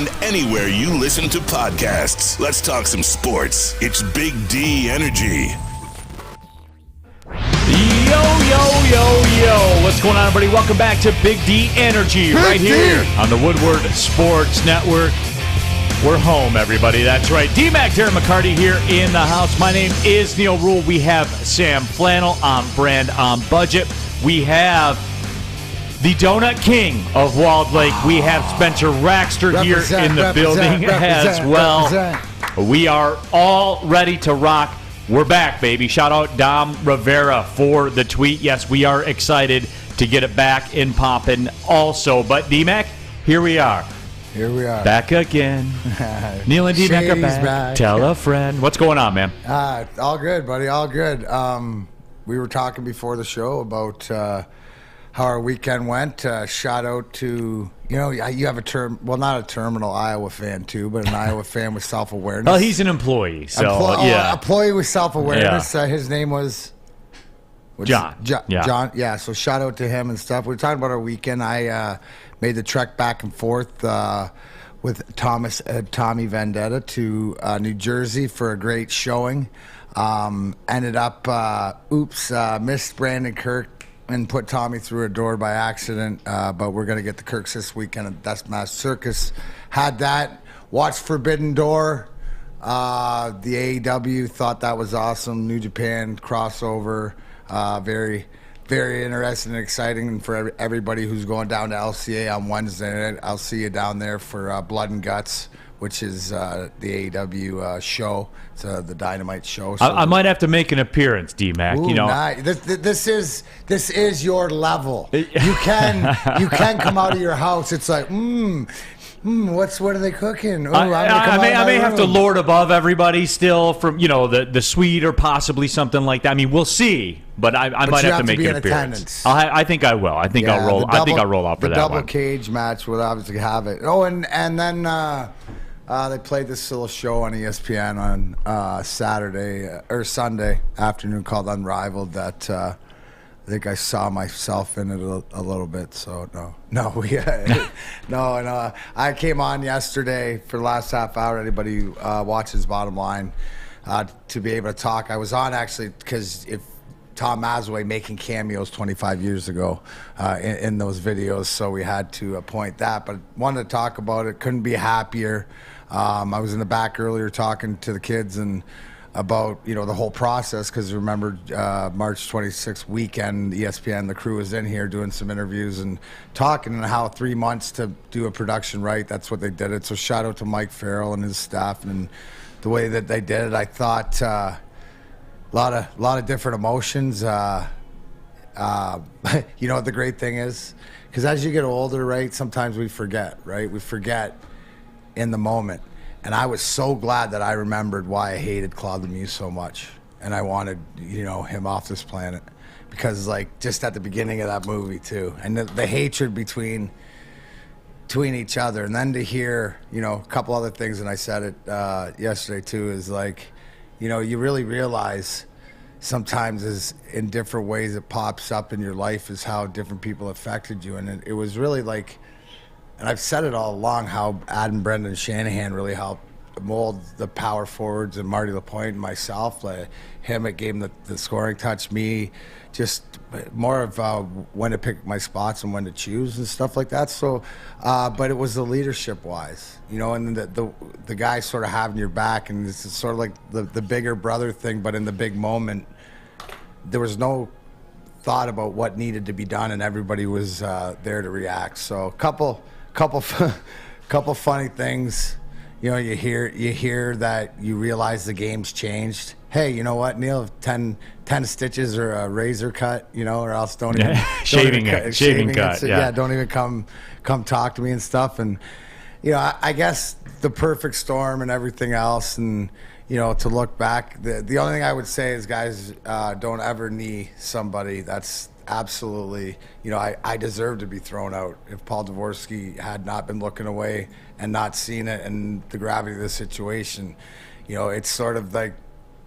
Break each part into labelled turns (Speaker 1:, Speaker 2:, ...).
Speaker 1: and anywhere you listen to podcasts. Let's talk some sports. It's Big D Energy.
Speaker 2: Yo. What's going on, everybody? Welcome back to Big D Energy right here on the Woodward Sports Network. We're home, everybody. That's right. D-Mac, Darren, McCarty here in the house. My name is Neal. Ruhl. We have Sam Flannel on brand, on budget. We have the Donut King of Walled Lake. We have Spencer Raxter here in the building as well. We are all ready to rock. We're back, baby. Shout out Dom Rivera for the tweet. Yes, we are excited to get it back in poppin' also. But D-Mac, here we are.
Speaker 3: Here we are.
Speaker 2: Back again. Neal and D-Mac are back. Tell a friend. What's going on, man?
Speaker 3: All good, buddy. All good. We were talking before the show about how our weekend went. Shout out to, you have a term, well, not a terminal Iowa fan too, but an Iowa fan with self-awareness.
Speaker 2: Well, he's an employee, so yeah.
Speaker 3: Employee with self-awareness. Yeah. His name was...
Speaker 2: John.
Speaker 3: John, yeah. So shout out to him and stuff. We were talking about our weekend. I made the trek back and forth with Tommy Vendetta to New Jersey for a great showing. Ended up, missed Brandon Kirk and put Tommy through a door by accident. But we're going to get the Kirks this weekend at Dust Mask Circus. Had that. Watched Forbidden Door. The AEW, thought that was awesome. New Japan crossover. Very, very interesting and exciting. And for everybody who's going down to LCA on Wednesday, I'll see you down there for Blood and Guts, which is the AEW show. It's the Dynamite show. So
Speaker 2: I might have to make an appearance, D-Mac.
Speaker 3: Ooh, nice. This is your level. You can come out of your house. It's like, what are they cooking? Ooh,
Speaker 2: I may have to lord above everybody still from the suite or possibly something like that. I mean, we'll see, but I might have to make an appearance. I think I will. I think I'll roll. I think I'll roll out for that one.
Speaker 3: The double cage match will obviously have it. Oh, and then they played this little show on ESPN on Saturday or Sunday afternoon called Unrivaled. That I think I saw myself in it a little bit, so no. I came on yesterday for the last half hour. Anybody who watches Bottom Line to be able to talk. I was on actually because if Tom Mazaway making cameos 25 years ago in those videos, so we had to appoint that. But wanted to talk about it. Couldn't be happier. I was in the back earlier talking to the kids and about the whole process, because remember March 26th weekend, ESPN, the crew was in here doing some interviews and talking, and how 3 months to do a production right. That's what they did it. So shout out to Mike Farrell and his staff and the way that they did it. I thought a lot of different emotions. You know what the great thing is, because as you get older, right, sometimes we forget, right? We forget in the moment. And I was so glad that I remembered why I hated Claude Lemieux so much, and I wanted, him off this planet, because just at the beginning of that movie too, and the hatred between each other, and then to hear, a couple other things, and I said it yesterday too, is you really realize sometimes is in different ways it pops up in your life is how different people affected you, and it was really and I've said it all along, how Adam Brendan Shanahan really helped mold the power forwards, and Marty Lapointe and myself. Him, it gave him the scoring touch. Me, just more of when to pick my spots and when to choose and stuff like that. So, but it was the leadership-wise, and the guy sort of having your back, and it's sort of like the bigger brother thing, but in the big moment, there was no thought about what needed to be done, and everybody was there to react. So, couple funny things. You hear that, you realize the game's changed. Hey, you know what, Neal? 10 stitches or a razor cut, or else don't even
Speaker 2: shaving cut.
Speaker 3: Yeah, don't even come talk to me and stuff. And I guess the perfect storm and everything else, and to look back, the only thing I would say is, guys, don't ever knee somebody. That's absolutely, I deserve to be thrown out. If Paul Dvorsky had not been looking away and not seen it and the gravity of the situation, it's sort of like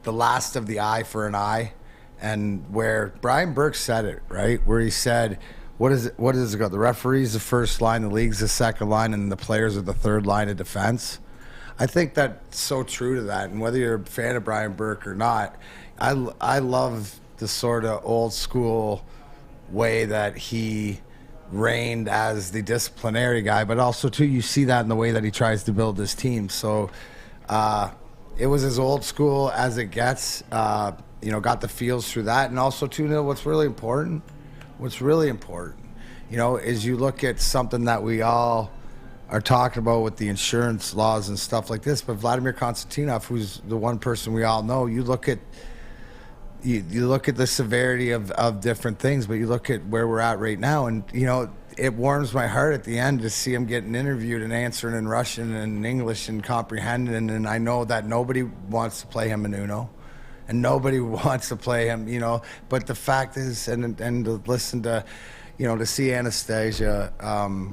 Speaker 3: the last of the eye for an eye. And where Brian Burke said it, right, where he said, what is it got? The referee's the first line, the league's the second line, and the players are the third line of defense. I think that's so true to that. And whether you're a fan of Brian Burke or not, I love the sort of old school way that he reigned as the disciplinary guy, but also too you see that in the way that he tries to build his team. So it was as old school as it gets. Got the feels through that, and also too, Neal, what's really important, is you look at something that we all are talking about with the insurance laws and stuff like this. But Vladimir Konstantinov, who's the one person we all know, you look at the severity of different things, but you look at where we're at right now, and it warms my heart at the end to see him getting interviewed and answering in Russian and English and comprehending. And I know that nobody wants to play him in Uno, and nobody wants to play him, But the fact is, and to listen to, to see Anastasia,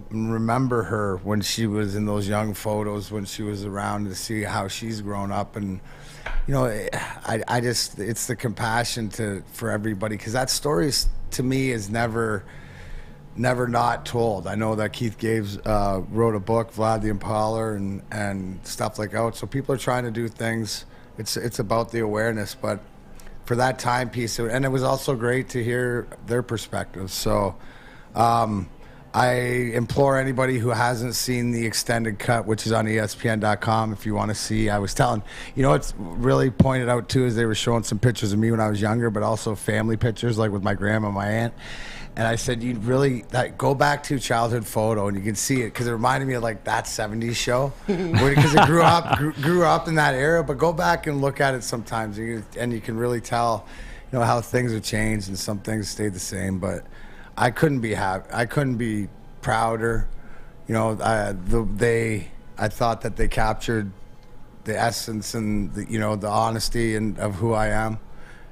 Speaker 3: remember her when she was in those young photos, when she was around, to see how she's grown up. And I just, it's the compassion for everybody, because that story to me is never not told. I know that Keith Gaves wrote a book, Vlad the Impaler, and stuff like that. So people are trying to do things. It's about the awareness, but for that timepiece, and it was also great to hear their perspectives. So I implore anybody who hasn't seen the extended cut, which is on ESPN.com, if you want to see. I was telling, it's really pointed out too, is they were showing some pictures of me when I was younger, but also family pictures, like with my grandma and my aunt. And I said, you really go back to childhood photo, and you can see it, because it reminded me of like that '70s show, because it grew up in that era. But go back and look at it sometimes, and you can really tell, how things have changed, and some things stayed the same. But I couldn't be happy. I couldn't be prouder. I thought that they captured the essence and the honesty of who I am,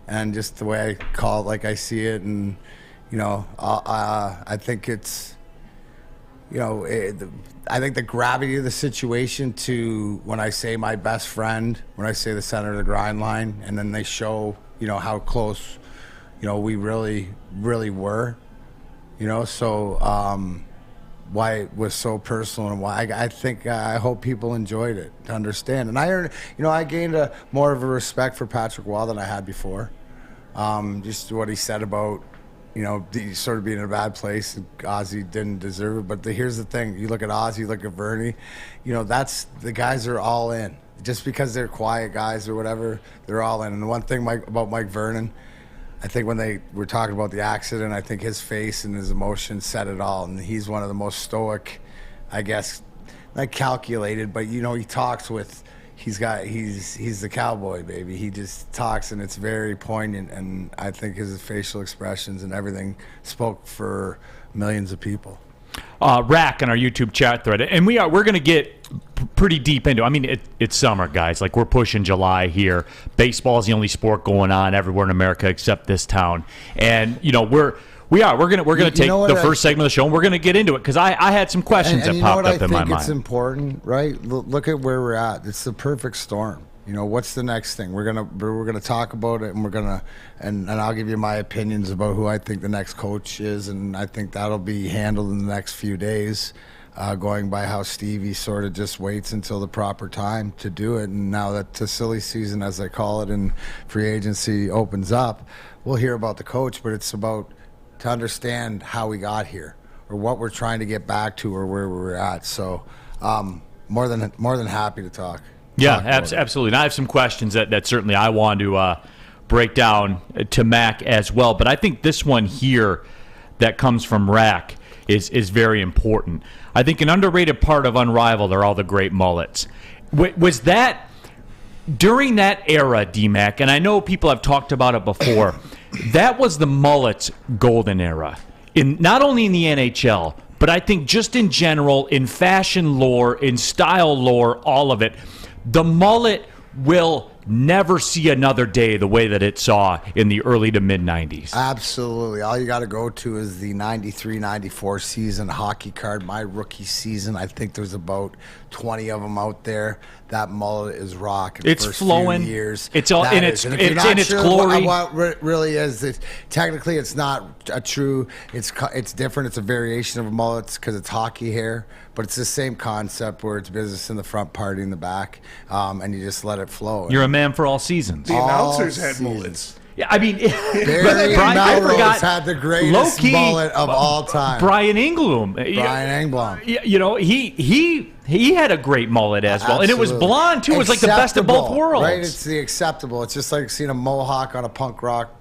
Speaker 3: and just the way I call it, like I see it. And I think it's, I think the gravity of the situation to when I say my best friend, when I say the center of the grind line, and then they show, how close, we really, really were, so why it was so personal, and why I hope people enjoyed it, to understand. And I gained more of a respect for Patrick Wall than I had before. Just what he said about, sort of being in a bad place. Ozzy didn't deserve it. But here's the thing. You look at Ozzy, you look at Vernie, that's the guys are all in. Just because they're quiet guys or whatever, they're all in. And the one thing about Mike Vernon, I think when they were talking about the accident, I think his face and his emotions said it all. And he's one of the most stoic, I guess, not calculated, but, he talks with, he's the cowboy, baby. He just talks, and it's very poignant, and I think his facial expressions and everything spoke for millions of people.
Speaker 2: Rack on our YouTube chat thread, and we're going to get pretty deep into it. I mean, it's summer, guys. Like, we're pushing July here. Baseball is the only sport going on everywhere in America except this town, and we're gonna take the first segment of the show, and we're gonna get into it, because I had some questions that popped up in my mind.
Speaker 3: It's important, right? Look at where we're at. It's the perfect storm. What's the next thing? We're gonna talk about it, and and I'll give you my opinions about who I think the next coach is, and I think that'll be handled in the next few days, going by how Stevie sort of just waits until the proper time to do it. And now that the silly season, as I call it, and free agency opens up, we'll hear about the coach, but it's about to understand how we got here, or what we're trying to get back to, or where we're at. So more than happy to talk.
Speaker 2: Yeah, absolutely. And I have some questions that certainly I want to break down to Mac as well. But I think this one here that comes from Rack is very important. I think an underrated part of Unrivaled are all the great mullets. Was that during that era, D-Mac, and I know people have talked about it before, that was the mullet's golden era, not only in the NHL, but I think just in general, in fashion lore, in style lore, all of it. The mullet will never see another day the way that it saw in the early to mid-90s.
Speaker 3: Absolutely. All you got to go to is the 93-94 season hockey card, my rookie season. I think there's about 20 of them out there. That mullet is rocking.
Speaker 2: It's
Speaker 3: first
Speaker 2: flowing.
Speaker 3: Few years.
Speaker 2: It's all in its glory.
Speaker 3: What really is, technically it's not a true. It's different. It's a variation of mullets because it's hockey hair, but it's the same concept where it's business in the front, party in the back, and you just let it flow.
Speaker 2: You're a man for all seasons.
Speaker 4: The announcers had mullets.
Speaker 2: Yeah, I mean,
Speaker 3: I forgot had the greatest mullet of all time.
Speaker 2: Brian Engblom. You know, he had a great mullet as well, and it was blonde too. It was like the best of both worlds.
Speaker 3: Right? It's the acceptable. It's just like seeing a mohawk on a punk rock,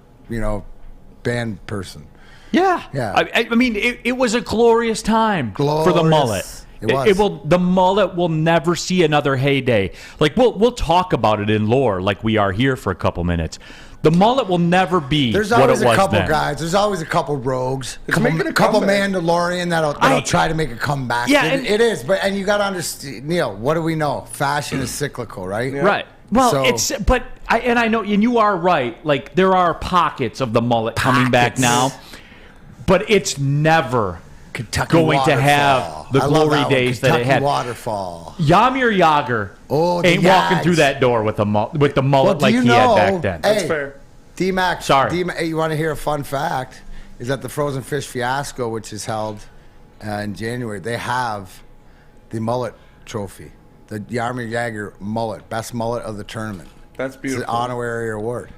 Speaker 3: band person.
Speaker 2: Yeah. I mean, it was a glorious time for the mullet. The mullet will never see another heyday. Like we'll talk about it in lore, like we are here for a couple minutes. The mullet will never be
Speaker 3: There's
Speaker 2: what it was
Speaker 3: always a couple
Speaker 2: then.
Speaker 3: guys. There's always a couple rogues.
Speaker 4: It's making a
Speaker 3: couple
Speaker 4: comeback.
Speaker 3: Mandalorian that'll try to make a comeback.
Speaker 2: Yeah,
Speaker 3: it is. But you got to understand, Neal. What do we know? Fashion is cyclical, right?
Speaker 4: Yeah.
Speaker 2: Right. Well, I know, and you are right. Like there are pockets of the mullet coming back now, but it's never
Speaker 3: Kentucky
Speaker 2: going
Speaker 3: waterfall.
Speaker 2: to have the glory days that it had.
Speaker 3: Waterfall.
Speaker 2: Yarmir Yager ain't walking through that door with the mullet like he had back then.
Speaker 4: That's fair.
Speaker 3: D-Mac,
Speaker 2: Sorry.
Speaker 3: You want to hear a fun fact? Is that the Frozen Fish Fiasco, which is held in January, they have the mullet trophy. The Yarmir Yager mullet, best mullet of the tournament.
Speaker 4: That's beautiful.
Speaker 3: It's an honorary award.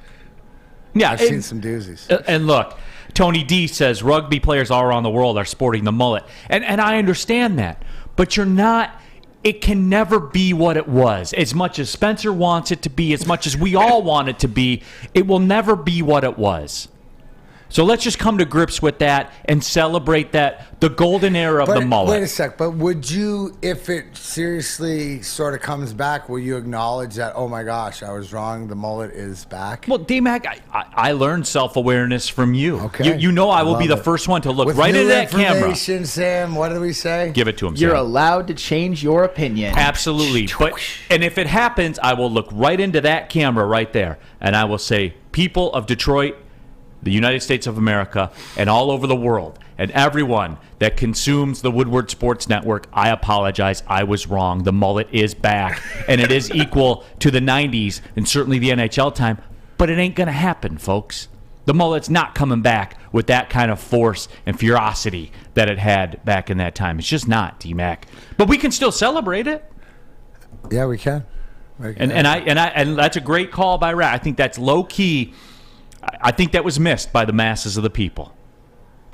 Speaker 2: Yeah,
Speaker 3: I've seen some doozies.
Speaker 2: And look, Tony D says rugby players all around the world are sporting the mullet. And I understand that. But you're not... It can never be what it was. As much as Spencer wants it to be, as much as we all want it to be, it will never be what it was. So let's just come to grips with that and celebrate the golden era of the mullet.
Speaker 3: Wait a sec, but would you, if it seriously sort of comes back, will you acknowledge that, oh my gosh, I was wrong, the mullet is back?
Speaker 2: Well, D-Mac, I learned self-awareness from you.
Speaker 3: Okay.
Speaker 2: You know I will be the
Speaker 3: it.
Speaker 2: first one to look
Speaker 3: With
Speaker 2: right
Speaker 3: new
Speaker 2: into that camera.
Speaker 3: information, Sam, what did we say?
Speaker 2: Give it to him,
Speaker 5: You're
Speaker 2: Sam.
Speaker 5: allowed to change your opinion.
Speaker 2: Absolutely. And if it happens, I will look right into that camera right there, and I will say, people of Detroit, the United States of America, and all over the world, and everyone that consumes the Woodward Sports Network, I apologize. I was wrong. The mullet is back, and it is equal to the 90s and certainly the NHL time, but it ain't going to happen, folks. The mullet's not coming back with that kind of force and ferocity that it had back in that time. It's just not, D-Mac. But we can still celebrate it.
Speaker 3: Yeah, we can.
Speaker 2: And that's a great call by Rat. I think that's low key. I think that was missed by the masses of the people,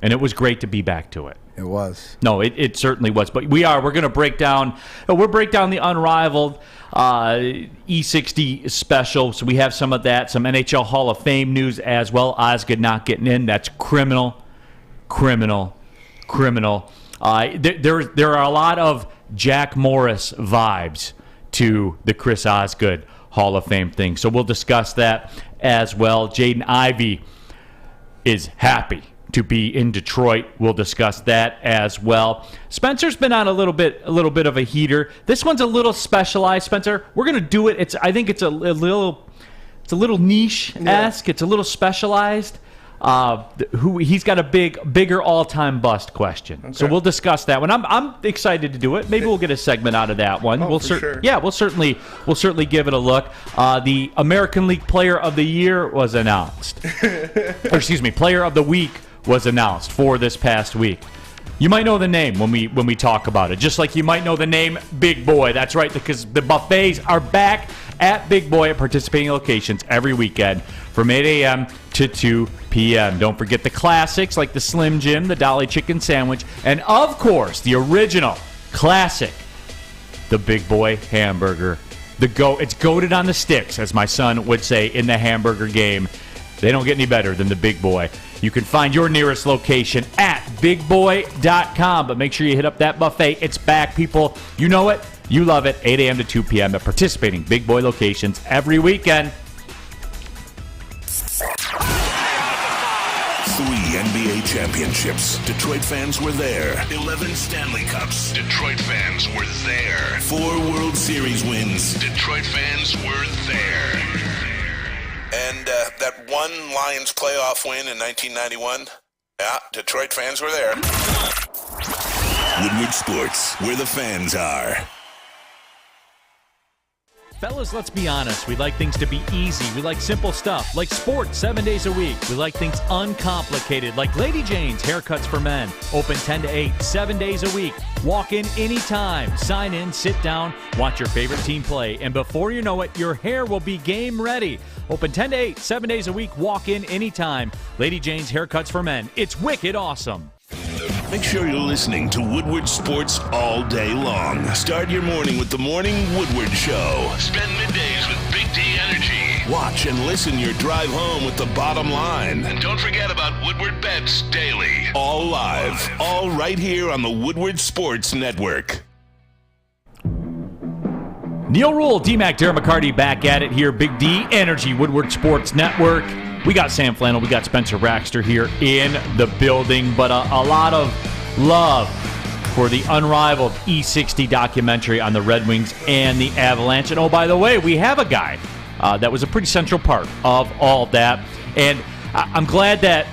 Speaker 2: and it was great to be back to it.
Speaker 3: It was.
Speaker 2: No, it certainly was. But we're going to break down. We'll break down the Unrivaled E60 special. So we have some of that, some NHL Hall of Fame news as well. Osgood not getting in. That's criminal. There are a lot of Jack Morris vibes to the Chris Osgood Hall of Fame thing. So we'll discuss that as well. Jaden Ivey is happy to be in Detroit. We'll discuss that as well. Spencer's been on a little bit of a heater. This one's a little specialized, Spencer. We're going to do it. I think it's a little niche-esque. Yeah. It's a little specialized. He's got a bigger all-time bust question. Okay. So we'll discuss that one. I'm excited to do it. Maybe we'll get a segment out of that one.
Speaker 4: Sure.
Speaker 2: Yeah, we'll certainly give it a look. The American League Player of the Year was announced. Player of the Week was announced for this past week. You might know the name when we talk about it, just like you might know the name Big Boy. That's right, because the buffets are back at Big Boy at participating locations every weekend from 8 a.m. to 2 p.m. Don't forget the classics like the Slim Jim, the Dolly Chicken Sandwich, and of course, the original classic, the Big Boy Hamburger. It's goated on the sticks, as my son would say in the hamburger game. They don't get any better than the Big Boy. You can find your nearest location at bigboy.com, but make sure you hit up that buffet. It's back, people. You know it. You love it. 8 a.m. to 2 p.m. at participating Big Boy locations every weekend.
Speaker 1: 3 NBA championships. Detroit fans were there. 11 Stanley Cups. Detroit fans were there. 4 World Series wins. Detroit fans were there. And that one Lions playoff win in 1991? Yeah, Detroit fans were there. Woodward Sports, where the fans are.
Speaker 2: Fellas, let's be honest. We like things to be easy. We like simple stuff, like sports 7 days a week. We like things uncomplicated, like Lady Jane's Haircuts for Men. Open 10 to 8, 7 days a week. Walk in anytime. Sign in, sit down, watch your favorite team play. And before you know it, your hair will be game ready. Open 10 to 8, 7 days a week. Walk in anytime. Lady Jane's Haircuts for Men. It's wicked awesome.
Speaker 1: Make sure you're listening to Woodward Sports all day long. Start your morning with the Morning Woodward Show. Spend middays with Big D Energy. Watch and listen your drive home with the Bottom Line. And don't forget about Woodward Bets Daily. All live, all right here on the Woodward Sports Network.
Speaker 2: Neal, Ruhl, D-Mac, Darren, McCarty back at it here. Big D Energy, Woodward Sports Network. We got Sam Flannel, we got Spencer Raxter here in the building, but a lot of love for the Unrivaled E60 documentary on the Red Wings and the Avalanche. And oh, by the way, we have a guy that was a pretty central part of all that. And I'm glad that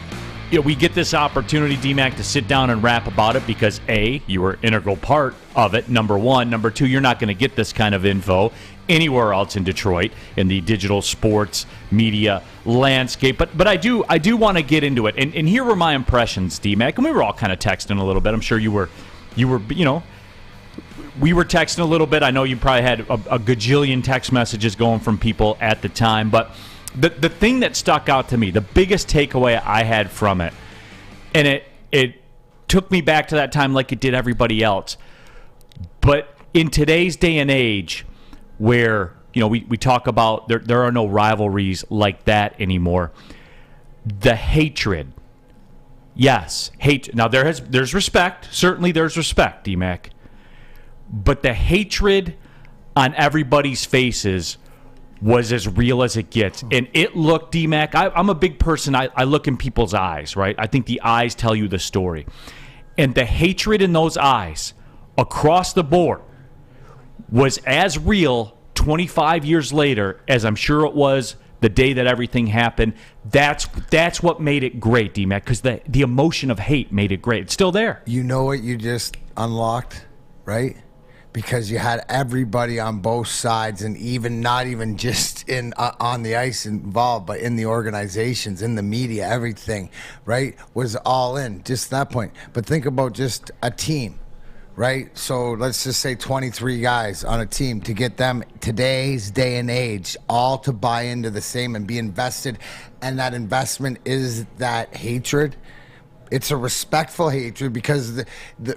Speaker 2: we get this opportunity, D-Mac, to sit down and rap about it because, A, you were an integral part of it, number one. Number two, you're not going to get this kind of info anywhere else in Detroit in the digital sports media landscape. But I do want to get into it. And here were my impressions, D-Mac. And we were all kind of texting a little bit. I'm sure we were texting a little bit. I know you probably had a gajillion text messages going from people at the time. But the thing that stuck out to me, the biggest takeaway I had from it, and it took me back to that time like it did everybody else. But in today's day and age, where we talk about there are no rivalries like that anymore. The hatred, yes, hate. Now there's respect. Certainly there's respect, D-Mac. But the hatred on everybody's faces was as real as it gets, and it looked, D-Mac. I'm a big person. I look in people's eyes, right? I think the eyes tell you the story, and the hatred in those eyes across the board was as real 25 years later as I'm sure it was the day that everything happened. That's what made it great, D-Mac, because the emotion of hate made it great. It's still there.
Speaker 3: You know what you just unlocked, right? Because you had everybody on both sides, and not even just in on the ice involved, but in the organizations, in the media, everything, right, was all in just that point. But think about just a team. Right? So let's just say 23 guys on a team, to get them today's day and age all to buy into the same and be invested. And that investment is that hatred. It's a respectful hatred because the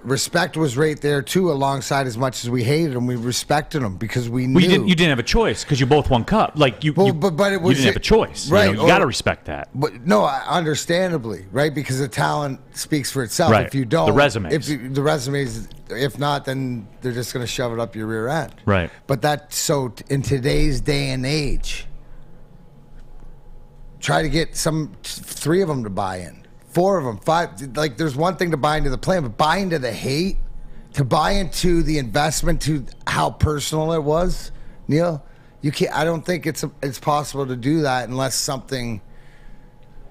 Speaker 3: respect was right there too, alongside. As much as we hated them, we respected them because we knew.
Speaker 2: You didn't have a choice because you both won cup. Like you didn't have a choice.
Speaker 3: Right?
Speaker 2: You got to respect that.
Speaker 3: But no, understandably, right? Because the talent speaks for itself.
Speaker 2: Right.
Speaker 3: If you don't,
Speaker 2: the resumes.
Speaker 3: The resumes. If not, then they're just going to shove it up your rear end.
Speaker 2: Right.
Speaker 3: But in today's day and age, try to get 3 of them to buy in. 4 of them, 5. Like, there's one thing to buy into the plan, but buy into the hate, to buy into the investment, to how personal it was, Neal, you can't. I don't think it's possible to do that unless something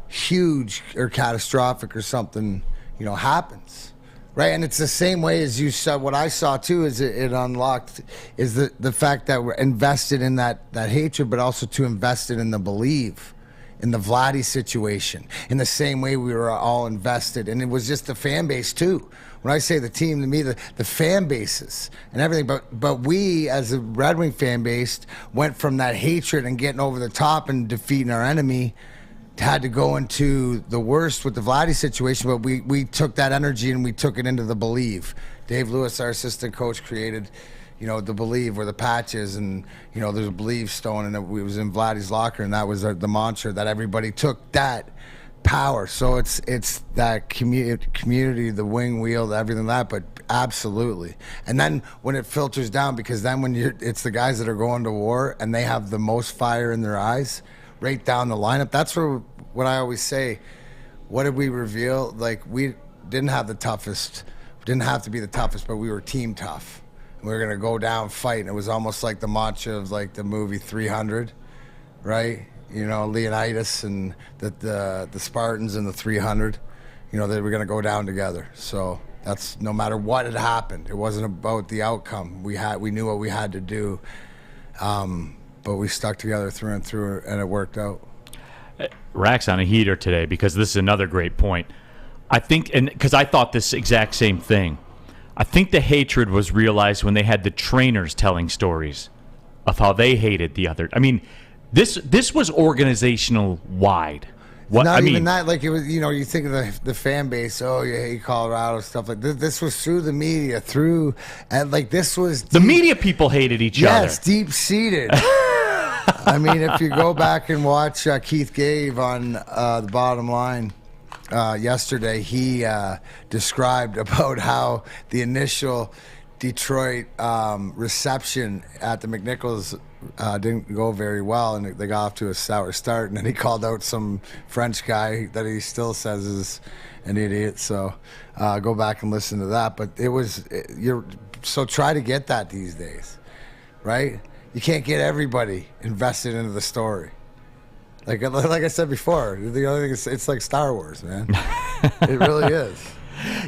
Speaker 3: huge or catastrophic or something, happens, right? And it's the same way as you saw. What I saw too is it unlocked is the fact that we're invested in that hatred, but also to invested in the belief. In the Vladdy situation, in the same way we were all invested. And it was just the fan base too. When I say the team, to me, the fan bases and everything. But we, as a Red Wing fan base, went from that hatred and getting over the top and defeating our enemy, had to go into the worst with the Vladdy situation. But we took that energy and we took it into the believe. Dave Lewis, our assistant coach, created the believe, where the patches, and there's a believe stone, and it was in Vladdy's locker, and that was the mantra that everybody took that power. So it's that community, the wing wheel, everything that, but absolutely. And then when it filters down, because then when it's the guys that are going to war and they have the most fire in their eyes, right down the lineup. That's what I always say. what did we reveal? Like, we didn't have to be the toughest, but we were team tough. We were going to go down, fight, and it was almost like the mantra of, like, the movie 300, right? You know, Leonidas and the Spartans and the 300, you know, they were going to go down together. So that's no matter what had happened. It wasn't about the outcome. We knew what we had to do, but we stuck together through and through, and it worked out.
Speaker 2: Rack's on a heater today because this is another great point. I think, and because I thought this exact same thing, I think the hatred was realized when they had the trainers telling stories of how they hated the other. I mean, this was organizational wide.
Speaker 3: Even that, like, it was, you know, you think of the fan base, oh, you hate Colorado, stuff like this. This was through the media, and like this was
Speaker 2: the media people hated each other.
Speaker 3: Yes, deep seated. I mean, if you go back and watch Keith Gave on the Bottom Line yesterday, he described about how the initial Detroit reception at the McNichols didn't go very well, and they got off to a sour start, and then he called out some French guy that he still says is an idiot. So go back and listen to that. But so try to get that these days, right? You can't get everybody invested into the story. Like I said before, the other thing is it's like Star Wars, man. It really is.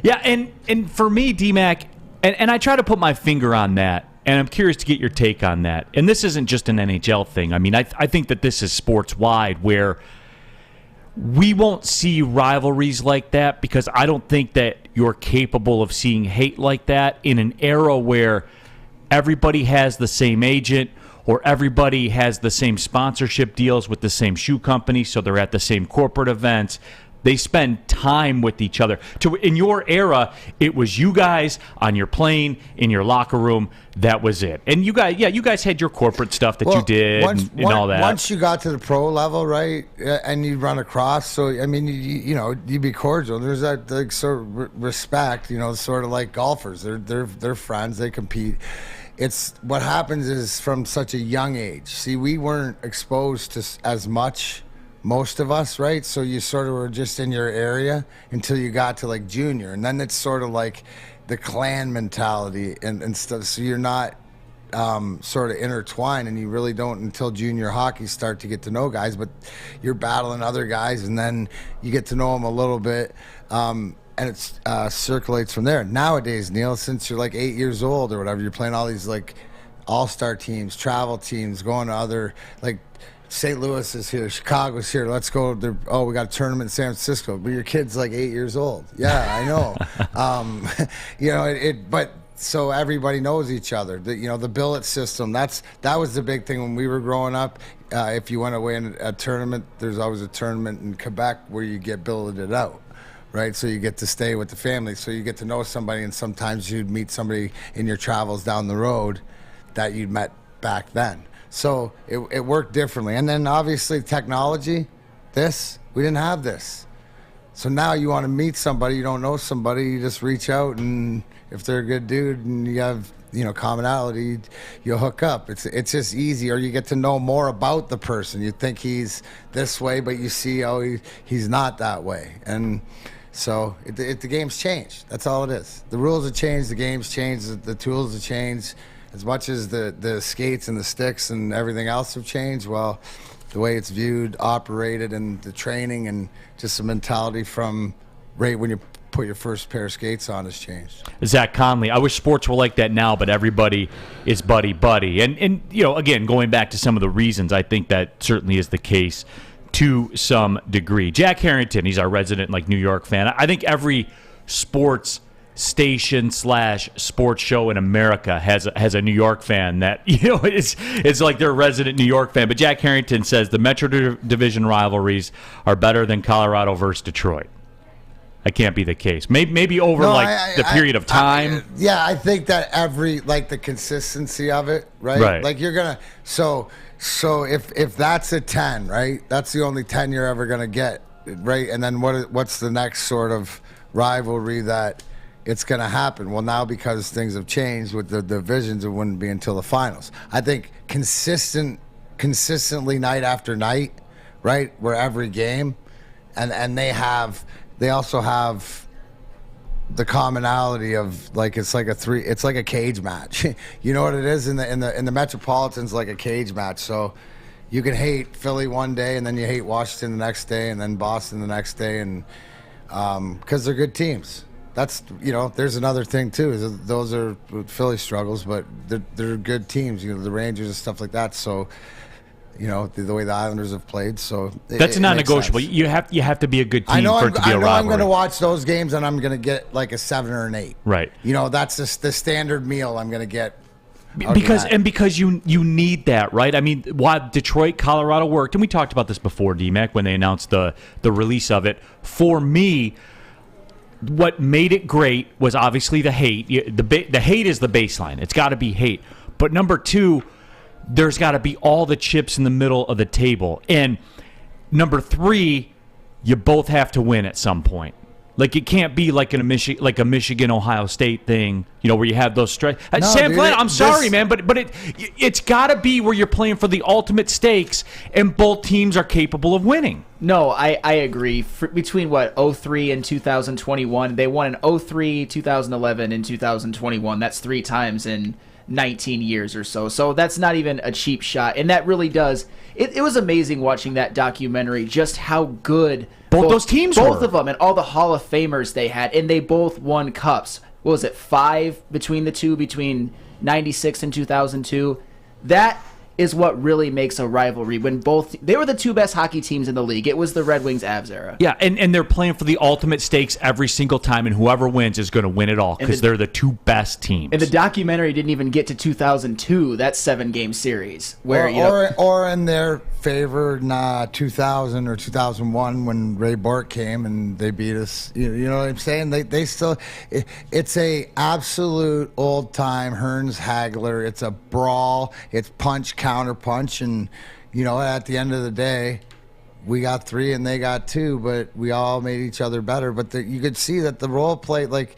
Speaker 2: Yeah, and for me, D-Mac, and I try to put my finger on that, and I'm curious to get your take on that. And this isn't just an NHL thing. I mean, I think that this is sports-wide, where we won't see rivalries like that because I don't think that you're capable of seeing hate like that in an era where everybody has the same agent or everybody has the same sponsorship deals with the same shoe company, so they're at the same corporate events. They spend time with each other. In your era, it was you guys on your plane, in your locker room. That was it. And you guys had your corporate stuff that you did and all that.
Speaker 3: Once you got to the pro level, right, and you run across, so, I mean, you know, you'd be cordial. There's that, like, sort of respect, you know, sort of like golfers. They're friends. They compete. It's what happens is from such a young age. See, we weren't exposed to as much, most of us, right? So you sort of were just in your area until you got to like junior, and then it's sort of like the clan mentality and stuff. So you're not sort of intertwined, and you really don't until junior hockey start to get to know guys. But you're battling other guys, and then you get to know them a little bit. And it circulates from there. Nowadays, Neal, since you're like 8 years old or whatever, you're playing all these like all-star teams, travel teams, going to other, like St. Louis is here, Chicago's here. Let's go. We got a tournament in San Francisco. But your kid's like 8 years old. Yeah, I know. You know, but so everybody knows each other. You know, the billet system. That was the big thing when we were growing up. If you went away in a tournament, there's always a tournament in Quebec where you get billeted out. Right, so you get to stay with the family, so you get to know somebody, and sometimes you'd meet somebody in your travels down the road that you'd met back then. So it worked differently. And then obviously technology, we didn't have this. So now you want to meet somebody, you don't know somebody, you just reach out, and if they're a good dude and you have, you know, commonality, you'll hook up. It's just easy, or you get to know more about the person. You think he's this way, but you see, he's not that way. And so the game's changed. That's all it is. The rules have changed. The game's changed. The tools have changed. As much as the skates and the sticks and everything else have changed, well, the way it's viewed, operated, and the training and just the mentality from right when you put your first pair of skates on has changed.
Speaker 2: Zach Conley, I wish sports were like that now, but everybody is buddy-buddy. And you know, again, going back to some of the reasons, I think that certainly is the case to some degree. Jack Harrington, he's our resident like New York fan. I think every sports station / sports show in America has a New York fan that, you know, it's like their resident New York fan. But Jack Harrington says the Metro Division rivalries are better than Colorado versus Detroit. That can't be the case. Maybe over the period of time.
Speaker 3: I think that the consistency of it, right? Like you're gonna so if that's a 10, right? That's the only 10 you're ever gonna get, right? And then what's the next sort of rivalry that it's gonna happen? Well, now because things have changed with the divisions, it wouldn't be until the finals. I think consistently night after night, right? Where every game and they also have the commonality of like it's like a cage match. You know what it is in the Metropolitan's like a cage match. So you can hate Philly one day and then you hate Washington the next day and then Boston the next day, and because they're good teams. That's, there's another thing too. Is those are Philly struggles, but they're good teams. The Rangers and stuff like that. So, the way the Islanders have played. So
Speaker 2: that's non-negotiable. You have to be a good team for it to be a rivalry.
Speaker 3: I'm going to watch those games and I'm going to get like a 7 or an 8.
Speaker 2: Right.
Speaker 3: That's just the standard meal I'm going to get.
Speaker 2: Because you need that, right? I mean, while Detroit, Colorado worked, and we talked about this before, D-Mac, when they announced the release of it. For me, what made it great was obviously the hate. The hate is the baseline. It's got to be hate. But number 2, there's got to be all the chips in the middle of the table. And number 3, you both have to win at some point. Like, it can't be like a Michigan-Ohio State thing, where you have those stretch. Sam Flynn, I'm sorry, man, but it's got to be where you're playing for the ultimate stakes, and both teams are capable of winning.
Speaker 5: No, I agree. Between 03 and 2021, they won in 03, 2011, and 2021. That's 3 times in 19 years or so. So that's not even a cheap shot, and that really does. It was amazing watching that documentary, just how good
Speaker 2: both those teams were.
Speaker 5: Both of them, and all the Hall of Famers they had, and they both won cups. What was it, 5 between the two, between 96 and 2002? That is what really makes a rivalry, when they were the 2 best hockey teams in the league. It was the Red Wings Avs era.
Speaker 2: Yeah, and they're playing for the ultimate stakes every single time, and whoever wins is going to win it all because they're the 2 best teams.
Speaker 5: And the documentary didn't even get to 2002, that 7-game series.
Speaker 3: Or in their favor, 2000 or 2001 when Ray Bork came and they beat us. You know what I'm saying? They still, it's a absolute old-time Hearns-Hagler. It's a brawl. It's punch, counter punch, and at the end of the day, we got 3 and they got 2, but we all made each other better. But you could see that the role play, like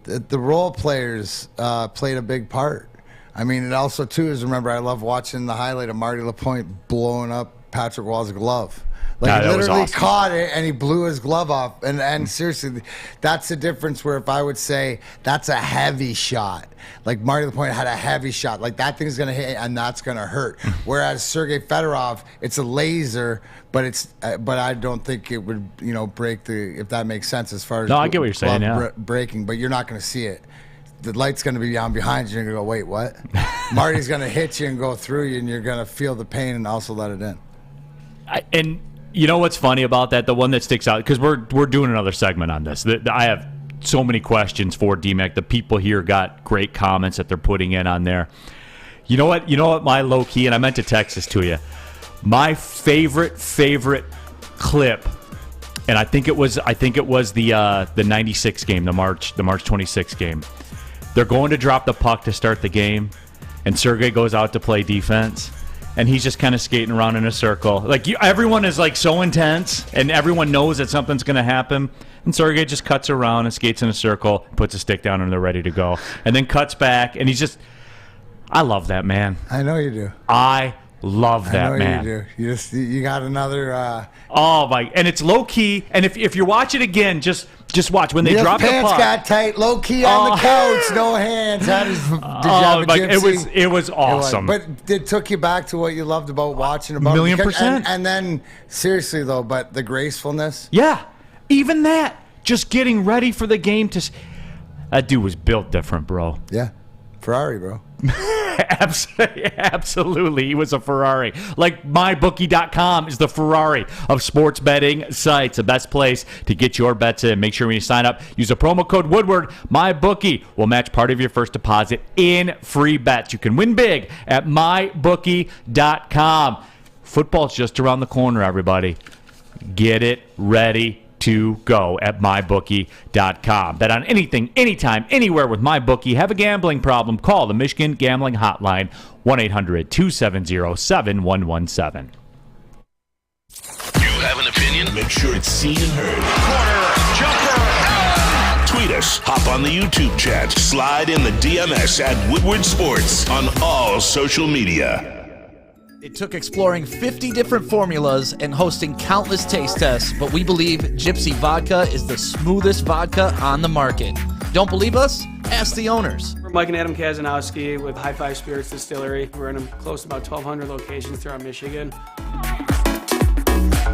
Speaker 3: the role players played a big part. I mean, it also too is, remember, I love watching the highlight of Marty LaPointe blowing up Patrick Wall's glove. Like, he literally caught it and he blew his glove off. And seriously, that's the difference where if I would say that's a heavy shot, like Marty LaPointe had a heavy shot, like that thing's going to hit and that's going to hurt. Whereas Sergei Fedorov, it's a laser, but I don't think it would, break if that makes sense as far as
Speaker 2: I get what you're saying, yeah.
Speaker 3: Breaking, but you're not going to see it. The light's going to be down behind you and you're going to go, wait, what? Marty's going to hit you and go through you and you're going to feel the pain and also let it in.
Speaker 2: And you know what's funny about that? The one that sticks out, because we're doing another segment on this. I have so many questions for DMAC. The people here got great comments that they're putting in on there. You know what my low key, and I meant to text this to you. My favorite clip, and I think it was the 96 game, the March 26 game. They're going to drop the puck to start the game, and Sergei goes out to play defense, and he's just kind of skating around in a circle. Like, everyone is like so intense, and everyone knows that something's going to happen. And Sergei just cuts around and skates in a circle, puts a stick down, and they're ready to go. And then cuts back, and he's just... I love that, man.
Speaker 3: I know you do.
Speaker 2: I love that, man.
Speaker 3: I know you do. You got another...
Speaker 2: Oh, my... And it's low-key, and if you watch it again, just watch. When they drop the puck...
Speaker 3: pants got tight, low-key on the couch, no hands. How did you have a gypsy?
Speaker 2: It was awesome.
Speaker 3: But it took you back to what you loved about watching. About
Speaker 2: 1,000,000%.
Speaker 3: And then, seriously, though, but the gracefulness...
Speaker 2: Yeah. Even that. Just getting ready for the game to... That dude was built different, bro.
Speaker 3: Yeah. Ferrari, bro.
Speaker 2: Absolutely. He was a Ferrari. Like, mybookie.com is the Ferrari of sports betting sites. The best place to get your bets in. Make sure when you sign up, use a promo code Woodward. MyBookie will match part of your first deposit in free bets. You can win big at mybookie.com. Football's just around the corner, everybody. Get it ready to go at mybookie.com. Bet on anything, anytime, anywhere with MyBookie. Have a gambling problem? Call the Michigan Gambling Hotline, 1-800-270-7117.
Speaker 1: You have an opinion? Make sure it's seen and heard. Corner, jumper, tweet us, hop on the YouTube chat, slide in the DMS at Woodward Sports on all social media.
Speaker 6: It took exploring 50 different formulas and hosting countless taste tests, but we believe Gypsy Vodka is the smoothest vodka on the market. Don't believe us? Ask the owners.
Speaker 7: We're Mike and Adam Kazanowski with High Five Spirits Distillery. We're in close to about 1,200 locations throughout Michigan.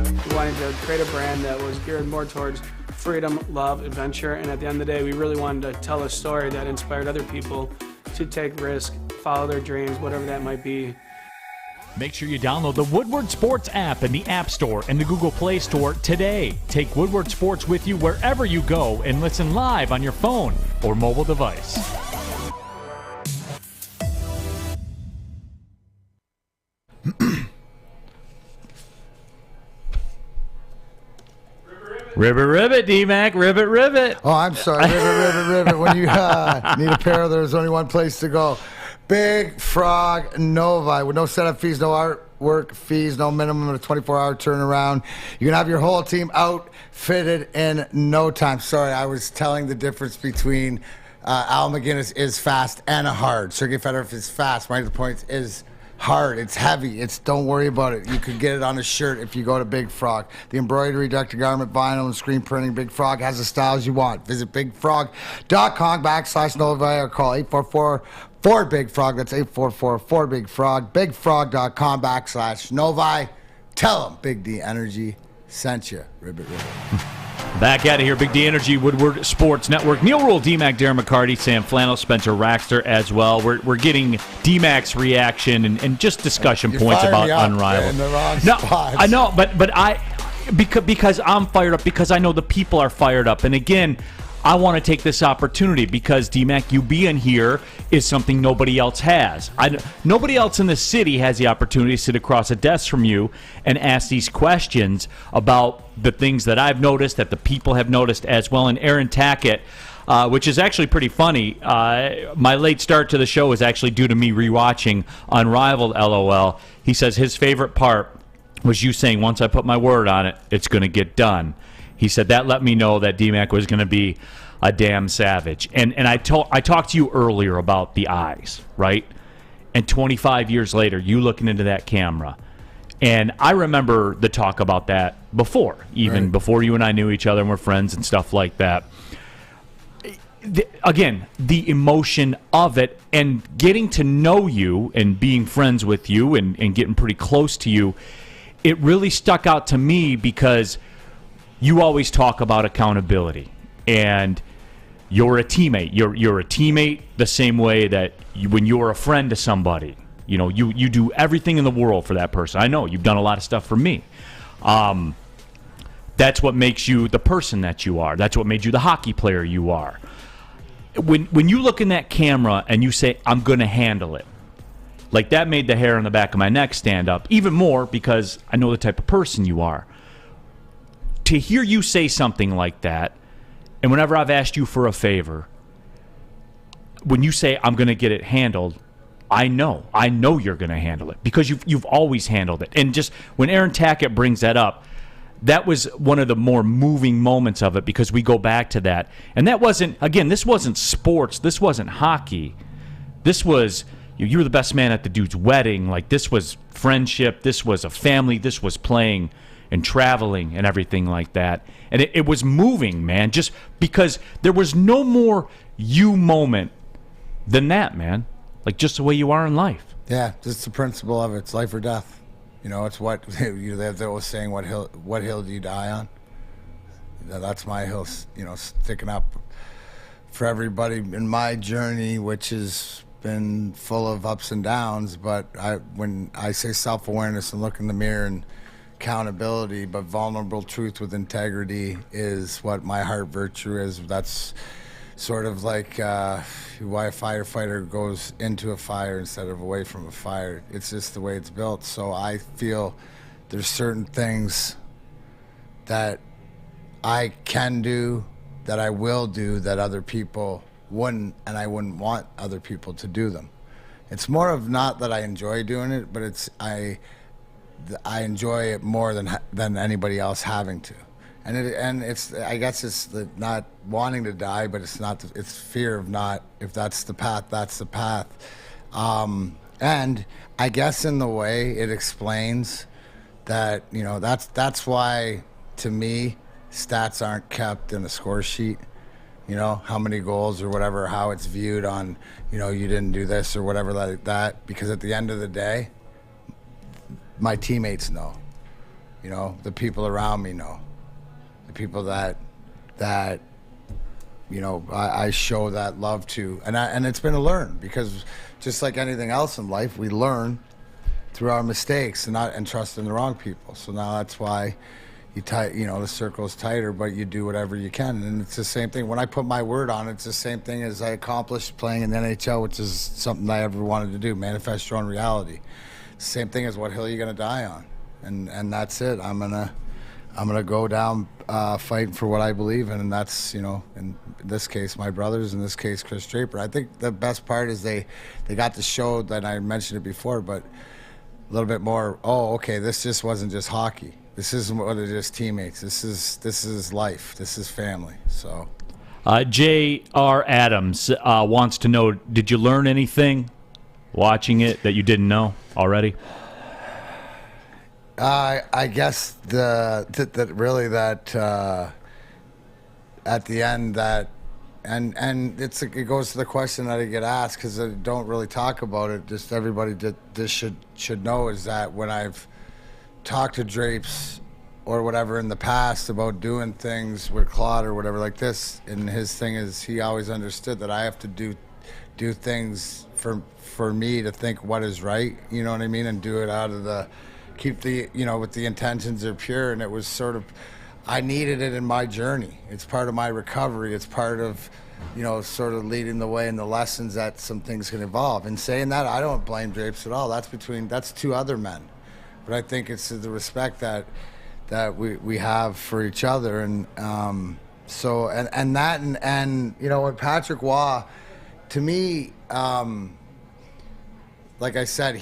Speaker 7: We wanted to create a brand that was geared more towards freedom, love, adventure, and at the end of the day, we really wanted to tell a story that inspired other people to take risks, follow their dreams, whatever that might be.
Speaker 2: Make sure you download the Woodward Sports app in the App Store and the Google Play Store today. Take Woodward Sports with you wherever you go and listen live on your phone or mobile device. Ribbit, D-Mac, ribbit.
Speaker 3: Oh, I'm sorry, ribbit. When you need a pair, there's only one place to go. Big Frog Novi with no setup fees, no artwork fees, no minimum of a 24-hour turnaround. You can have your whole team outfitted in no time. Sorry, I was telling the difference between Al McGinnis is fast and a hard. Sergey Fedorov is fast. Right, the point is hard. It's heavy. Don't worry about it. You could get it on a shirt if you go to Big Frog. The embroidery, Dr. Garment, vinyl, and screen printing. Big Frog has the styles you want. Visit bigfrog.com/Novi or call 844-4BIG-FROG. That's 844-4BIG-FROG. Bigfrog.com/Novi. Tell them Big D Energy sent you. Ribbit.
Speaker 2: Back out of here, Big D Energy, Woodward Sports Network. Neal, Ruhl, D-Mac, Darren, McCarty, Sam Flannel, Spencer Raxter as well. We're getting D-Mac's reaction and just discussion points about Unrivaled.
Speaker 3: In the wrong
Speaker 2: No,
Speaker 3: spots.
Speaker 2: I know, but because I'm fired up, because I know the people are fired up. And again, I want to take this opportunity because, D-Mac, you being here is something nobody else has. Nobody else in the city has the opportunity to sit across a desk from you and ask these questions about the things that I've noticed, that the people have noticed as well. And Aaron Tackett, which is actually pretty funny, my late start to the show is actually due to me rewatching Unrivaled, LOL. He says his favorite part was you saying, once I put my word on it, it's going to get done. He said that let me know that D-Mac was going to be a damn savage. And I talked to you earlier about the eyes, right? And 25 years later, you looking into that camera. And I remember the talk about that before, even before you and I knew each other and were friends and stuff like that. Again, the emotion of it and getting to know you and being friends with you and getting pretty close to you, it really stuck out to me because you always talk about accountability, and you're a teammate. You're a teammate the same way that when you're a friend to somebody, you do everything in the world for that person. I know you've done a lot of stuff for me. That's what makes you the person that you are. That's what made you the hockey player you are. When you look in that camera and you say, I'm going to handle it, like that made the hair on the back of my neck stand up even more because I know the type of person you are. To hear you say something like that, and whenever I've asked you for a favor, when you say I'm going to get it handled, I know you're going to handle it because you've always handled it. And just when Aaron Tackett brings that up, that was one of the more moving moments of it because we go back to that. And that wasn't, again, this wasn't sports. This wasn't hockey. This was, you were the best man at the dude's wedding. Like, this was friendship. This was a family. This was playing and traveling and everything like that. And it was moving, man, just because there was no more you moment than that, man. Like, just the way you are in life.
Speaker 3: Yeah, just the principle of it. It's life or death. It's what they're always saying, what hill do you die on? That's my hill, sticking up for everybody in my journey, which has been full of ups and downs. But when I say self-awareness and look in the mirror and accountability, but vulnerable truth with integrity is what my heart virtue is. That's sort of like why a firefighter goes into a fire instead of away from a fire. It's just the way it's built. So I feel there's certain things that I can do, that I will do, that other people wouldn't, and I wouldn't want other people to do them. It's more of not that I enjoy doing it, but I enjoy it more than anybody else having to, and it's I guess it's the not wanting to die, but it's not it's fear of not, if that's the path, that's the path. And I guess in the way it explains that, that's why, to me, stats aren't kept in a score sheet. How many goals or whatever, how it's viewed on, you didn't do this or whatever like that. Because at the end of the day, my teammates know. The people around me know. The people that I show that love to. And it's been a learn, because just like anything else in life, we learn through our mistakes and trust in the wrong people. So now that's why the circle's tighter, but you do whatever you can. And it's the same thing. When I put my word on it, it's the same thing as I accomplished playing in the NHL, which is something I ever wanted to do, manifest your own reality. Same thing as what hill you're going to die on. And that's it. I'm gonna go down fighting for what I believe in, and that's, in this case, my brothers, in this case, Chris Draper. I think the best part is they got to show that, I mentioned it before, but a little bit more, okay, this just wasn't just hockey. This isn't what it is, teammates. This is life. This is family. So,
Speaker 2: J.R. Adams wants to know, did you learn anything watching it that you didn't know already?
Speaker 3: I guess that really that at the end that and it goes to the question that I get asked, because I don't really talk about it. Just everybody this should know is that when I've talked to Drapes or whatever in the past about doing things with Claude or whatever like this, and his thing is he always understood that I have to do things for me to think what is right, you know what I mean, and do it out of keep the, with the intentions are pure. And it was sort of, I needed it in my journey. It's part of my recovery. It's part of, sort of leading the way in the lessons that some things can evolve. And saying that, I don't blame Drapes at all. That's two other men. But I think it's the respect that we have for each other. And with Patrick Waugh, to me, like I said,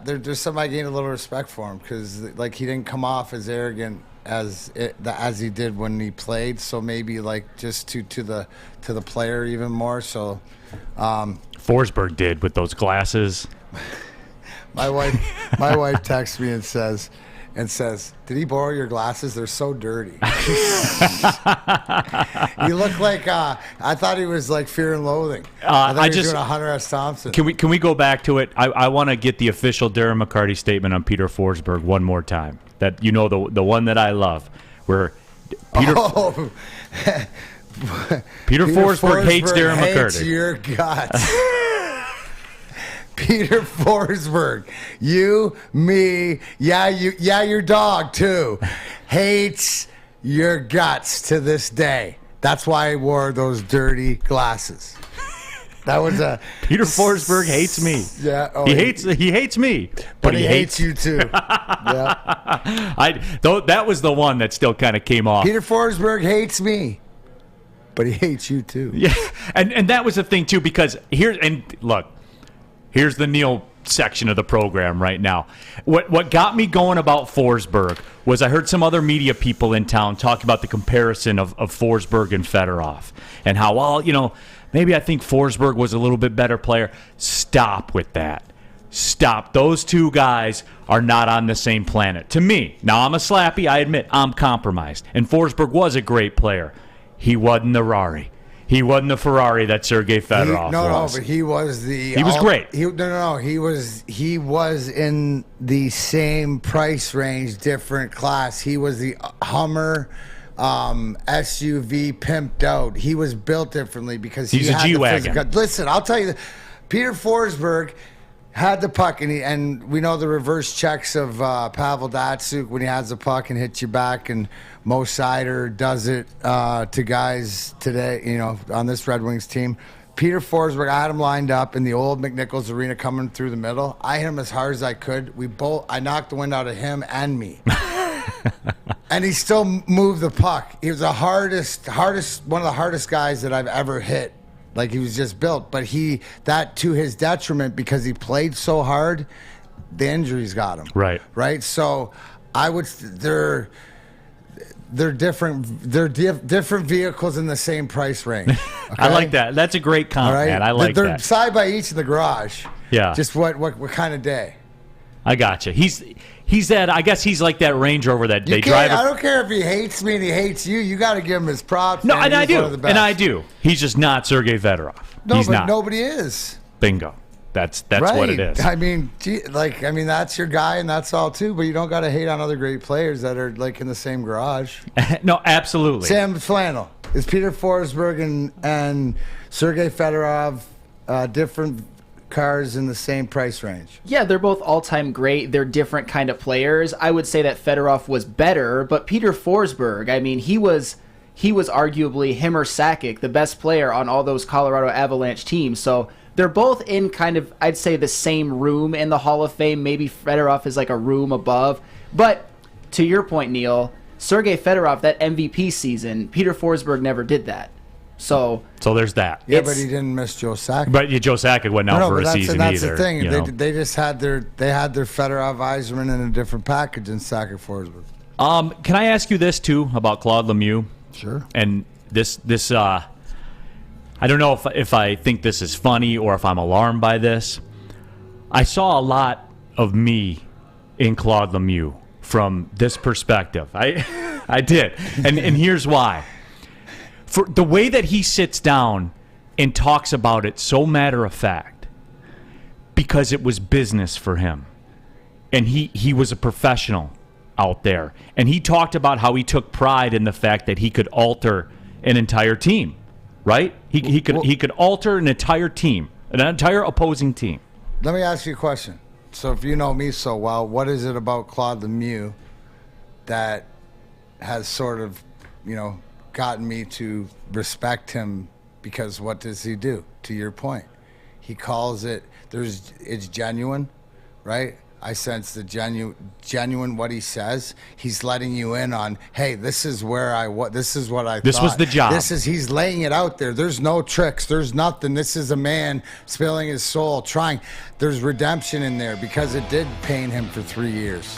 Speaker 3: there's something I gained a little respect for him, because he didn't come off as arrogant as he did when he played. So maybe just to the player even more. So
Speaker 2: Forsberg did with those glasses.
Speaker 3: My wife texts me and says, "Did he borrow your glasses? They're so dirty." You look like I thought he was like Fear and Loathing. I thought he was doing a Hunter S. Thompson.
Speaker 2: Can we go back to it? I want to get the official Darren McCarty statement on Peter Forsberg one more time. That the one that I love, where Peter Forsberg hates Darren McCarty.
Speaker 3: Your guts. Peter Forsberg, you, me, your dog too, hates your guts to this day. That's why I wore those dirty glasses. That was
Speaker 2: Peter Forsberg hates me.
Speaker 3: Yeah,
Speaker 2: he hates me,
Speaker 3: but he hates you too. Yeah,
Speaker 2: that was the one that still kind of came off.
Speaker 3: Peter Forsberg hates me, but he hates you too.
Speaker 2: Yeah, and that was the thing too, because here's the Neal section of the program right now. What got me going about Forsberg was I heard some other media people in town talk about the comparison of Forsberg and Fedorov, and how, maybe I think Forsberg was a little bit better player. Stop with that. Stop. Those two guys are not on the same planet. To me, now I'm a slappy, I admit, I'm compromised. And Forsberg was a great player. He wasn't the Rari. He wasn't the Ferrari that Sergei Fedorov was.
Speaker 3: No, but he was
Speaker 2: He was great.
Speaker 3: He was in the same price range, different class. He was the Hummer SUV pimped out. He was built differently because
Speaker 2: he's a G-Wagon.
Speaker 3: Listen, I'll tell you, Peter Forsberg had the puck, and we know the reverse checks of Pavel Datsyuk when he has the puck and hits you back, and Mo Seider does it to guys today, on this Red Wings team. Peter Forsberg, I had him lined up in the old McNichols Arena coming through the middle. I hit him as hard as I could. I knocked the wind out of him and me. And he still moved the puck. He was the hardest, one of the hardest guys that I've ever hit. He was just built. But that to his detriment, because he played so hard, the injuries got him.
Speaker 2: Right.
Speaker 3: So I would, they're different. They're different vehicles in the same price range. Okay?
Speaker 2: I like that. That's a great comment.
Speaker 3: All right?
Speaker 2: Man. I like
Speaker 3: they're
Speaker 2: that.
Speaker 3: side by each in the garage.
Speaker 2: Yeah.
Speaker 3: Just what kind of day?
Speaker 2: I gotcha. He's that. I guess he's like that Range Rover that they drive.
Speaker 3: I don't care if he hates me and he hates you. You got to give him his props.
Speaker 2: No,
Speaker 3: man.
Speaker 2: and I
Speaker 3: He's
Speaker 2: do.
Speaker 3: one of the best.
Speaker 2: And I do. He's just not Sergei Fedorov.
Speaker 3: No,
Speaker 2: he's
Speaker 3: but
Speaker 2: not.
Speaker 3: nobody is.
Speaker 2: Bingo. That's
Speaker 3: right.
Speaker 2: what it is.
Speaker 3: I mean, that's your guy, and that's all too. But you don't got to hate on other great players that are like in the same garage.
Speaker 2: No, absolutely.
Speaker 3: Sam Flannel, is Peter Forsberg and Sergei Fedorov different cars in the same price range?
Speaker 5: Yeah, they're both all-time great. They're different kind of players. I would say that Fedorov was better, but Peter Forsberg, I mean, he was arguably him or Sakic, the best player on all those Colorado Avalanche teams. So they're both in kind of, I'd say, the same room in the Hall of Fame. Maybe Fedorov is like a room above. But to your point, Neal, Sergei Fedorov, that MVP season, Peter Forsberg never did that. So
Speaker 2: there's that.
Speaker 3: Yeah, but he didn't miss Joe Sakic.
Speaker 2: But Joe Sakic wasn't out for a season
Speaker 3: that's
Speaker 2: either.
Speaker 3: the thing.
Speaker 2: You know?
Speaker 3: They just had their Fedorov Yzerman in a different package than Sakic Forsberg.
Speaker 2: Can I ask you this too about Claude Lemieux?
Speaker 3: Sure.
Speaker 2: And this I don't know if I think this is funny or if I'm alarmed by this. I saw a lot of me in Claude Lemieux from this perspective. I did. And here's why. For the way that he sits down and talks about it so matter of fact, because it was business for him. And he was a professional out there. And he talked about how he took pride in the fact that he could alter an entire team, right? He could alter an entire team, an entire opposing team.
Speaker 3: Let me ask you a question. So if you know me so well, what is it about Claude Lemieux that has sort of, gotten me to respect him? Because what does he do? To your point, he calls it, it's genuine, right? I sense the genuine what he says. He's letting you in on, hey, this is where this is what I thought.
Speaker 2: This was the job.
Speaker 3: He's laying it out there. There's no tricks. There's nothing. This is a man spilling his soul, trying. There's redemption in there because it did pain him for 3 years.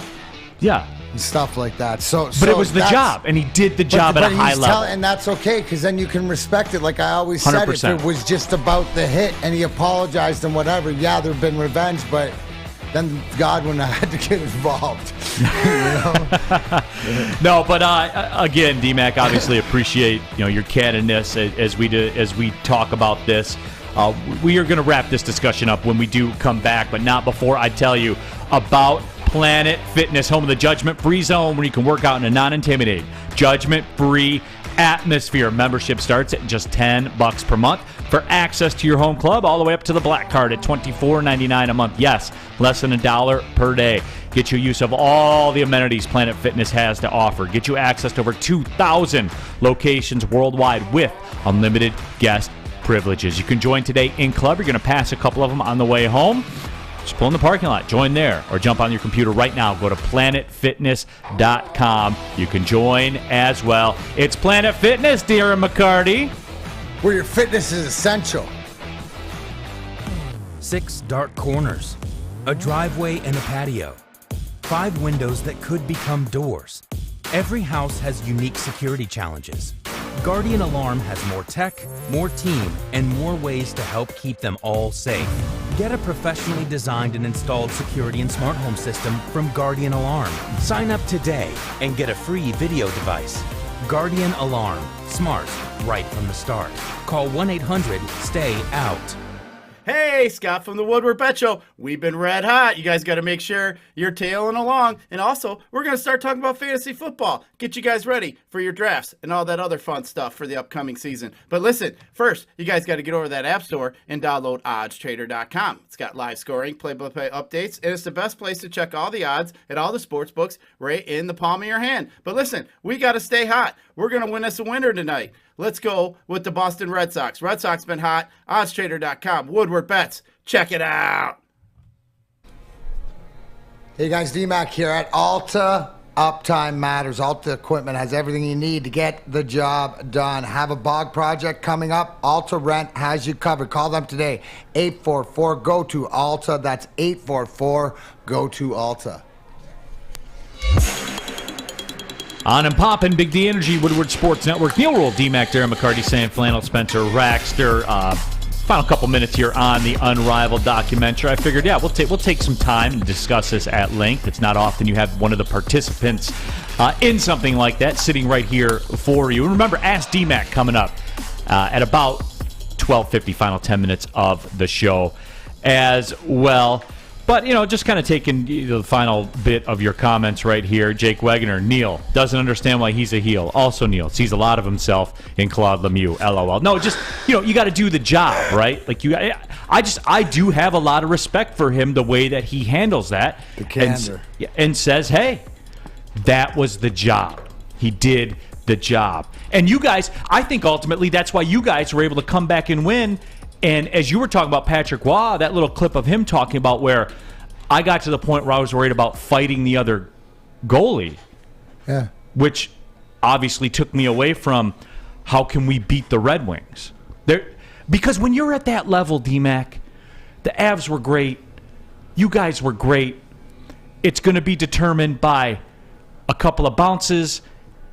Speaker 2: Yeah.
Speaker 3: And stuff like that.
Speaker 2: But it was the job, and he did the job at a high level.
Speaker 3: And that's okay, because then you can respect it. Like I always
Speaker 2: 100%.
Speaker 3: said, if it was just about the hit and he apologized and whatever, yeah, there have been revenge, but then God wouldn't have had to get involved.
Speaker 2: No, but again, D-Mac, obviously appreciate your candidness as we talk about this. We are going to wrap this discussion up when we do come back, but not before I tell you about Planet Fitness, home of the judgment-free zone, where you can work out in a non-intimidating, judgment-free atmosphere. Membership starts at just $10 per month for access to your home club, all the way up to the black card at $24.99 a month. Yes, less than $1 per day. Get you use of all the amenities Planet Fitness has to offer. Get you access to over 2,000 locations worldwide with unlimited guest privileges. You can join today in club. You're going to pass a couple of them on the way home. Just pull in the parking lot, join there, or jump on your computer right now. Go to planetfitness.com. You can join as well. It's Planet Fitness, Darren McCarty,
Speaker 3: where your fitness is essential.
Speaker 8: 6 dark corners, a driveway and a patio, 5 windows that could become doors. Every house has unique security challenges. Guardian Alarm has more tech, more team, and more ways to help keep them all safe. Get a professionally designed and installed security and smart home system from Guardian Alarm. Sign up today and get a free video device. Guardian Alarm. Smart, right from the start. Call 1-800-STAY-OUT.
Speaker 9: Hey, Scott from the Woodward Bet Show. We've been red hot. You guys got to make sure you're tailing along. And also, we're going to start talking about fantasy football. Get you guys ready for your drafts and all that other fun stuff for the upcoming season. But listen, first, you guys got to get over to that app store and download oddstrader.com. It's got live scoring, play-by-play updates, and it's the best place to check all the odds at all the sports books right in the palm of your hand. But listen, we got to stay hot. We're going to win us a winner tonight. Let's go with the Boston Red Sox. Red Sox been hot. Oddstrader.com. Woodward Bets. Check it out.
Speaker 3: Hey guys, D-Mac here at Alta. Uptime matters. Alta Equipment has everything you need to get the job done. Have a bog project coming up? Alta Rent has you covered. Call them today. 844-GO-TO-ALTA. That's 844-GO-TO-ALTA.
Speaker 2: On and poppin', Big D Energy, Woodward Sports Network, Neal, Ruhl, D-Mac, Darren, McCarty, Sam Flannel, Spencer, Raxter. Final couple minutes here on the Unrivaled documentary. I figured, we'll take some time to discuss this at length. It's not often you have one of the participants in something like that sitting right here for you. And remember, Ask D-Mac coming up at about 12:50, final 10 minutes of the show as well. But, just kind of taking the final bit of your comments right here. Jake Wegener, Neal, doesn't understand why he's a heel. Also, Neal sees a lot of himself in Claude Lemieux. LOL. No, just, you got to do the job, right? Like, I do have a lot of respect for him, the way that he handles that.
Speaker 3: The candor.
Speaker 2: And says, hey, that was the job. He did the job. And you guys, I think ultimately that's why you guys were able to come back and win. And as you were talking about Patrick Waugh, that little clip of him talking about where I got to the point where I was worried about fighting the other goalie, which obviously took me away from how can we beat the Red Wings. Because when you're at that level, D-Mac, the Avs were great. You guys were great. It's going to be determined by a couple of bounces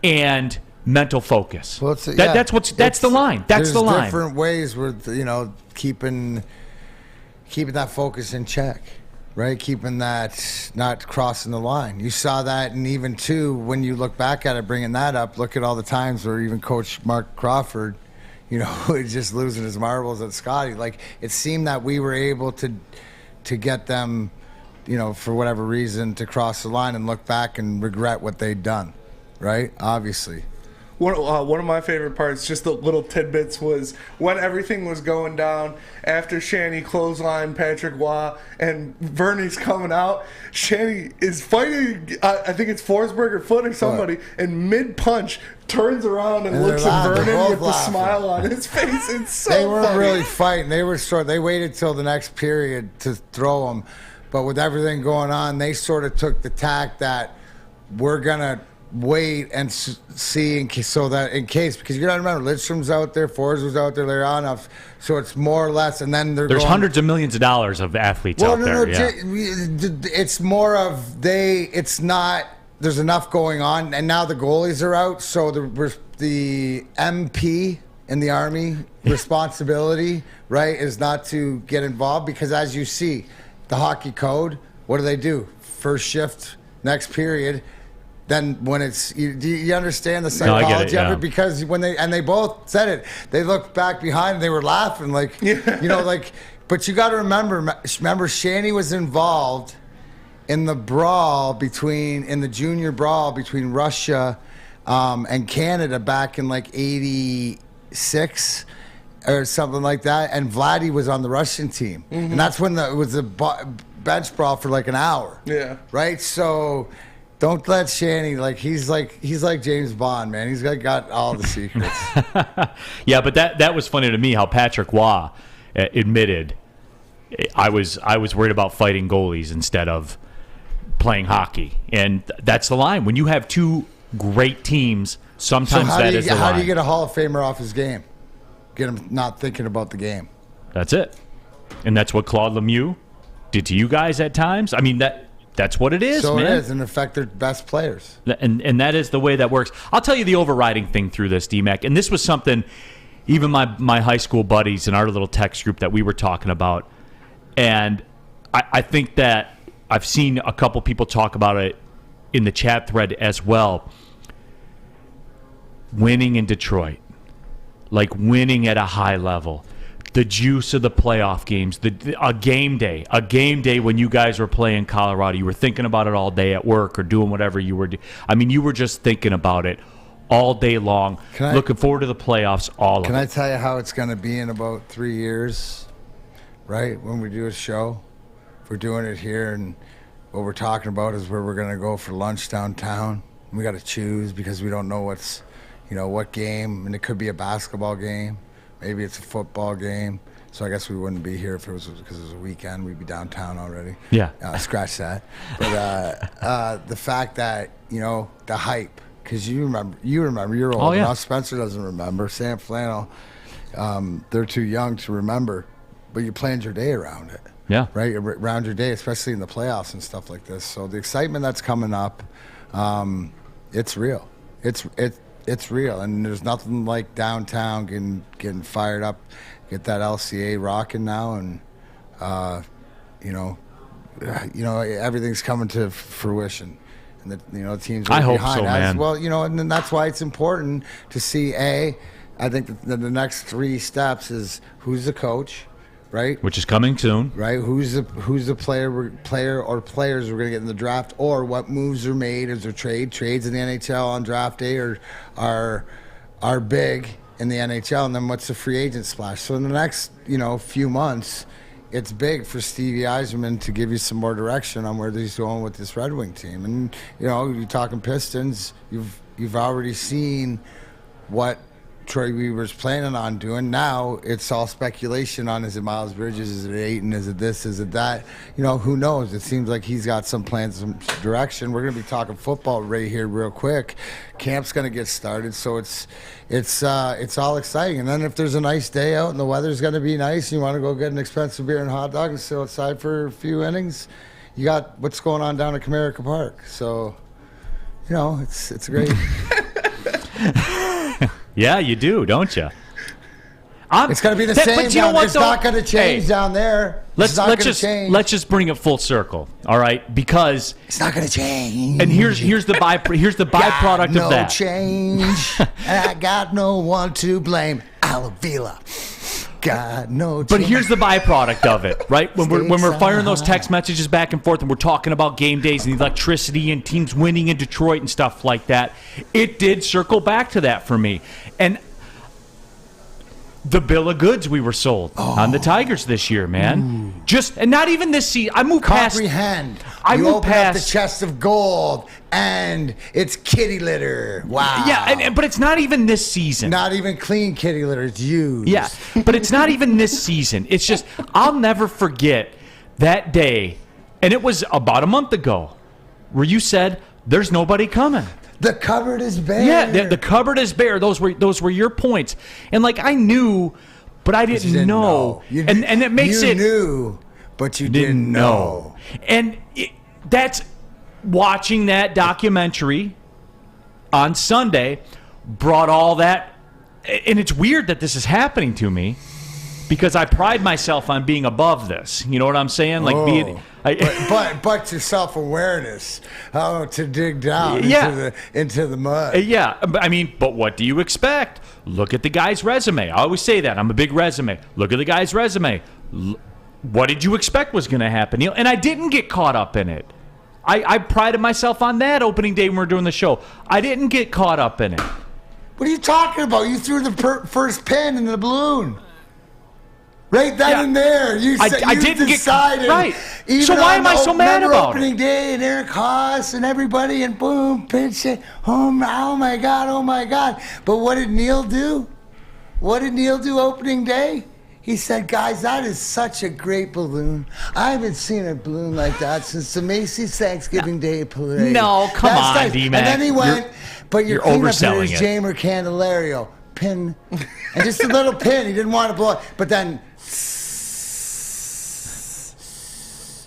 Speaker 2: and mental focus. Well, that's the line. That's the line.
Speaker 3: There's different ways we're keeping that focus in check, right? Keeping that not crossing the line. You saw that, and even too when you look back at it, bringing that up. Look at all the times where even Coach Mark Crawford, just losing his marbles at Scotty. Like, it seemed that we were able to get them, for whatever reason, to cross the line and look back and regret what they'd done, right? Obviously.
Speaker 4: One of my favorite parts, just the little tidbits, was when everything was going down after Shanny clothesline Patrick Waugh and Vernie's coming out. Shanny is fighting, I think it's Forsberg or Foot or somebody, and mid-punch turns around and looks at Vernon with the smile on his face. It's so
Speaker 3: They weren't
Speaker 4: funny.
Speaker 3: really fighting. They were they waited till the next period to throw them. But with everything going on, they sort of took the tack that we're going to wait and see in case, because you got to remember, Lidstrom's out there, Forrest was out there, Larionov, so it's more or less, and then there's
Speaker 2: hundreds of millions of dollars of athletes out there.
Speaker 3: It's more of it's not, there's enough going on, and now the goalies are out, so the MP in the Army responsibility, right, is not to get involved, because as you see, the hockey code, what do? First shift, next period. Then when it's, do you understand the psychology of it? Because when they both said it, they looked back behind and they were laughing but you got to remember Shanny was involved in the in the junior brawl between Russia and Canada back in 86 or something like that. And Vladdy was on the Russian team. Mm-hmm. And that's when it was a bench brawl for an hour. Yeah. Right? So don't let Shanny, he's like James Bond, man. He's got all the secrets.
Speaker 2: Yeah, but that was funny to me how Patrick Waugh admitted I was worried about fighting goalies instead of playing hockey. And that's the line. When you have two great teams, sometimes that is the line.
Speaker 3: How do you get a Hall of Famer off his game? Get him not thinking about the game.
Speaker 2: That's it. And that's what Claude Lemieux did to you guys at times. I mean, that's what it is,
Speaker 3: so
Speaker 2: man.
Speaker 3: So it is, and in fact, they're best players.
Speaker 2: And that is the way that works. I'll tell you the overriding thing through this, D-Mac, and this was something even my high school buddies in our little text group that we were talking about, and I think that I've seen a couple people talk about it in the chat thread as well. Winning in Detroit, winning at a high level. The juice of the playoff games, a game day when you guys were playing Colorado. You were thinking about it all day at work or doing whatever you were doing. I mean, you were just thinking about it all day long, looking forward to the playoffs,
Speaker 3: Can I tell you how it's going to be in about 3 years, right, when we do a show? If we're doing it here, and what we're talking about is where we're going to go for lunch downtown. We got to choose because we don't know what game, and it could be a basketball game. Maybe it's a football game. So I guess we wouldn't be here if it was because it was a weekend. We'd be downtown already.
Speaker 2: Yeah.
Speaker 3: Scratch that. But the fact that, the hype, because you remember, you're old enough. Spencer doesn't remember. Sam Flannel, they're too young to remember. But you planned your day around it.
Speaker 2: Yeah.
Speaker 3: Right? Around your day, especially in the playoffs and stuff like this. So the excitement that's coming up, it's real. it's real, and there's nothing like downtown getting fired up, get that LCA rocking now, and everything's coming to fruition. And the teams are
Speaker 2: I hope
Speaker 3: behind
Speaker 2: so,
Speaker 3: us.
Speaker 2: man.
Speaker 3: Well, and then that's why it's important to see. I think the next 3 steps is who's the coach, right?
Speaker 2: Which is coming soon,
Speaker 3: right? Who's the player or players we're going to get in the draft, or what moves are made? Is there trades in the NHL on draft day, or are big in the NHL? And then what's the free agent splash? So in the next few months, it's big for Stevie Yzerman to give you some more direction on where he's going with this Red Wing team. And you're talking Pistons. You've already seen what Troy Weaver's planning on doing. Now it's all speculation on, is it Miles Bridges, is it Ayton, is it this, is it that? Who knows? It seems like he's got some plans, some direction. We're going to be talking football right here real quick. Camp's going to get started, so it's all exciting. And then if there's a nice day out and the weather's going to be nice and you want to go get an expensive beer and hot dog and sit outside for a few innings, you got what's going on down at Comerica Park. So, it's great.
Speaker 2: Yeah, you do, don't you?
Speaker 3: It's going to be the same.
Speaker 2: But you know what,
Speaker 3: it's not going to change down there.
Speaker 2: Let's just bring it full circle, all right? Because
Speaker 3: it's not going to change.
Speaker 2: And here's the byproduct of that.
Speaker 3: No change. I got no one to blame. Alavila. God, no change.
Speaker 2: But here's the byproduct of it, right? When we're firing those text messages back and forth and we're talking about game days and the electricity and teams winning in Detroit and stuff like that, it did circle back to that for me. And the bill of goods we were sold on the Tigers this year, man. And not even this season. I moved past.
Speaker 3: You open up the chest of gold, and it's kitty litter. Wow.
Speaker 2: Yeah, but it's not even this season.
Speaker 3: Not even clean kitty litter. It's used.
Speaker 2: Yeah, but it's not even this season. It's just, I'll never forget that day, and it was about a month ago, where you said, there's nobody coming.
Speaker 3: The cupboard is bare.
Speaker 2: Yeah, the cupboard is bare. Those were your points. And I knew, but I didn't know. And it makes
Speaker 3: You knew, but you didn't know.
Speaker 2: And that's watching that documentary on Sunday brought all that. And it's weird that this is happening to me because I pride myself on being above this. You know what I'm saying?
Speaker 3: But to self-awareness, to dig down into the mud.
Speaker 2: Yeah, but what do you expect? Look at the guy's resume. I always say that. I'm a big resume. Look at the guy's resume. What did you expect was going to happen, Neal? And I didn't get caught up in it. I prided myself on that opening day when we were doing the show. I didn't get caught up in it.
Speaker 3: What are you talking about? You threw the first pin in the balloon. Right then and there, I didn't decide
Speaker 2: right. So why am I so mad about
Speaker 3: opening day and Eric Haas and everybody and boom, pinch it. Oh my God. But what did Neal do? Opening day? He said, guys, that is such a great balloon. I haven't seen a balloon like that since the Macy's Thanksgiving Day Parade.
Speaker 2: No, come on,
Speaker 3: nice.
Speaker 2: D-Mac.
Speaker 3: And then he went, but your cleanup hitter is
Speaker 2: it.
Speaker 3: Jamer Candelario. Pin. And just a little pin. He didn't want to blow it. But then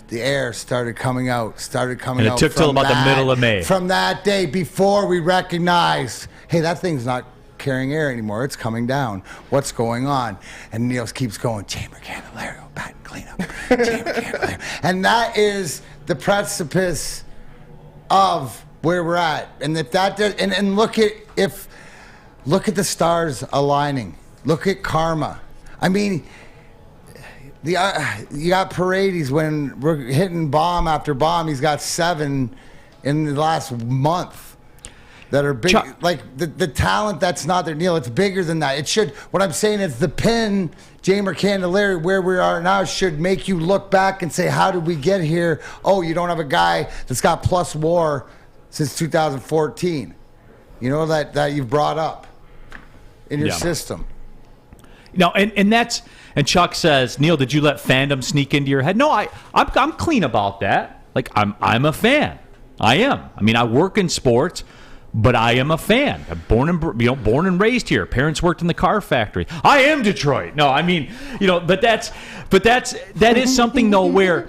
Speaker 3: the air started coming out.
Speaker 2: And it took till about the middle of May.
Speaker 3: From that day, before we recognized, hey, that thing's not carrying air anymore. It's coming down. What's going on? And Neal keeps going, Jamer Candelario, bat cleanup. Jamer Candelario. And that is the precipice of where we're at. And if that does, and look at the stars aligning. Look at karma. I mean, you got Paredes when we're hitting bomb after bomb. He's got 7 in the last month that are big. Like the talent that's not there, Neal. It's bigger than that. It should. What I'm saying is the pin, Jamer Candelario, where we are now, should make you look back and say, how did we get here? Oh, you don't have a guy that's got plus WAR since 2014. You know that you've brought up in your system.
Speaker 2: No, and Chuck says, Neal, did you let fandom sneak into your head? No, I'm clean about that. I'm a fan. I am. I work in sports, but I am a fan. I'm born and raised here. Parents worked in the car factory. I am Detroit. No, but that is something though where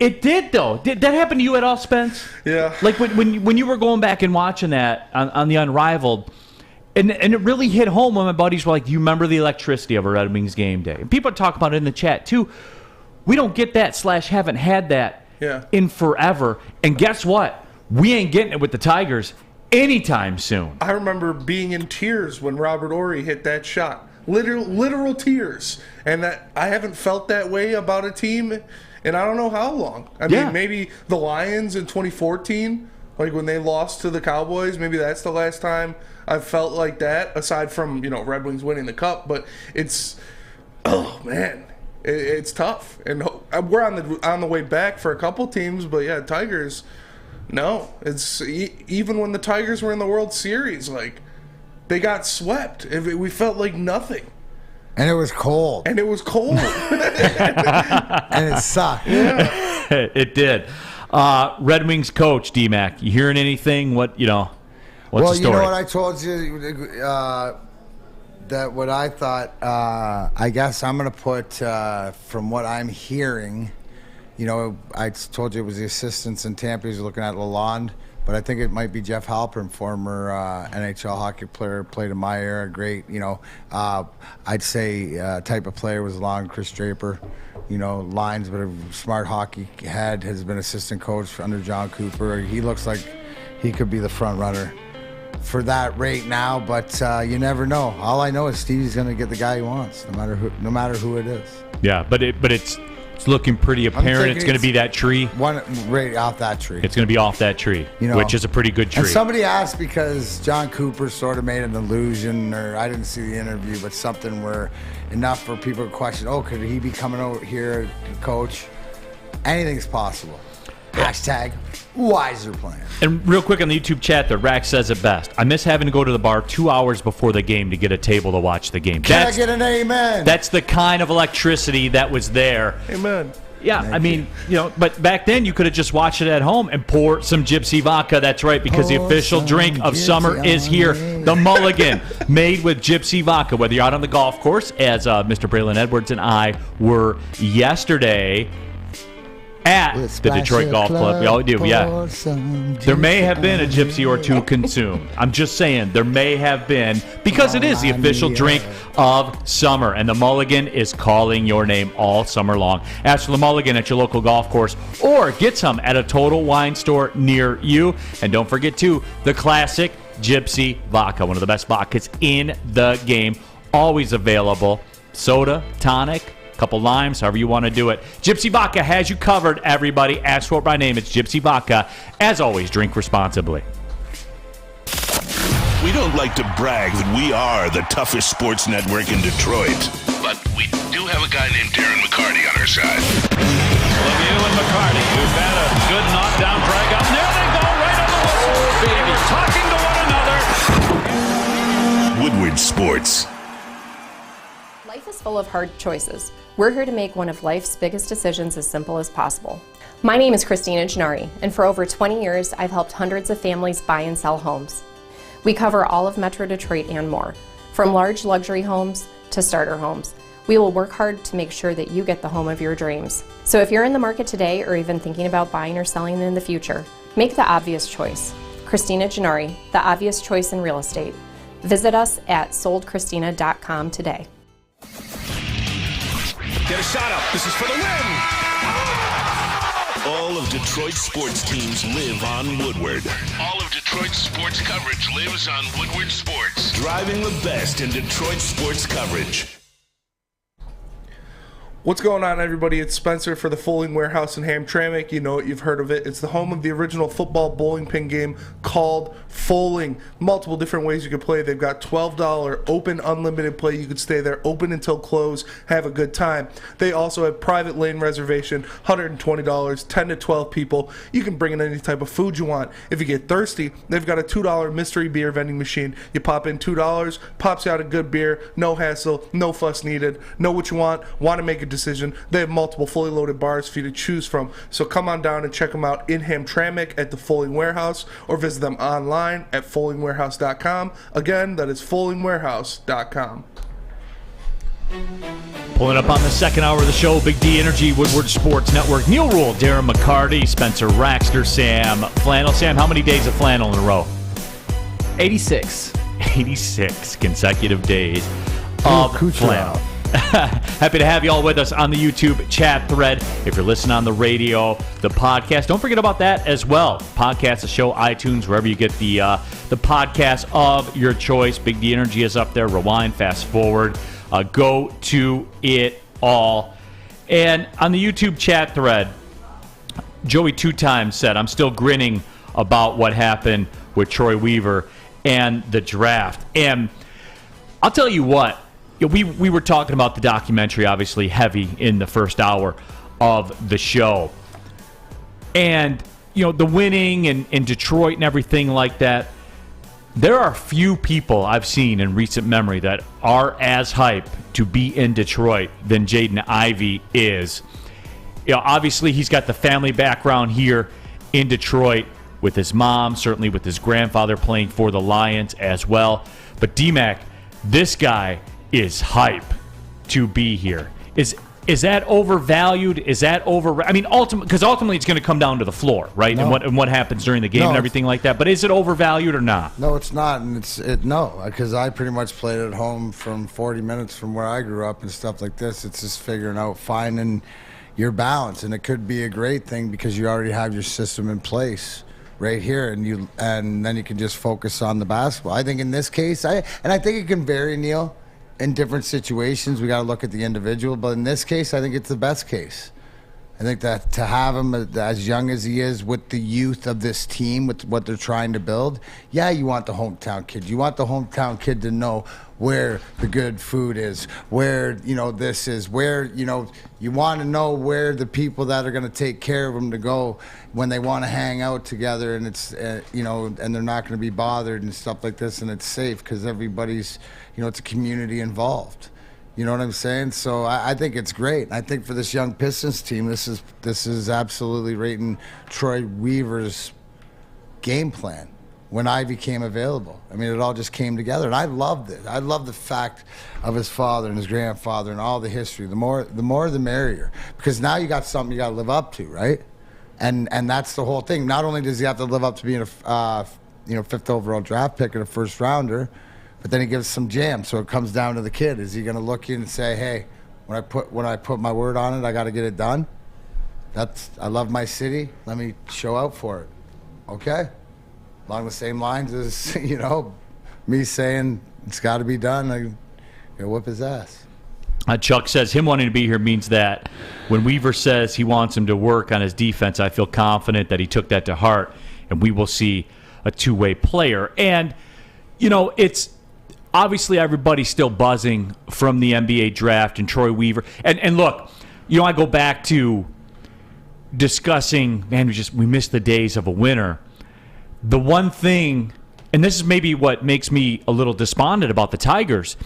Speaker 2: It did, though. Did that happen to you at all, Spence?
Speaker 4: Yeah.
Speaker 2: Like when you were going back and watching that on the Unrivaled, and it really hit home when my buddies were like, do you remember the electricity of a Red Wings game day? And people talk about it in the chat, too. We don't get that / haven't had that in forever. And guess what? We ain't getting it with the Tigers anytime soon.
Speaker 4: I remember being in tears when Robert Horry hit that shot. Literal tears. And that I haven't felt that way about a team in I don't know how long. I mean, maybe the Lions in 2014, like when they lost to the Cowboys, maybe that's the last time I've felt like that, aside from, Red Wings winning the Cup. But it's, oh, man, it's tough. And we're on the way back for a couple teams, but, yeah, Tigers, no. It's even when the Tigers were in the World Series, like, they got swept. We felt like nothing.
Speaker 3: And it was cold.
Speaker 4: And it
Speaker 3: sucked.
Speaker 4: Yeah.
Speaker 2: It did. Red Wings coach, D-Mac, you hearing anything? What's the story?
Speaker 3: Well, you know what I told you? That what I thought, I guess I'm going to put, from what I'm hearing, I told you it was the assistants in Tampa. He's looking at Lalonde. But I think it might be Jeff Halpern, former NHL hockey player, played in my era. Great, I'd say type of player was along Chris Draper. Lines, but a smart hockey head, has been assistant coach under John Cooper. He looks like he could be the front runner for that rate now, but you never know. All I know is Stevie's going to get the guy he wants, no matter who it is.
Speaker 2: Yeah, but it's looking pretty apparent it's going to be that tree.
Speaker 3: One right off that tree.
Speaker 2: It's going to be off that tree, which is a pretty good tree.
Speaker 3: And somebody asked, because John Cooper sort of made an illusion, or I didn't see the interview, but something where enough for people to question, could he be coming over here to coach? Anything's possible. Hashtag wiser plan.
Speaker 2: And real quick on the YouTube chat, the Rack says it best. I miss having to go to the bar 2 hours before the game to get a table to watch the game.
Speaker 3: Can I get an amen?
Speaker 2: That's the kind of electricity that was there.
Speaker 4: Amen.
Speaker 2: Yeah, but back then you could have just watched it at home and pour some Gypsy vodka. That's right, because the official drink of summer is here. The Mulligan, made with Gypsy vodka. Whether you're out on the golf course, as Mr. Braylon Edwards and I were yesterday at the Detroit Golf Club. We all do, yeah. There may have been a gypsy or two consumed. I'm just saying, there may have been, because it is the official drink of summer, and the Mulligan is calling your name all summer long. Ask for the Mulligan at your local golf course, or get some at a Total Wine store near you. And don't forget, too, the classic Gypsy vodka, one of the best vodkas in the game, always available. Soda, tonic, couple limes, however you want to do it. Gypsy Vodka has you covered, everybody. Ask for it by name. It's Gypsy Vodka. As always, drink responsibly.
Speaker 1: We don't like to brag that we are the toughest sports network in Detroit, but we do have a guy named Darren McCarty on our side.
Speaker 10: Lemieux and McCarty, who've had a good knockdown drag up. There they go, right on the whistle. They were talking to one another.
Speaker 1: Woodward Sports.
Speaker 11: Life is full of hard choices. We're here to make one of life's biggest decisions as simple as possible. My name is Christina Gennari, and for over 20 years, I've helped hundreds of families buy and sell homes. We cover all of Metro Detroit and more, from large luxury homes to starter homes. We will work hard to make sure that you get the home of your dreams. So if you're in the market today or even thinking about buying or selling in the future, make the obvious choice. Christina Gennari, the obvious choice in real estate. Visit us at soldchristina.com today.
Speaker 1: Get a shot up. This is for the win. All of Detroit's sports teams live on Woodward. All of Detroit's sports coverage lives on Woodward Sports. Driving the best in Detroit sports coverage.
Speaker 4: What's going on, everybody? It's Spencer for the Folding Warehouse in Hamtramck. You know it, you've heard of it. It's the home of the original football bowling pin game called Folding. Multiple different ways you can play. They've got $12 open unlimited play. You could stay there open until close, have a good time. They also have private lane reservation, $120, 10 to 12 people. You can bring in any type of food you want. If you get thirsty, they've got a $2 mystery beer vending machine. You pop in $2, pops you out a good beer, no hassle, no fuss needed. Know what you want to make a decision. They have multiple fully loaded bars for you to choose from. So come on down and check them out in Hamtramck at the Folding Warehouse, or visit them online at foldingwarehouse.com. Again, that is foldingwarehouse.com.
Speaker 2: Pulling up on the second hour of the show, Big D Energy, Woodward Sports Network. Neal, Ruhl, Darren, McCarty, Spencer, Raxter, Sam, Flannel. Sam, how many days of flannel in a row?
Speaker 5: 86.
Speaker 2: 86 consecutive days of flannel. Happy to have you all with us on the YouTube chat thread. If you're listening on the radio, the podcast, don't forget about that as well. Podcast, the show, iTunes, wherever you get the podcast of your choice. Big D Energy is up there. Rewind, fast forward. Go to it all. And on the YouTube chat thread, Joey 2 times said, I'm still grinning about what happened with Troy Weaver and the draft. And I'll tell you what, we were talking about the documentary, obviously heavy in the first hour of the show. And, the winning in Detroit and everything like that, there are few people I've seen in recent memory that are as hype to be in Detroit than Jaden Ivey is. Obviously he's got the family background here in Detroit with his mom, certainly with his grandfather playing for the Lions as well. But D-Mac, this guy is hype to be here. Is that overvalued? Is that ultimately it's going to come down to the floor, right?
Speaker 3: No.
Speaker 2: And what happens during the game and everything like that. But is it overvalued or not?
Speaker 3: No, it's not, and because I pretty much played at home from 40 minutes from where I grew up and stuff like this. It's just figuring out, finding your balance, and it could be a great thing because you already have your system in place right here, and then you can just focus on the basketball. I think in this case, I think it can vary, Neal. In different situations, we got to look at the individual. But in this case, I think it's the best case. I think that to have him as young as he is with the youth of this team, with what they're trying to build, yeah, you want the hometown kid. You want the hometown kid to know where the good food is, where, this is, where, you want to know where the people that are going to take care of them to go when they want to hang out together, and it's, and they're not going to be bothered and stuff like this, and it's safe because everybody's, it's a community involved. You know what I'm saying? So I think it's great. I think for this young Pistons team, this is absolutely right in Troy Weaver's game plan when Ivey came available. I mean, it all just came together, and I loved it. I love the fact of his father and his grandfather and all the history. The more the merrier, because now you got something you got to live up to, right? And that's the whole thing. Not only does he have to live up to being a 5th overall draft pick and a first rounder, but then he gives some jam. So it comes down to the kid. Is he going to look in and say, "Hey, when I put my word on it, I got to get it done. I love my city. Let me show out for it." Okay, along the same lines as me saying it's got to be done. I'm gonna whip his ass.
Speaker 2: Chuck says him wanting to be here means that when Weaver says he wants him to work on his defense, I feel confident that he took that to heart, and we will see a two-way player. And it's. Obviously, everybody's still buzzing from the NBA draft and Troy Weaver. And look, I go back to discussing, man, we missed the days of a winner. The one thing, and this is maybe what makes me a little despondent about the Tigers,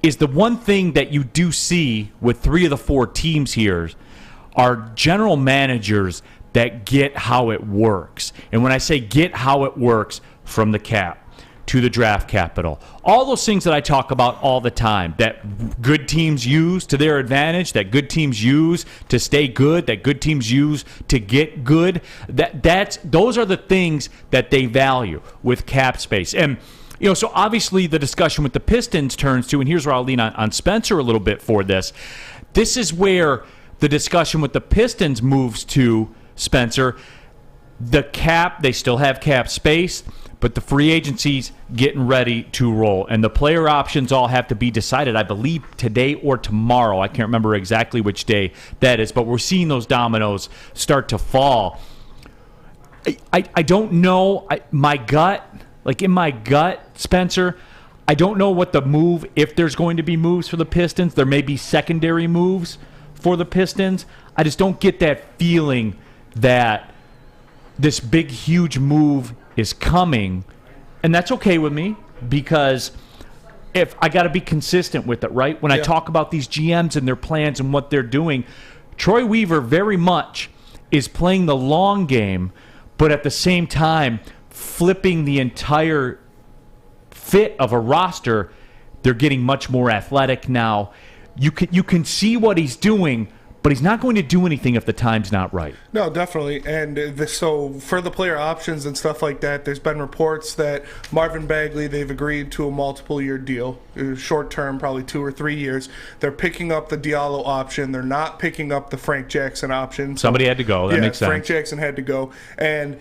Speaker 2: is the one thing that you do see with 3 of the 4 teams here are general managers that get how it works. And when I say get how it works, from the cap to the draft capital, all those things that I talk about all the time, that good teams use to their advantage, that good teams use to stay good, that good teams use to get good, those are the things that they value with cap space. And so obviously the discussion with the Pistons turns to, and here's where I'll lean on Spencer a little bit for this. This is where the discussion with the Pistons moves to, Spencer. The cap, they still have cap space, but the free agency's getting ready to roll. And the player options all have to be decided, I believe, today or tomorrow. I can't remember exactly which day that is, but we're seeing those dominoes start to fall. I don't know. My gut, Spencer, I don't know what the move, if there's going to be moves for the Pistons. There may be secondary moves for the Pistons. I just don't get that feeling that this big, huge move is coming, and that's okay with me, because if I got to be consistent with it, right? When I talk about these GMs and their plans and what they're doing, Troy Weaver very much is playing the long game, but at the same time flipping the entire fit of a roster. They're getting much more athletic now. you can see what he's doing, but he's not going to do anything if the time's not right.
Speaker 4: No, definitely. And so for the player options and stuff like that, there's been reports that Marvin Bagley, they've agreed to a multiple-year deal, short-term, probably 2 or 3 years. They're picking up the Diallo option. They're not picking up the Frank Jackson option.
Speaker 2: Somebody had to go. That makes sense.
Speaker 4: Frank Jackson had to go. And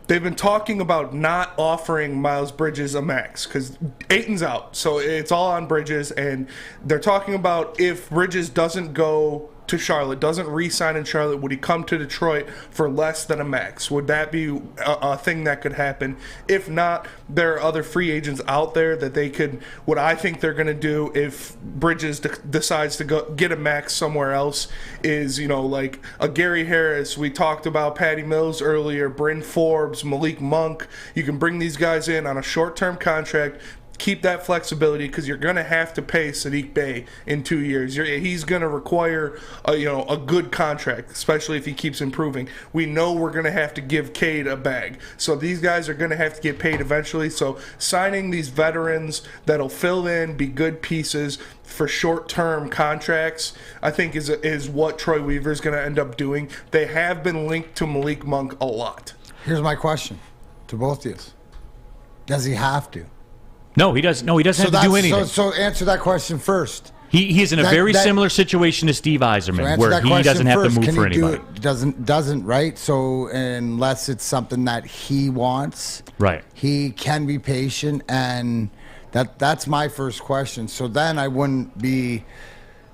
Speaker 4: they've been talking about not offering Miles Bridges a max because Ayton's out. So it's all on Bridges. And they're talking about if Bridges doesn't go to Charlotte, doesn't re-sign in Charlotte, would he come to Detroit for less than a max? Would that be a thing that could happen? If not, there are other free agents out there that they could, what I think they're going to do if Bridges decides to go get a max somewhere else is, like a Gary Harris. We talked about Patty Mills earlier, Bryn Forbes, Malik Monk. You can bring these guys in on a short-term contract, keep that flexibility because you're going to have to pay Sadiq Bey in 2 years. He's going to require a good contract, especially if he keeps improving. We know we're going to have to give Cade a bag. So these guys are going to have to get paid eventually. So signing these veterans that'll fill in, be good pieces for short-term contracts, I think is what Troy Weaver is going to end up doing. They have been linked to Malik Monk a lot.
Speaker 3: Here's my question to both of you. Does he have to?
Speaker 2: No, he doesn't. No, he doesn't have to do anything.
Speaker 3: So answer that question first.
Speaker 2: He is in a very similar situation to Steve Yzerman, where he doesn't have to move for anybody.
Speaker 3: Doesn't right? So unless it's something that he wants,
Speaker 2: right?
Speaker 3: He can be patient, and that's my first question. So then I wouldn't be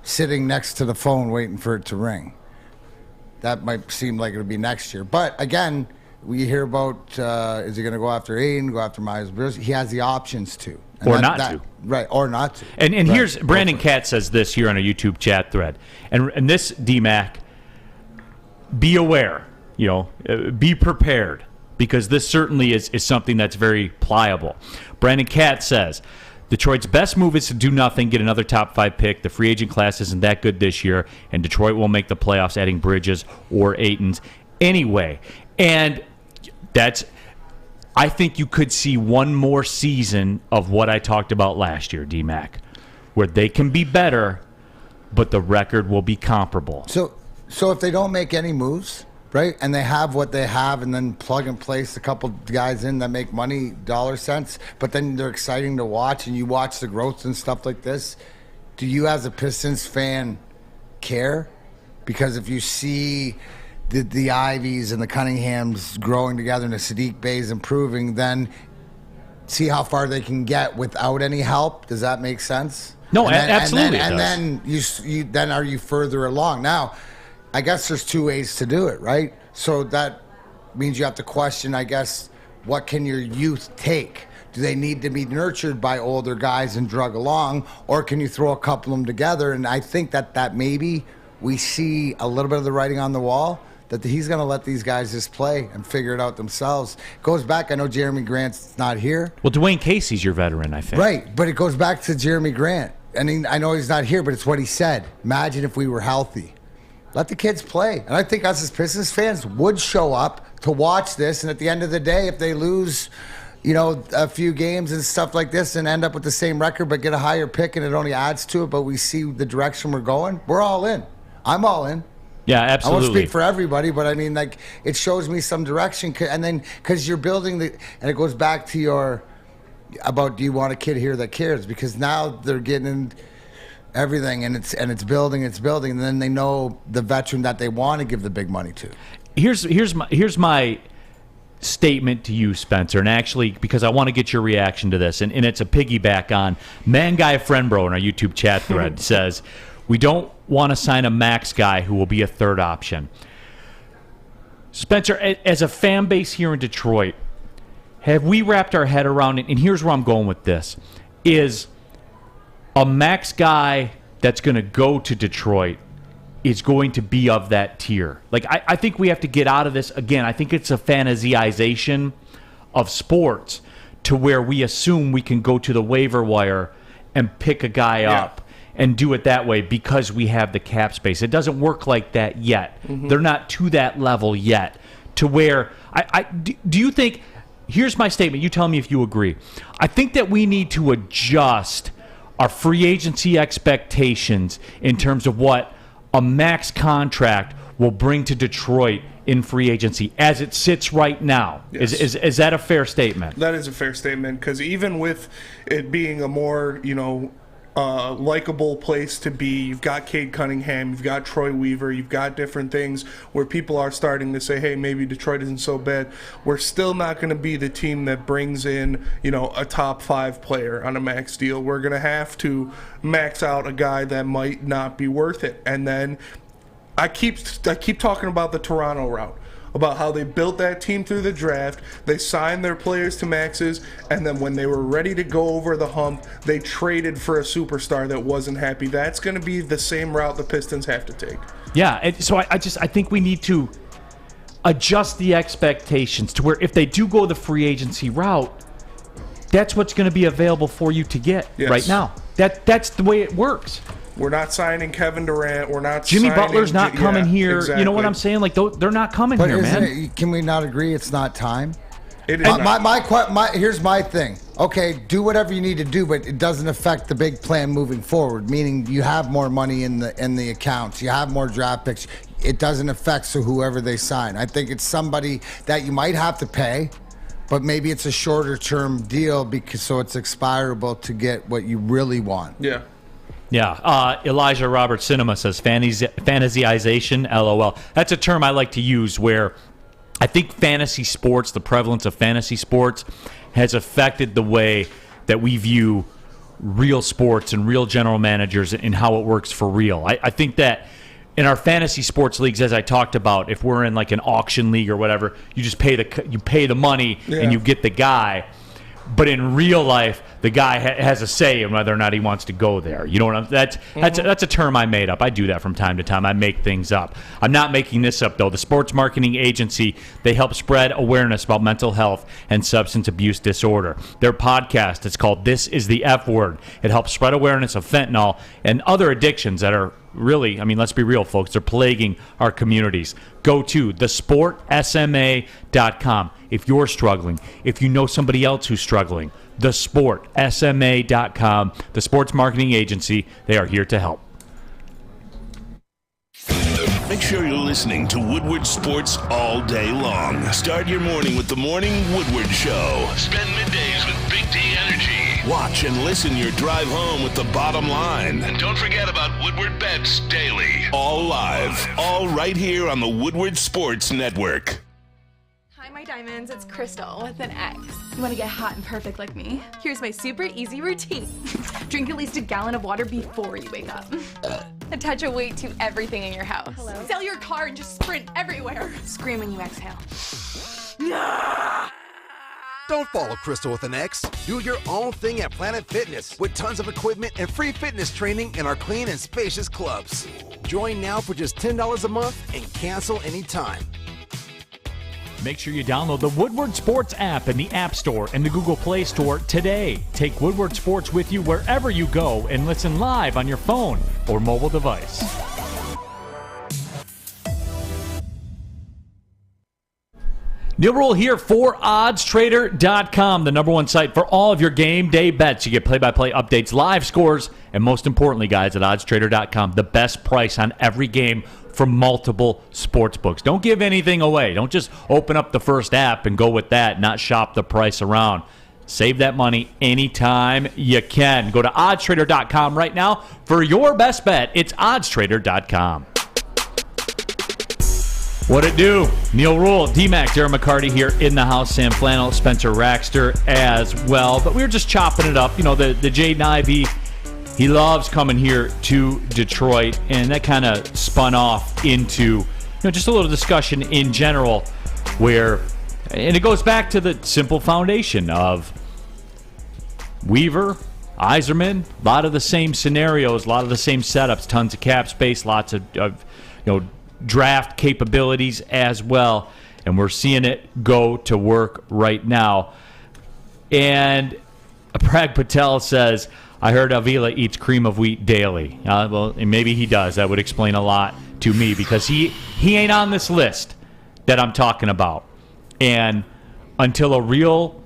Speaker 3: sitting next to the phone waiting for it to ring. That might seem like it would be next year, but again. We hear about is he going to go after Aiden, go after Miles Bridges? He has the options to.
Speaker 2: Or not to.
Speaker 3: Right, or not to.
Speaker 2: And here's Brandon Katz says this here on a YouTube chat thread. And this, D-Mac, be aware, be prepared, because this certainly is something that's very pliable. Brandon Katz says, Detroit's best move is to do nothing, get another top 5 pick. The free agent class isn't that good this year, and Detroit will make the playoffs adding Bridges or Ayton's anyway. And I think you could see one more season of what I talked about last year, D-Mac, where they can be better, but the record will be comparable.
Speaker 3: So if they don't make any moves, right, and they have what they have and then plug and place a couple guys in that make money, dollar cents, but then they're exciting to watch and you watch the growth and stuff like this, do you as a Pistons fan care? Because if you see the Ivies and the Cunninghams growing together and the Sadiq Beys improving, then see how far they can get without any help. Does that make sense?
Speaker 2: No, absolutely.
Speaker 3: And then you then are you further along? Now, I guess there's 2 ways to do it, right? So that means you have to question, I guess, what can your youth take? Do they need to be nurtured by older guys and drug along, or can you throw a couple of them together? And I think that maybe we see a little bit of the writing on the wall, that he's going to let these guys just play and figure it out themselves. Goes back, I know Jeremy Grant's not here.
Speaker 2: Well, Dwayne Casey's your veteran, I think.
Speaker 3: Right, but it goes back to Jeremy Grant. And I know he's not here, but it's what he said. Imagine if we were healthy. Let the kids play. And I think us as Pistons fans would show up to watch this, and at the end of the day, if they lose, a few games and stuff like this and end up with the same record but get a higher pick and it only adds to it, but we see the direction we're going, we're all in. I'm all in.
Speaker 2: Yeah, absolutely.
Speaker 3: I won't speak for everybody, but I mean, it shows me some direction. And then, because you're building and it goes back to about do you want a kid here that cares? Because now they're getting everything and it's building, and then they know the veteran that they want to give the big money to.
Speaker 2: Here's my statement to you, Spencer, and actually, because I want to get your reaction to this, and it's a piggyback on Man Guy Friendbro in our YouTube chat thread says, we don't want to sign a max guy who will be a third option. Spencer, as a fan base here in Detroit, have we wrapped our head around it? And here's where I'm going with this. Is a max guy that's going to go to Detroit is going to be of that tier? Like, I think we have to get out of this. Again, I think it's a fantasyization of sports to where we assume we can go to the waiver wire and pick a guy up and do it that way because we have the cap space. It doesn't work like that yet. Mm-hmm. They're not to that level yet to where do you think, here's my statement, you tell me if you agree. I think that we need to adjust are free agency expectations in terms of what a max contract will bring to Detroit in free agency as it sits right now.
Speaker 4: Yes.
Speaker 2: Is that a fair statement?
Speaker 4: That is a fair statement, because even with it being a more, likable place to be, you've got Cade Cunningham, you've got Troy Weaver, you've got different things where people are starting to say, hey, maybe Detroit isn't so bad. We're still not going to be the team that brings in, a top 5 player on a max deal. We're going to have to max out a guy that might not be worth it. And then I keep talking about the Toronto route, about how they built that team through the draft. They signed their players to maxes, and then when they were ready to go over the hump, they traded for a superstar that wasn't happy. That's going to be the same route the Pistons have to take.
Speaker 2: Yeah, so I think we need to adjust the expectations to where if they do go the free agency route, that's what's going to be available for you to get right now. That's the way it works.
Speaker 4: We're not signing Kevin Durant. We're not.
Speaker 2: Jimmy Butler's not coming here.
Speaker 4: Exactly.
Speaker 2: You know what I'm saying? Like they're not coming here, man.
Speaker 3: Can we not agree it's not time?
Speaker 4: It is.
Speaker 3: Here's my thing. Okay, do whatever you need to do, but it doesn't affect the big plan moving forward. Meaning you have more money in the accounts, you have more draft picks. It doesn't affect whoever they sign. I think it's somebody that you might have to pay, but maybe it's a shorter term deal so it's expirable to get what you really want.
Speaker 4: Yeah.
Speaker 2: Yeah, Elijah Robert Cinema says fantasyization, LOL. That's a term I like to use where I think fantasy sports, the prevalence of fantasy sports, has affected the way that we view real sports and real general managers and how it works for real. I think that in our fantasy sports leagues, as I talked about, if we're in like an auction league or whatever, you just pay the money and you get the guy. But in real life, the guy has a say in whether or not he wants to go there. You know what that's a term I made up. I do that from time to time. I make things up. I'm not making this up, though. The Sports Marketing Agency, they help spread awareness about mental health and substance abuse disorder. Their podcast, it's called This Is the F Word. It helps spread awareness of fentanyl and other addictions that are really, let's be real, folks, they're plaguing our communities. Go to thesportsma.com if you're struggling, if you know somebody else who's struggling. Thesportsma.com, the Sports Marketing Agency, they are here to help.
Speaker 1: Make sure you're listening to Woodward Sports all day long. Start your morning with the Morning Woodward Show. Spend middays with Big D Energy. Watch and listen your drive home with the Bottom Line. And don't forget about Woodward Bets Daily. All live, all right here on the Woodward Sports Network.
Speaker 12: Hi, my diamonds. It's Crystal with an X. You want to get hot and perfect like me? Here's my super easy routine. Drink at least a gallon of water before you wake up. Attach a weight to everything in your house. Hello? Sell your car and just sprint everywhere. Scream when you exhale.
Speaker 13: Don't follow Crystal with an X. Do your own thing at Planet Fitness with tons of equipment and free fitness training in our clean and spacious clubs. Join now for just $10 a month and cancel anytime.
Speaker 2: Make sure you download the Woodward Sports app in the App Store and the Google Play Store today. Take Woodward Sports with you wherever you go and listen live on your phone or mobile device. Neal Ruhl here for oddstrader.com, the number one site for all of your game day bets. You get play-by-play updates, live scores, and most importantly, guys, at oddstrader.com, the best price on every game from multiple sports books. Don't give anything away. Don't just open up the first app and go with that, not shop the price around. Save that money anytime you can. Go to oddstrader.com right now for your best bet. It's oddstrader.com. What it do? Neal Ruhl, D-Mac, Darren McCarty here in the house. Sam Flannel, Spencer Raxter as well. But we were just chopping it up. You know, the Jaden Ivey, he loves coming here to Detroit. And that kind of spun off into, just a little discussion in general where, and it goes back to the simple foundation of Weaver, Yzerman, a lot of the same scenarios, a lot of the same setups, tons of cap space, lots of draft capabilities as well, and we're seeing it go to work right now. And Prag Patel says, I heard Avila eats cream of wheat daily. Well, and maybe he does. That would explain a lot to me because he ain't on this list that I'm talking about. And until a real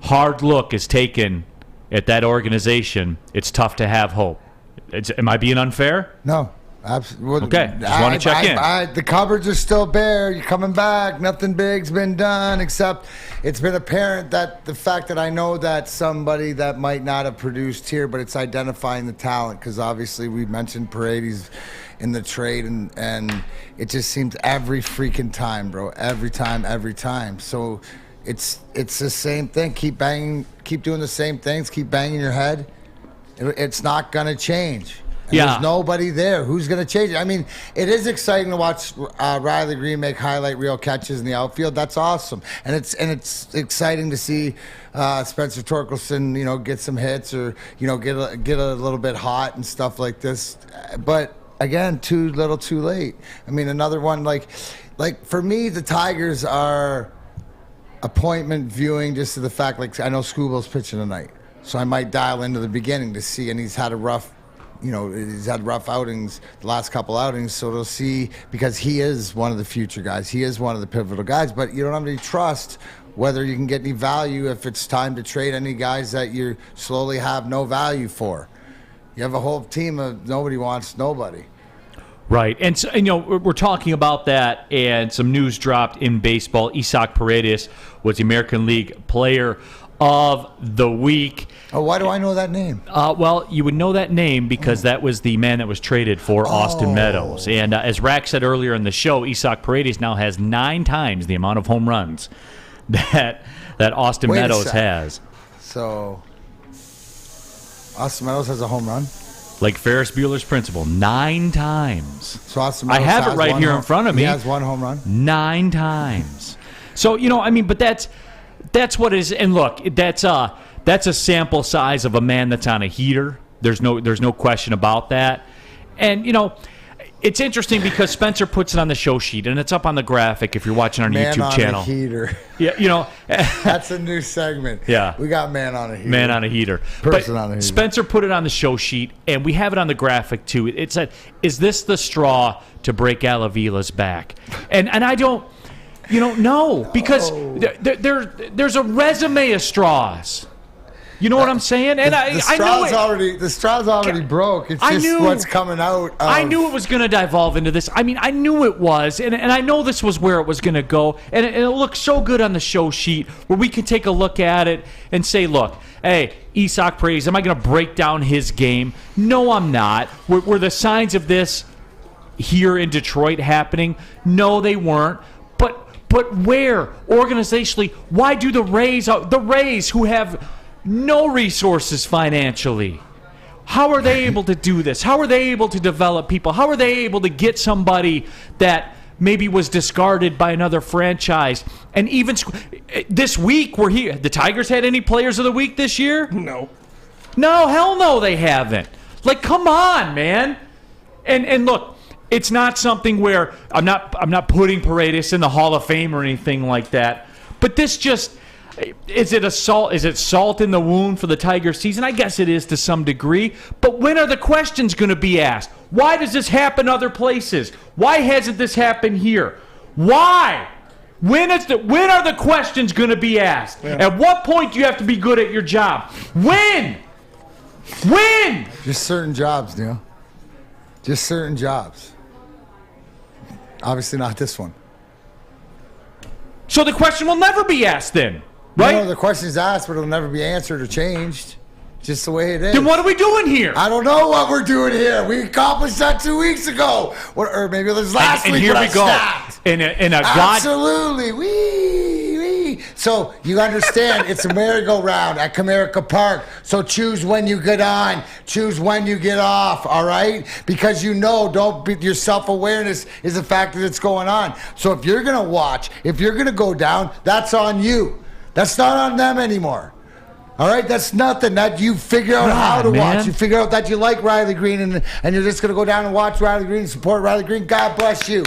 Speaker 2: hard look is taken at that organization, it's tough to have hope. Am I being unfair?
Speaker 3: No. Absolutely.
Speaker 2: Okay, just want to check in.
Speaker 3: The cupboards are still bare. You're coming back. Nothing big's been done, except it's been apparent that the fact that I know that somebody that might not have produced here, but it's identifying the talent, because obviously we mentioned Paredes in the trade, and it just seems every freaking time, bro. Every time. So it's the same thing. Keep banging, keep doing the same things, keep banging your head. It's not going to change. There's nobody there. Who's going to change it? I mean, it is exciting to watch Riley Green make highlight reel catches in the outfield. That's awesome, and it's exciting to see Spencer Torkelson, get some hits or get a little bit hot and stuff like this. But again, too little, too late. I mean, another one like for me, the Tigers are appointment viewing just to the fact I know Scooble's pitching tonight, so I might dial into the beginning to see, and he's had a rough. He's had rough outings, the last couple outings, so to see, because he is one of the future guys. He is one of the pivotal guys, but you don't have any trust whether you can get any value if it's time to trade any guys that you slowly have no value for. You have a whole team of nobody wants nobody.
Speaker 2: Right, and so, we're talking about that, and some news dropped in baseball. Isaac Paredes was the American League Player of the Week.
Speaker 3: Oh, why do I know that name?
Speaker 2: Well, you would know that name because that was the man that was traded for Austin Meadows. And as Rack said earlier in the show, Isaac Paredes now has 9 times the amount of home runs that Austin Meadows has.
Speaker 3: So, Austin Meadows has a home run?
Speaker 2: Like Ferris Bueller's Principal, 9 times.
Speaker 3: So Austin Meadows
Speaker 2: I have it right here in front of me.
Speaker 3: He has 1 home run?
Speaker 2: 9 times. So, but that's what it is. And look, that's a sample size of a man that's on a heater. There's no question about that. And it's interesting because Spencer puts it on the show sheet, and it's up on the graphic if you're watching our YouTube channel.
Speaker 3: Man on a heater.
Speaker 2: Yeah,
Speaker 3: that's a new segment.
Speaker 2: Yeah,
Speaker 3: we got man on a heater.
Speaker 2: Man on a heater.
Speaker 3: Person on a heater.
Speaker 2: Spencer put it on the show sheet, and we have it on the graphic too. It said, "Is this the straw to break Alavila's back?" And I don't. No, because there's a resume of straws. You know what I'm saying? And
Speaker 3: the straw's already broke. It's just what's coming out.
Speaker 2: I knew it was going to devolve into this. I mean, I knew it was, and I know this was where it was going to go. And it looks so good on the show sheet where we can take a look at it and say, look, hey, Isaac Paredes, am I going to break down his game? No, I'm not. Were the signs of this here in Detroit happening? No, they weren't. But where, organizationally, why do the Rays who have no resources financially, how are they able to do this? How are they able to develop people? How are they able to get somebody that maybe was discarded by another franchise? And even this week, the Tigers had any players of the week this year?
Speaker 4: No,
Speaker 2: hell no, they haven't. Come on, man. And look, it's not something where I'm not putting Paredes in the Hall of Fame or anything like that. But this just is it salt in the wound for the Tiger season? I guess it is to some degree. But when are the questions going to be asked? Why does this happen other places? Why hasn't this happened here? Why? When are the questions going to be asked? Yeah. At what point do you have to be good at your job? When?
Speaker 3: Just certain jobs, Neal. Just certain jobs. Obviously not this one.
Speaker 2: So the question will never be asked then, right?
Speaker 3: No, the question's asked, but it'll never be answered or changed. Just the way it is.
Speaker 2: Then what are we doing here?
Speaker 3: I don't know what we're doing here. We accomplished that 2 weeks ago. Or maybe it was last week.
Speaker 2: And here we go.
Speaker 3: Absolutely. Wee. So you understand, it's a merry-go-round at Comerica Park. So choose when you get on. Choose when you get off, all right? Because your self-awareness is the fact that it's going on. So if you're going to watch, if you're going to go down, that's on you. That's not on them anymore. All right, that's nothing. That you figure out how to watch. You figure out that you like Riley Green, and you're just going to go down and watch Riley Green, support Riley Green. God bless you.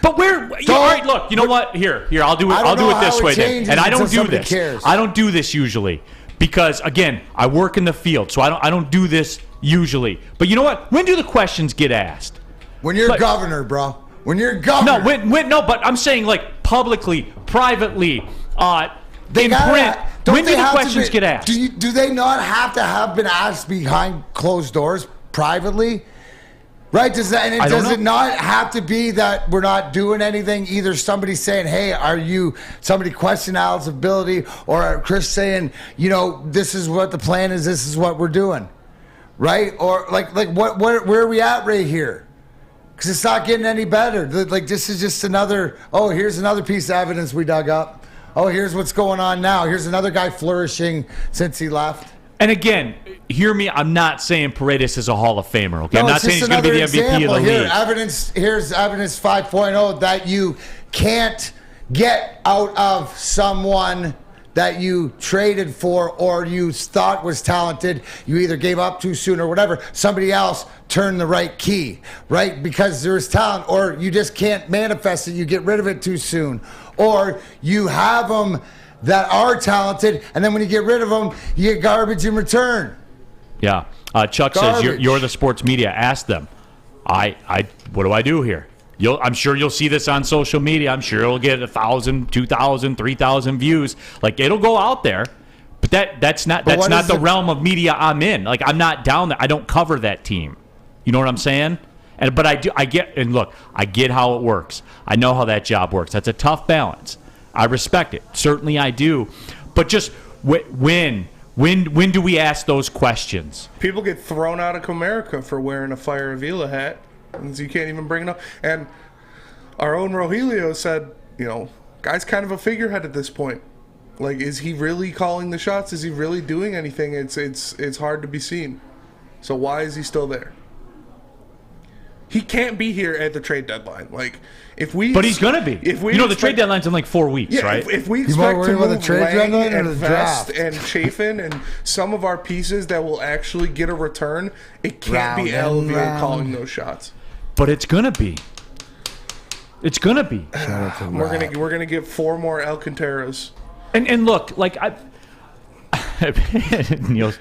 Speaker 2: But all right, look, you know what? Here, I'll do it this way then. And I don't do this.
Speaker 3: Cares.
Speaker 2: I don't do this usually because, again, I work in the field, so I don't do this usually. But you know what? When do the questions get asked?
Speaker 3: When you're governor, bro. When you're governor.
Speaker 2: No, but I'm saying publicly, privately, in print. When do the questions get asked?
Speaker 3: Do they not have to have been asked behind closed doors privately? Right? Does it not have to be that we're not doing anything? Either somebody saying, hey, somebody question Al's ability, or Chris saying, this is what the plan is, this is what we're doing. Right? Or where are we at right here? Because it's not getting any better. This is just here's another piece of evidence we dug up. Oh, here's what's going on now. Here's another guy flourishing since he left.
Speaker 2: And again, hear me, I'm not saying Paredes is a Hall of Famer, okay? I'm not saying he's going to be the MVP of the league.
Speaker 3: Here's evidence 5.0 that you can't get out of someone that you traded for or you thought was talented. You either gave up too soon or whatever. Somebody else turned the right key, right? Because there's talent, or you just can't manifest it. You get rid of it too soon. Or you have them that are talented, and then when you get rid of them, you get garbage in return.
Speaker 2: Yeah. Chuck says, you're the sports media. Ask them. What do I do here? I'm sure you'll see this on social media. I'm sure it'll get 1,000, 2,000, 3,000 views. It'll go out there. But that's not the realm of media I'm in. I'm not down there. I don't cover that team. You know what I'm saying? But I get how it works. I know how that job works. That's a tough balance. I respect it. Certainly I do. But just when do we ask those questions? People get thrown out of Comerica for wearing a Fire Avila hat. And you can't even bring it up. And our own Rogelio said, guy's kind of a figurehead at this point. Is he really calling the shots? Is he really doing anything? It's hard to be seen. So why is he still there? He can't be here at the trade deadline. But he's going to be. The trade deadline's in 4 weeks, right? If we expect to move Lang and Vest and Chafin and some of our pieces that will actually get a return, it can't be Elvia calling those shots. But it's going to be. It's going to be. We're gonna get 4 more Alcantaras. And look,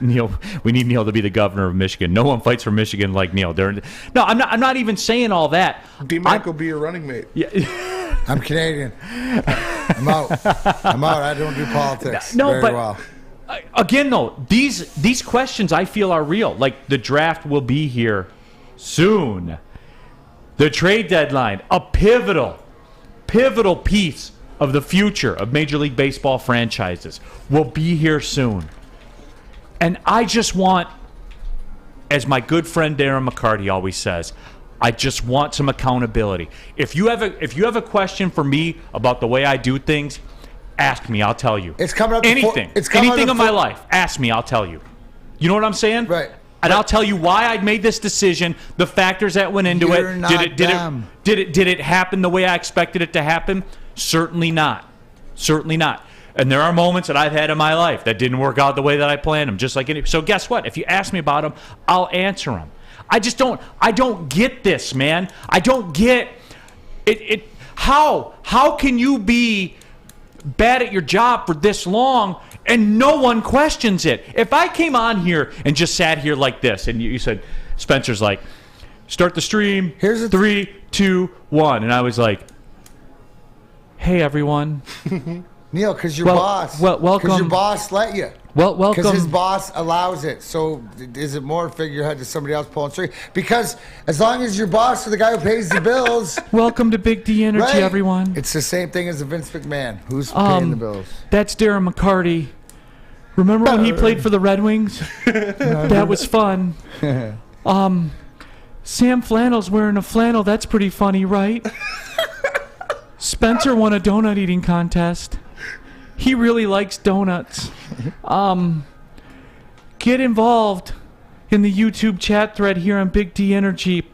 Speaker 2: Neal, we need Neal to be the governor of Michigan. No one fights for Michigan like Neal. No, I'm not even saying all that. D-Mac will be your running mate. Yeah.
Speaker 3: I'm Canadian. I'm out. I don't do politics.
Speaker 2: Well. Again, though, these questions I feel are real. The draft will be here soon. The trade deadline, a pivotal piece of the future of Major League Baseball franchises, will be here soon. And I just want, as my good friend Darren McCarty always says, I just want some accountability. If you have a question for me about the way I do things, ask me, I'll tell you. It's coming up. Anything in my life, ask me, I'll tell you. You know what I'm saying? Right. And I'll tell you why I made this decision, the factors that went into it. Did it happen the way I expected it to happen? Certainly not. Certainly not. And there are moments that I've had in my life that didn't work out the way that I planned them. So guess what? If you ask me about them, I'll answer them. I don't get this, man. I don't get it. How can you be bad at your job for this long and no one questions it? If I came on here and just sat here like this and you said, Spencer's like, start the stream, here's 3, 2, 1. And I was like, hey, everyone.
Speaker 3: Neal, because your boss.
Speaker 2: Welcome.
Speaker 3: Because your boss let you.
Speaker 2: Welcome.
Speaker 3: Because his boss allows it. So is it more figurehead to somebody else pulling straight? Because as long as your boss is the guy who pays the bills.
Speaker 2: Welcome to Big D Energy, right? Everyone.
Speaker 3: It's the same thing as the Vince McMahon. Who's paying the bills?
Speaker 2: That's Darren McCarty. Remember when he played for the Red Wings? That was fun. Sam Flannel's wearing a flannel. That's pretty funny, right? Spencer won a donut eating contest. He really likes donuts. Get involved in the YouTube chat thread here on Big D Energy.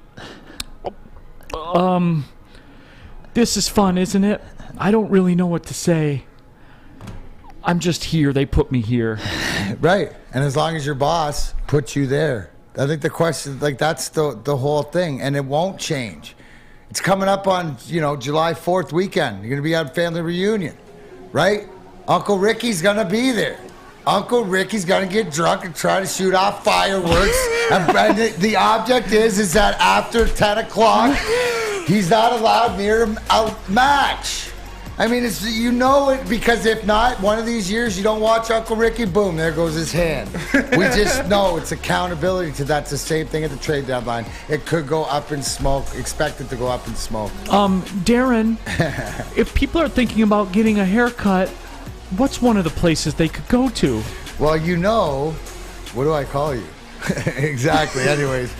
Speaker 2: This is fun, isn't it? I don't really know what to say. I'm just here. They put me here.
Speaker 3: Right. And as long as your boss puts you there. I think the question, that's the whole thing. And it won't change. It's coming up on, July 4th weekend. You're going to be on family reunion, right? Uncle Ricky's going to be there. Uncle Ricky's going to get drunk and try to shoot off fireworks. and the object is that after 10 o'clock, he's not allowed near a match. I mean, it's it because if not, one of these years you don't watch Uncle Ricky, boom, there goes his hand. We just know it's accountability to that's the same thing at the trade deadline. It could go up in smoke. Expect it to go up in smoke.
Speaker 2: Darren, if people are thinking about getting a haircut, what's one of the places they could go to?
Speaker 3: Well, what do I call you? Exactly. Anyways.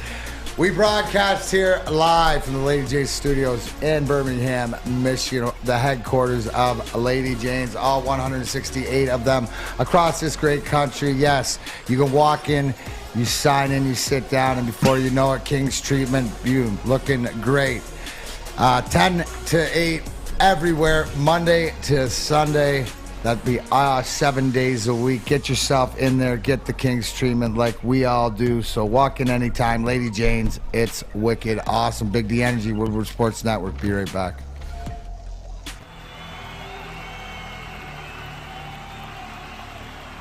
Speaker 3: We broadcast here live from the Lady Jane's studios in Birmingham, Michigan, the headquarters of Lady Jane's, all 168 of them across this great country. Yes, you can walk in, you sign in, you sit down, and before you know it, King's treatment, you looking great. 10 to 8 everywhere, Monday to Sunday. That'd be 7 days a week. Get yourself in there. Get the King's treatment like we all do. So walk in anytime. Lady Jane's. It's wicked awesome. Big D Energy, Woodward Sports Network. Be right back.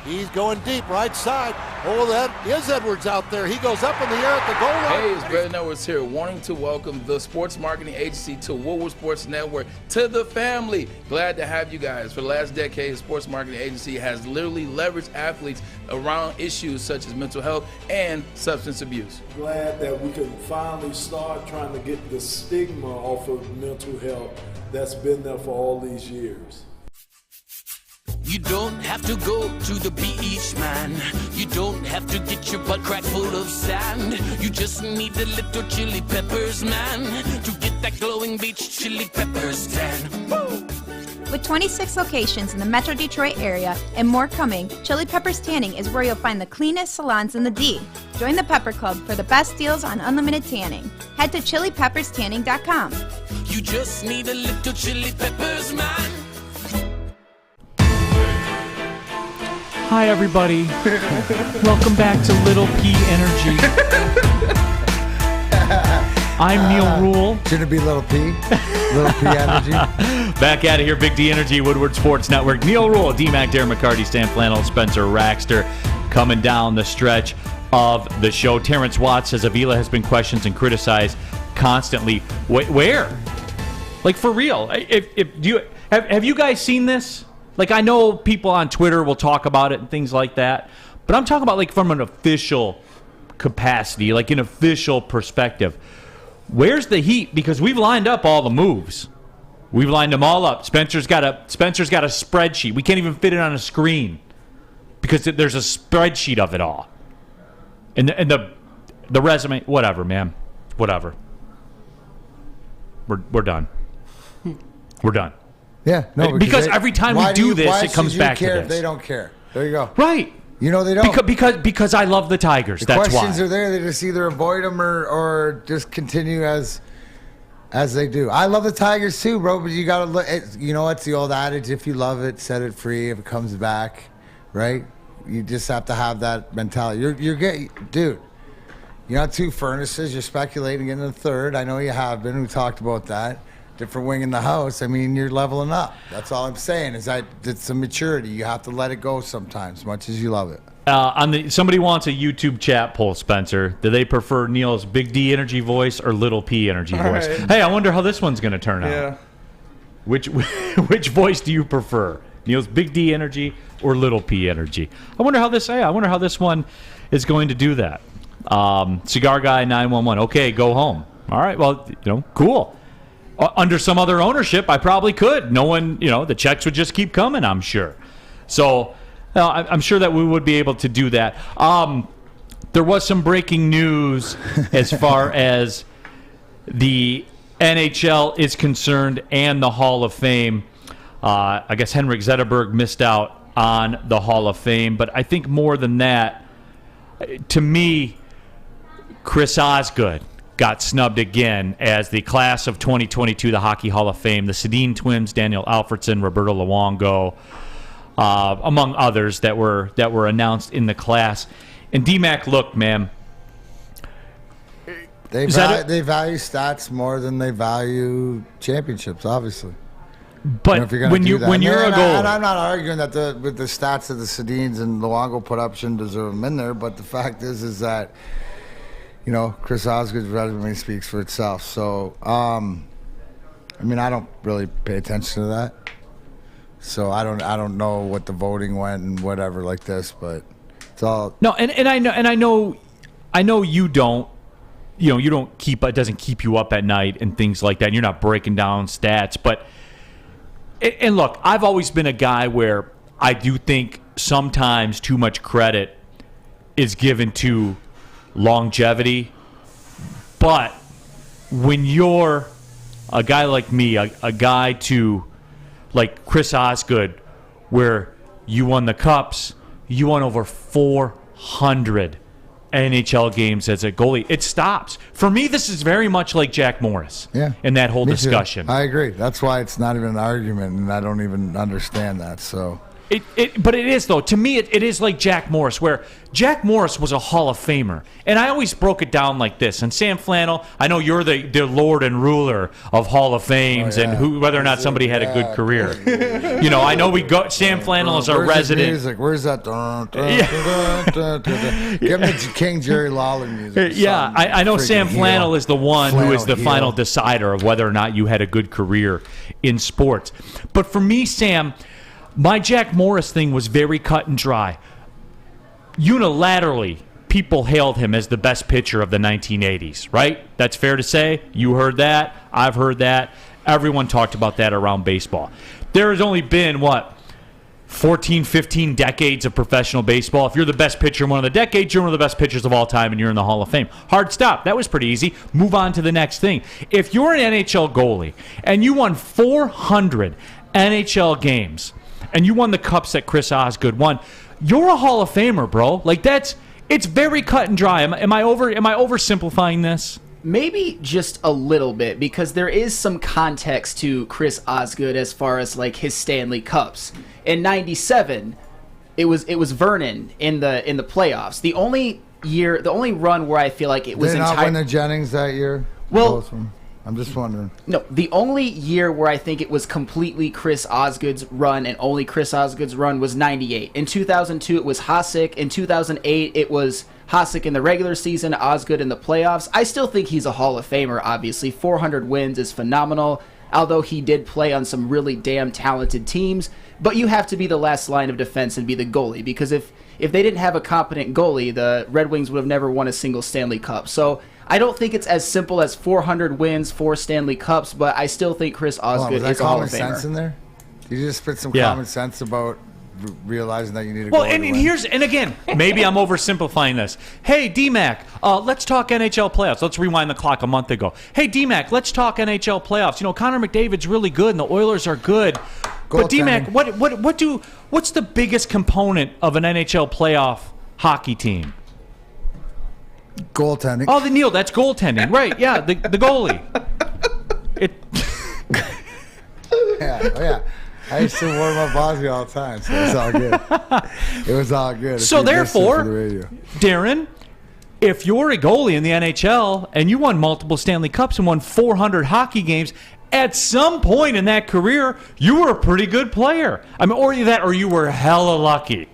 Speaker 14: He's going deep, right side. Oh, that is Edwards out there. He goes up in the air at the goal line.
Speaker 15: Hey, it's Brandon Edwards here, wanting to welcome the sports marketing agency to Woodward Sports Network, to the family. Glad to have you guys. For the last decade, the sports marketing agency has literally leveraged athletes around issues such as mental health and substance abuse.
Speaker 16: Glad that we can finally start trying to get the stigma off of mental health that's been there for all these years.
Speaker 17: You don't have to go to the beach, man. You don't have to get your butt crack full of sand. You just need a little chili peppers, man, to get that glowing beach chili peppers tan. Woo!
Speaker 18: With 26 locations in the Metro Detroit area and more coming, Chili Peppers Tanning is where you'll find the cleanest salons in the D. Join the Pepper Club for the best deals on unlimited tanning. Head to chilipepperstanning.com.
Speaker 17: You just need a little chili peppers, man.
Speaker 2: Hi, everybody. Welcome back to Little P Energy. I'm Neal Ruhl.
Speaker 3: Shouldn't it be Little P? Little P Energy.
Speaker 2: Back out of here, Big D Energy, Woodward Sports Network. Neal Ruhl, D-Mac, Darren McCarty, Stan Flannel, Spencer Raxter, coming down the stretch of the show. Terrence Watts says Avila has been questioned and criticized constantly. Where? Like, for real? Have you guys seen this? Like, I know people on Twitter will talk about it and things like that, but I'm talking about, like, from an official capacity, like an official perspective. Where's the heat? Because we've lined up all the moves. We've lined them all up. Spencer's got a spreadsheet. We can't even fit it on a screen because there's a spreadsheet of it all. And the resume, whatever, man. Whatever. We're done. We're done.
Speaker 3: Yeah, no,
Speaker 2: because every time we do this, it comes back to this.
Speaker 3: If they don't care. There you go.
Speaker 2: Right.
Speaker 3: You know they don't.
Speaker 2: Because I love the Tigers. That's why.
Speaker 3: The questions are there. They just either avoid them or just continue as they do. I love the Tigers too, bro. But you gotta look. You know what's the old adage? If you love it, set it free. If it comes back, right? You just have to have that mentality. You're getting, dude. You got two furnaces. You're speculating in the third. I know you have been. We talked about that. Different wing in the house. I mean, you're leveling up. That's all I'm saying. Is that it's a maturity. You have to let it go sometimes, much as you love it.
Speaker 2: Somebody wants a YouTube chat poll, Spencer. Do they prefer Neal's Big D Energy voice or Little P Energy voice? Right. Hey, I wonder how this one's going to turn out. Yeah. Which voice do you prefer? Neal's Big D Energy or Little P Energy? I wonder how this one is going to do that. Cigar Guy 911. Okay, go home. All right. Well, cool. Under some other ownership, I probably could. No one, the checks would just keep coming, I'm sure. So I'm sure that we would be able to do that. There was some breaking news as far as the NHL is concerned and the Hall of Fame. I guess Henrik Zetterberg missed out on the Hall of Fame. But I think more than that, to me, Chris Osgood got snubbed again as the class of 2022, the Hockey Hall of Fame. The Sedin twins, Daniel Alfredsson, Roberto Luongo, among others that were announced in the class. And D-Mac, look, man.
Speaker 3: They value stats more than they value championships, obviously.
Speaker 2: But when you're a goalie,
Speaker 3: and I'm not arguing that with the stats that the Sedins and Luongo put up shouldn't deserve them in there. But the fact is that, Chris Osgood's resume speaks for itself. So, I don't really pay attention to that. So I don't know what the voting went and whatever like this, but it's all
Speaker 2: no. And I know you don't. You don't keep it doesn't keep you up at night and things like that. And you're not breaking down stats, but and look, I've always been a guy where I do think sometimes too much credit is given to longevity, but when you're a guy like me, a guy to like Chris Osgood, where you won the Cups, you won over 400 NHL games as a goalie. It stops. For me, this is very much like Jack Morris in that whole discussion.
Speaker 3: I agree. That's why it's not even an argument, and I don't even understand that. So.
Speaker 2: But it is, though. To me, it is like Jack Morris, where Jack Morris was a Hall of Famer. And I always broke it down like this. And Sam Flannel, I know you're the lord and ruler of Hall of Fames and whether or not somebody had a good career. I know Sam Flannel is our resident.
Speaker 3: Music? Where's that? Give me the King Jerry Lawler music.
Speaker 2: Yeah, I know Sam Flannel is the one who is the final decider of whether or not you had a good career in sports. But for me, Sam, my Jack Morris thing was very cut and dry. Unilaterally, people hailed him as the best pitcher of the 1980s, right? That's fair to say. You heard that. I've heard that. Everyone talked about that around baseball. There has only been, 14, 15 decades of professional baseball. If you're the best pitcher in one of the decades, you're one of the best pitchers of all time, and you're in the Hall of Fame. Hard stop. That was pretty easy. Move on to the next thing. If you're an NHL goalie and you won 400 NHL games, and you won the Cups that Chris Osgood won, you're a Hall of Famer, bro. Like it's very cut and dry. Am I oversimplifying this?
Speaker 5: Maybe just a little bit, because there is some context to Chris Osgood as far as like his Stanley Cups. In '97, it was Vernon in the playoffs. The only run where I feel like it was
Speaker 3: Did they not win the Jennings that year?
Speaker 5: Well,
Speaker 3: I'm just wondering.
Speaker 5: No, the only year where I think it was completely Chris Osgood's run and only Chris Osgood's run was 98. In 2002, it was Hasek. In 2008, it was Hasek in the regular season, Osgood in the playoffs. I still think he's a Hall of Famer, obviously. 400 wins is phenomenal, although he did play on some really damn talented teams. But you have to be the last line of defense and be the goalie, because if they didn't have a competent goalie, the Red Wings would have never won a single Stanley Cup. So I don't think it's as simple as 400 wins, 4 Stanley Cups, but I still think Chris Osgood is a Hall of Famer.
Speaker 3: Common sense in there? Did you just spit some common sense about realizing that you need a goalie?
Speaker 2: Well, and again, maybe I'm oversimplifying this. Hey, D-Mac, let's talk NHL playoffs. Let's rewind the clock a month ago. Hey, D-Mac, let's talk NHL playoffs. Connor McDavid's really good, and the Oilers are good. But D-Mac, what's the biggest component of an NHL playoff hockey team?
Speaker 3: Goaltending.
Speaker 2: Oh, Neal, that's goaltending. Right, yeah, the goalie.
Speaker 3: Yeah. I used to warm up Ozzy all the time, so it's all good. It was all good.
Speaker 2: So therefore, Darren, if you're a goalie in the NHL and you won multiple Stanley Cups and won 400 hockey games, at some point in that career, you were a pretty good player. I mean, or you were hella lucky.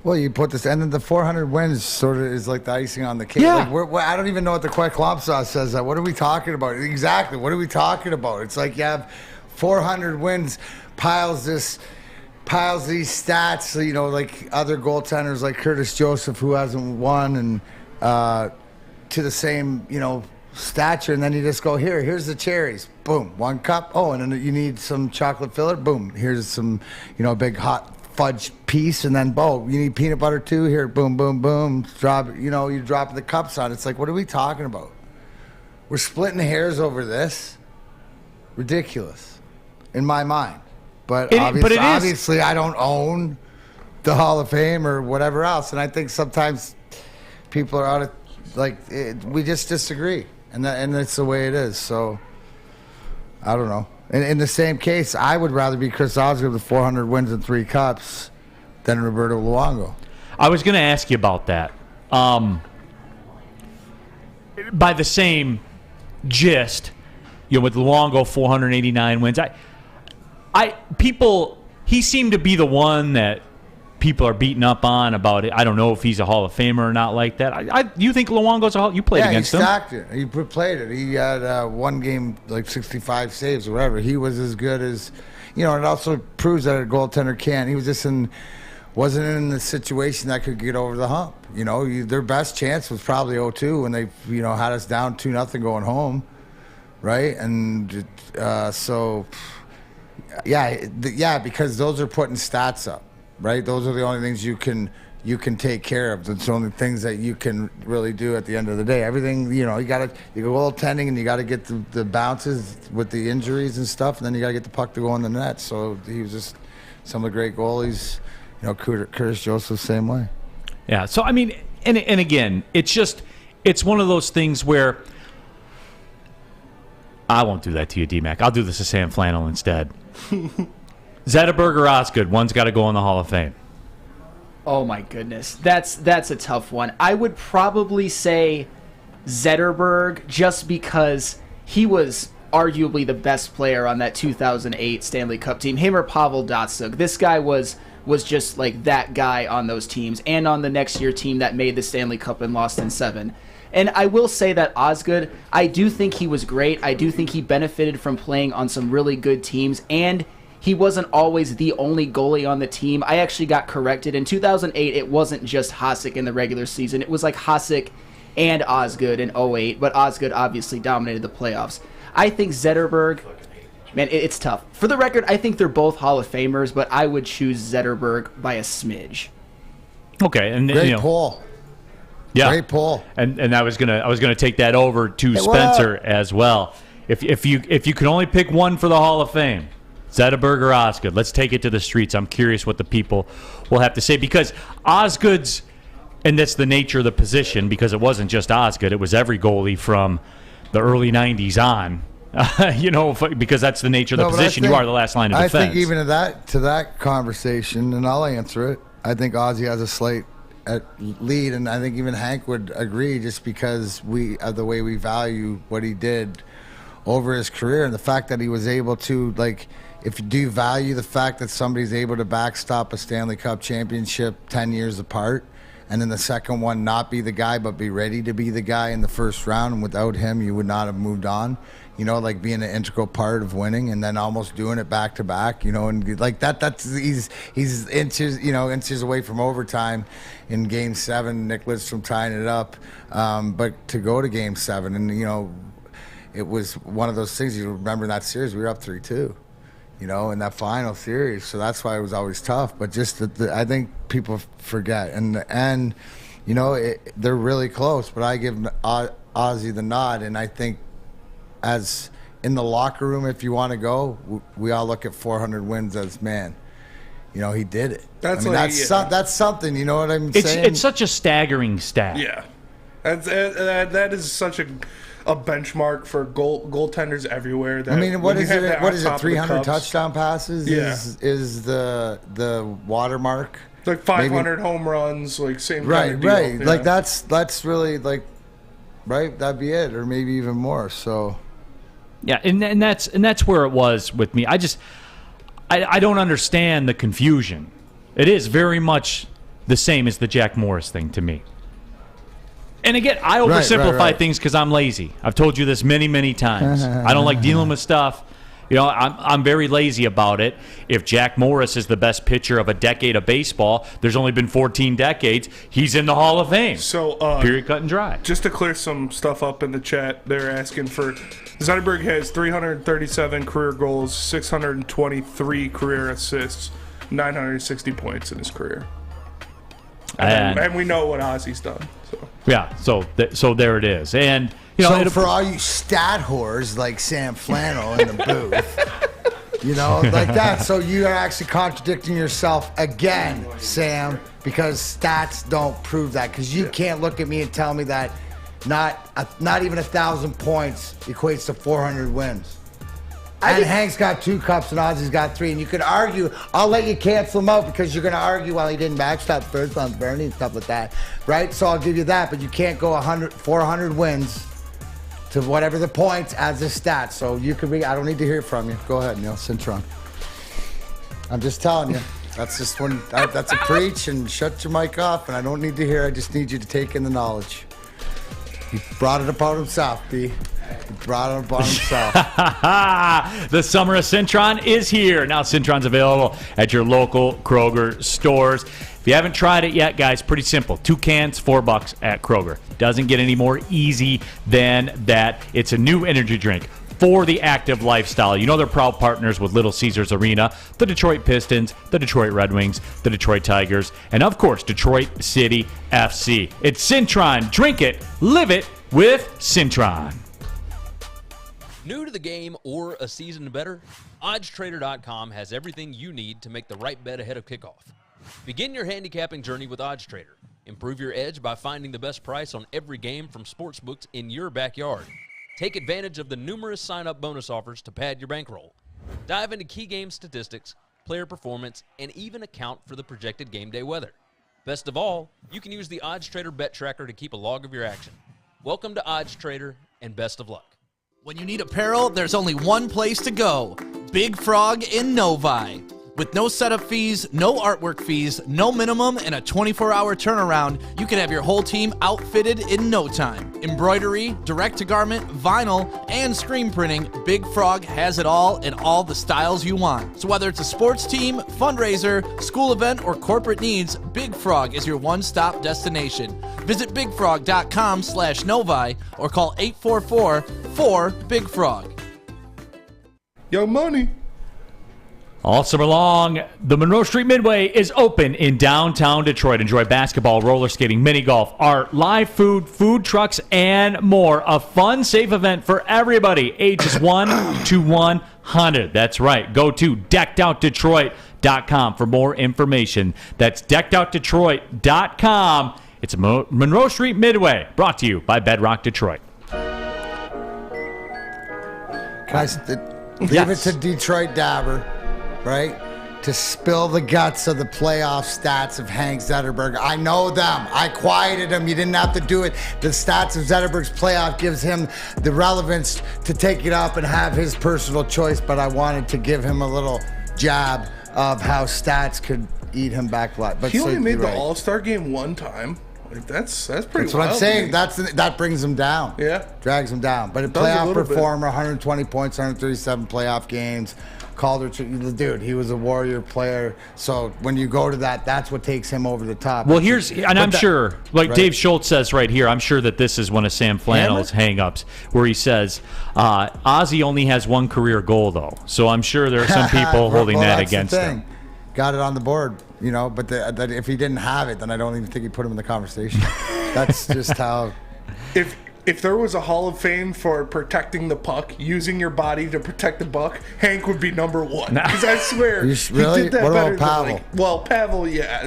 Speaker 3: Well, you put this, and then the 400 wins sort of is like the icing on the cake.
Speaker 2: Yeah.
Speaker 3: Like I don't even know what the Quack Klop sauce says. What are we talking about? Exactly. What are we talking about? It's like you have 400 wins, piles these stats, like other goaltenders like Curtis Joseph, who hasn't won, and to the same, stature, and then you just go, here's the cherries. Boom, 1 cup. Oh, and then you need some chocolate filler. Boom, here's some, big hot fudge piece, and then you need peanut butter too. Here, boom, boom, boom. Drop, you drop the cups on. It's like, what are we talking about? We're splitting hairs over this. Ridiculous, in my mind. But obviously, I don't own the Hall of Fame or whatever else, and I think sometimes people are out of we just disagree, and that's the way it is. So I don't know. In the same case, I would rather be Chris Osgood with 400 wins and 3 cups than Roberto Luongo.
Speaker 2: I was going to ask you about that. By the same gist, with Luongo 489 wins, he seemed to be the one that people are beating up on about it. I don't know if he's a Hall of Famer or not like that. You think Luongo's a Hall? You played against him.
Speaker 3: Yeah, he stacked it. He played it. He had one game, 65 saves or whatever. He was as good as, you know, it also proves that a goaltender can. He was just wasn't in the situation that could get over the hump. You know, their best chance was probably 0-2 when they, you know, had us down 2-0 going home, right? And because those are putting stats up, right? Those are the only things you can take care of. It's the only things that you can really do at the end of the day. Everything, you know, you go goaltending and you got to get the bounces with the injuries and stuff, and then you got to get the puck to go in the net. So he was just some of the great goalies. You know, Curtis Joseph, same way.
Speaker 2: Yeah. So I mean, and again, it's one of those things where I won't do that to you, D-Mac. I'll do this to Sam Flannel instead. Zetterberg or Osgood, one's got to go in the Hall of Fame.
Speaker 5: Oh my goodness, that's a tough one. I would probably say Zetterberg, just because he was arguably the best player on that 2008 Stanley Cup team. Him or Pavel Datsyuk. This guy was just like that guy on those teams, and on the next year team that made the Stanley Cup and lost in 7. And I will say that Osgood, I do think he was great. I do think he benefited from playing on some really good teams, and he wasn't always the only goalie on the team. I actually got corrected. In 2008, it wasn't just Hasek in the regular season. It was like Hasek and Osgood in 08, but Osgood obviously dominated the playoffs. I think Zetterberg, man, it's tough. For the record, I think they're both Hall of Famers, but I would choose Zetterberg by a smidge.
Speaker 2: Okay, and
Speaker 3: Great pull.
Speaker 2: Yeah,
Speaker 3: great pull.
Speaker 2: And I was gonna take that over to Spencer as well. If you can only pick one for the Hall of Fame, Zetterberg or Osgood, let's take it to the streets. I'm curious what the people will have to say, because Osgood's, and that's the nature of the position, because it wasn't just Osgood, it was every goalie from the early 90s on. You know, because that's the nature of the position. You are the last line of defense.
Speaker 3: I think even to that conversation, and I'll answer it, I think Ozzy has a slight lead, and I think even Hank would agree, just because of the way we value what he did over his career, and the fact that he was able to, like, do you value the fact that somebody's able to backstop a Stanley Cup championship 10 years apart, and then the second one not be the guy but be ready to be the guy in the first round, and without him you would not have moved on? You know, like being an integral part of winning and then almost doing it back to back, you know, and like he's inches away from overtime in Game 7, Nick Lidstrom tying it up, but to go to Game 7, and you know, it was one of those things. You remember in that series we were up 3-2, you know, in that final series, so that's why it was always tough. But just I think people forget, and you know, they're really close, but I give Ozzy the nod, and I think, as in the locker room, if you want to go, we all look at 400 wins as, man, you know, he did it. That's something. You know what I'm saying?
Speaker 2: It's such a staggering stat.
Speaker 4: Yeah, that is such a benchmark for goaltenders everywhere. That,
Speaker 3: I mean, what is it? What is it? 300 touchdown passes?
Speaker 4: Yeah.
Speaker 3: is the watermark?
Speaker 4: Like 500 home runs, like same
Speaker 3: right,
Speaker 4: kind of deal.
Speaker 3: right.
Speaker 4: Yeah.
Speaker 3: Like that's really like, right. That'd be it, or maybe even more. So.
Speaker 2: Yeah, and that's where it was with me. I don't understand the confusion. It is very much the same as the Jack Morris thing to me. And again, I oversimplify things because I'm lazy. I've told you this many, many times. I don't like dealing with stuff. You know, I'm very lazy about it. If Jack Morris is the best pitcher of a decade of baseball, there's only been 14 decades. He's in the Hall of Fame.
Speaker 4: So,
Speaker 2: period, cut and dry.
Speaker 4: Just to clear some stuff up in the chat, they're asking for Zetterberg has 337 career goals, 623 career assists, 960 points in his career. And we know what Ozzy's done. So.
Speaker 2: Yeah, so there it is. And you know,
Speaker 3: so for all you stat whores like Sam Flannel in the booth, you know, like that. So you are actually contradicting yourself again, Sam, because stats don't prove that. Because you can't look at me and tell me that not even 1,000 points equates to 400 wins. And Hank's got 2 cups and Ozzy's got 3. And you could argue, I'll let you cancel him out because you're going to argue, well, he didn't backstop first on Bernie and stuff like that, right? So I'll give you that, but you can't go 400 wins to whatever the points as a stat. So you could I don't need to hear from you. Go ahead, Neal Cintron. I'm just telling you. That's just that's a preach, and shut your mic off, and I don't need to hear. I just need you to take in the knowledge. He brought it upon himself, B. He brought it upon himself.
Speaker 2: The summer of Cintron is here. Now Cintron's available at your local Kroger stores. If you haven't tried it yet, guys, pretty simple. 2 cans, $4 at Kroger. Doesn't get any more easy than that. It's a new energy drink for the active lifestyle. You know they're proud partners with Little Caesars Arena, the Detroit Pistons, the Detroit Red Wings, the Detroit Tigers, and of course, Detroit City FC. It's Cintron. Drink it, live it with Cintron.
Speaker 19: New to the game or a season better? OddsTrader.com has everything you need to make the right bet ahead of kickoff. Begin your handicapping journey with OddsTrader. Improve your edge by finding the best price on every game from sportsbooks in your backyard. Take advantage of the numerous sign-up bonus offers to pad your bankroll. Dive into key game statistics, player performance, and even account for the projected game day weather. Best of all, you can use the OddsTrader bet tracker to keep a log of your action. Welcome to OddsTrader, and best of luck.
Speaker 6: When you need apparel, there's only one place to go. Big Frog in Novi. With no setup fees, no artwork fees, no minimum, and a 24-hour turnaround, you can have your whole team outfitted in no time. Embroidery, direct-to-garment, vinyl, and screen printing, Big Frog has it all in all the styles you want. So whether it's a sports team, fundraiser, school event, or corporate needs, Big Frog is your one-stop destination. Visit bigfrog.com/Novi or call 844-4-BIG-FROG.
Speaker 4: Young Money.
Speaker 2: All summer long, the Monroe Street Midway is open in downtown Detroit. Enjoy basketball, roller skating, mini golf, art, live food, food trucks, and more. A fun, safe event for everybody, ages 1 to 100. That's right. Go to deckedoutdetroit.com for more information. That's deckedoutdetroit.com. It's a Monroe Street Midway, brought to you by Bedrock Detroit.
Speaker 3: Leave it to Detroit Dabber, right, to spill the guts of the playoff stats of Hank Zetterberg. I know them. I quieted him. You didn't have to do it. The stats of Zetterberg's playoff gives him the relevance to take it up and have his personal choice, but I wanted to give him a little jab of how stats could eat him back. But
Speaker 4: he only made the All-Star game one time. Like, that's pretty
Speaker 3: That's what I'm saying. That brings him down.
Speaker 4: Yeah.
Speaker 3: Drags him down. But a playoff performer, 120 points, 137 playoff games. Calder, dude, he was a Warrior player. So when you go to that, that's what takes him over the top.
Speaker 2: Well, I'm sure, like right? Dave Schultz says right here, I'm sure that this is one of Sam Flannel's hang-ups, where he says, Ozzy only has one career goal, though. So I'm sure there are some people holding that against him.
Speaker 3: Got it on the board, but that if he didn't have it, then I don't even think he'd put him in the conversation. That's just how...
Speaker 4: If there was a Hall of Fame for protecting the puck, using your body to protect the puck, Hank would be number one. Because I swear,
Speaker 3: really?
Speaker 4: He did that
Speaker 3: what
Speaker 4: better
Speaker 3: about
Speaker 4: than
Speaker 3: Pavel?
Speaker 4: Pavel, yeah.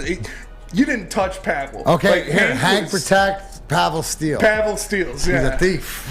Speaker 4: You didn't touch Pavel.
Speaker 3: Okay, Hank protects, Pavel steals.
Speaker 4: Pavel steals, yeah.
Speaker 3: He's a thief.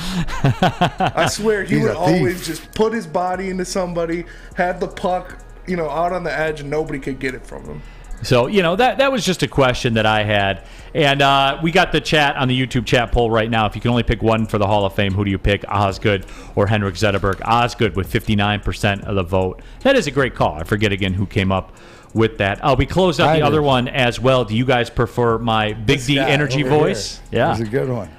Speaker 4: I swear, he would always just put his body into somebody, had the puck, out on the edge, and nobody could get it from him.
Speaker 2: So, that was just a question that I had. And we got the chat on the YouTube chat poll right now. If you can only pick one for the Hall of Fame, who do you pick, Osgood or Henrik Zetterberg? Osgood with 59% of the vote. That is a great call. I forget again who came up with that. We closed out the other one as well. Do you guys prefer my Big D energy voice?
Speaker 3: Here. Yeah. It was a good one.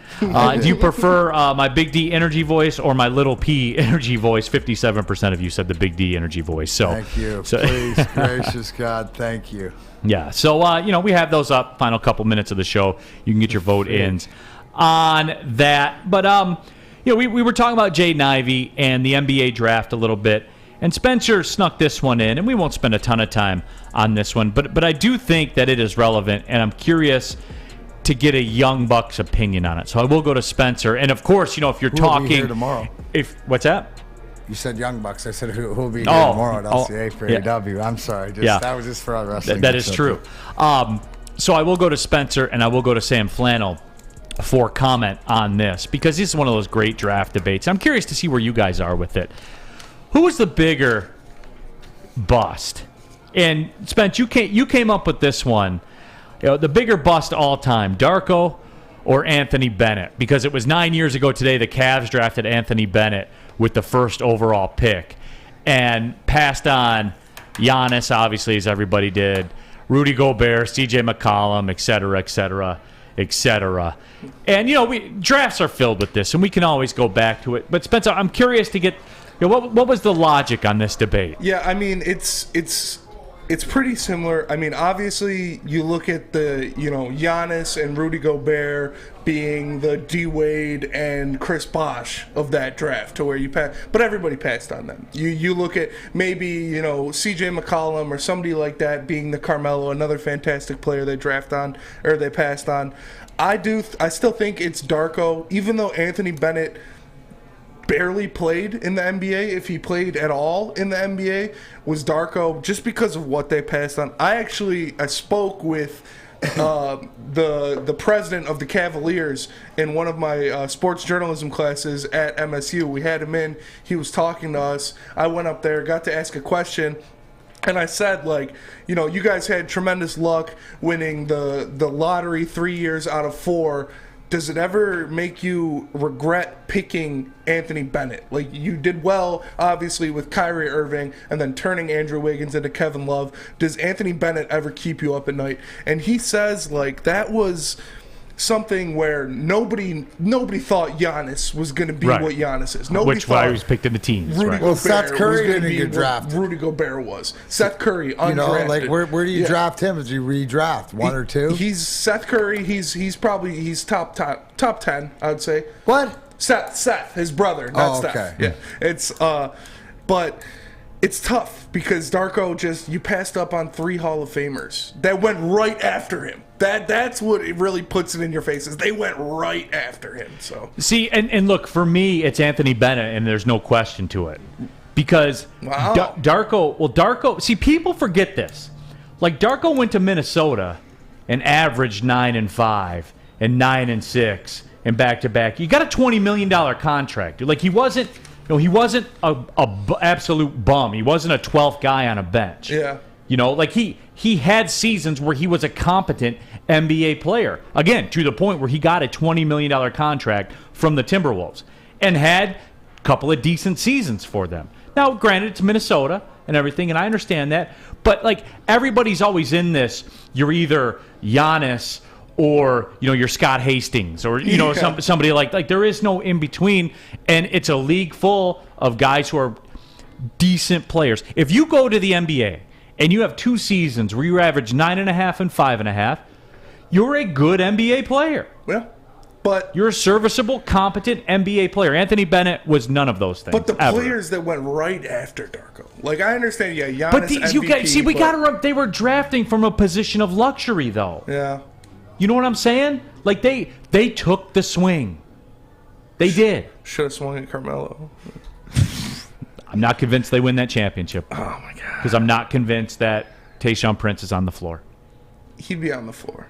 Speaker 2: Do you prefer my Big D energy voice or my Little P energy voice? 57% of you said the Big D energy voice. So
Speaker 3: thank you. Please, gracious God, thank you.
Speaker 2: Yeah. So, we have those up. Final couple minutes of the show. You can get your vote ins on that. But, we were talking about Jaden Ivey and the NBA draft a little bit. And Spencer snuck this one in, and we won't spend a ton of time on this one. But I do think that it is relevant, and I'm curious to get a Young Bucks opinion on it. So I will go to Spencer. And, of course, if you're talking...
Speaker 3: here tomorrow?
Speaker 2: What's that?
Speaker 3: You said Young Bucks. I said who'll be here tomorrow at LCA for AW. I'm sorry. That was just for our wrestling.
Speaker 2: That is true. So I will go to Spencer, and I will go to Sam Flannel for comment on this, because this is one of those great draft debates. I'm curious to see where you guys are with it. Who was the bigger bust? And Spence, you came up with this one. The bigger bust all time, Darko or Anthony Bennett? Because it was 9 years ago today the Cavs drafted Anthony Bennett with the first overall pick and passed on Giannis, obviously, as everybody did, Rudy Gobert, CJ McCollum, et cetera, et cetera. etc. And, drafts are filled with this, and we can always go back to it. But, Spencer, I'm curious to get what was the logic on this debate?
Speaker 4: Yeah, I mean, it's pretty similar. I mean, obviously, you look at the, Giannis and Rudy Gobert being the D-Wade and Chris Bosh of that draft, to where you pass, but everybody passed on them. You look at maybe, CJ McCollum or somebody like that being the Carmelo, another fantastic player they passed on. I still think it's Darko, even though Anthony Bennett barely played in the NBA, if he played at all in the NBA, was Darko, just because of what they passed on. I spoke with the president of the Cavaliers in one of my sports journalism classes at MSU. We had him in. He was talking to us. I went up there, got to ask a question, and I said, you guys had tremendous luck winning the lottery 3 years out of 4. Does it ever make you regret picking Anthony Bennett? You did well, obviously, with Kyrie Irving and then turning Andrew Wiggins into Kevin Love. Does Anthony Bennett ever keep you up at night? And he says, that was something where nobody thought Giannis was going to be what Giannis is. Nobody
Speaker 2: thought why he was picked in the teens.
Speaker 4: Rudy Gobert
Speaker 3: Seth Curry
Speaker 4: was
Speaker 3: didn't get drafted.
Speaker 4: Rudy Gobert was. Seth Curry, undrafted.
Speaker 3: Where do you draft him? Did you redraft one or two?
Speaker 4: He's Seth Curry. He's probably top 10, I would say.
Speaker 3: What?
Speaker 4: Seth, his brother, not Steph.
Speaker 3: Okay.
Speaker 4: Yeah, it's but it's tough because Darko you passed up on 3 Hall of Famers that went right after him. That's what it really puts it in your face, is they went right after him. So
Speaker 2: see, and look, for me, it's Anthony Bennett, and there's no question to it, because Darko. See, people forget this. Darko went to Minnesota and averaged 9-5 and 9-6 and back-to-back. You got a $20 million contract. He wasn't. He wasn't a absolute bum. He wasn't a 12th guy on a bench.
Speaker 4: Yeah.
Speaker 2: He had seasons where he was a competent NBA player. Again, to the point where he got a $20 million contract from the Timberwolves and had a couple of decent seasons for them. Now, granted, it's Minnesota and everything, and I understand that. But, everybody's always in this. You're either Giannis or, you're Scott Hastings or, somebody like there is no in between. And it's a league full of guys who are decent players. If you go to the NBA and you have 2 seasons where you average 9.5 and 5.5, you're a good NBA player.
Speaker 4: Yeah, but
Speaker 2: you're a serviceable, competent NBA player. Anthony Bennett was none of those things.
Speaker 4: But the players that went right after Darko, I understand, Giannis, but MVP,
Speaker 2: they were drafting from a position of luxury, though.
Speaker 4: Yeah,
Speaker 2: you know what I'm saying? They took the swing. They did.
Speaker 4: Should have swung at Carmelo.
Speaker 2: I'm not convinced they win that championship.
Speaker 4: Oh, my God.
Speaker 2: Because I'm not convinced that Tayshaun Prince is on the floor.
Speaker 4: He'd be on the floor.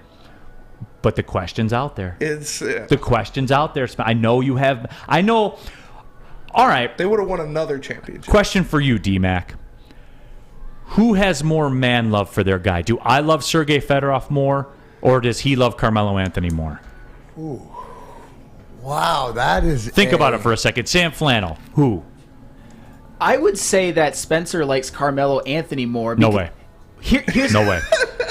Speaker 2: But the question's out there.
Speaker 4: The
Speaker 2: question's out there. I know you have. I know. All right.
Speaker 4: They would have won another championship.
Speaker 2: Question for you, D-Mac. Who has more man love for their guy? Do I love Sergei Fedorov more, or does he love Carmelo Anthony more?
Speaker 3: Ooh. Wow, that is.
Speaker 2: Think about it for a second. Sam Flannel. Who?
Speaker 5: I would say that Spencer likes Carmelo Anthony more.
Speaker 2: No way. No way.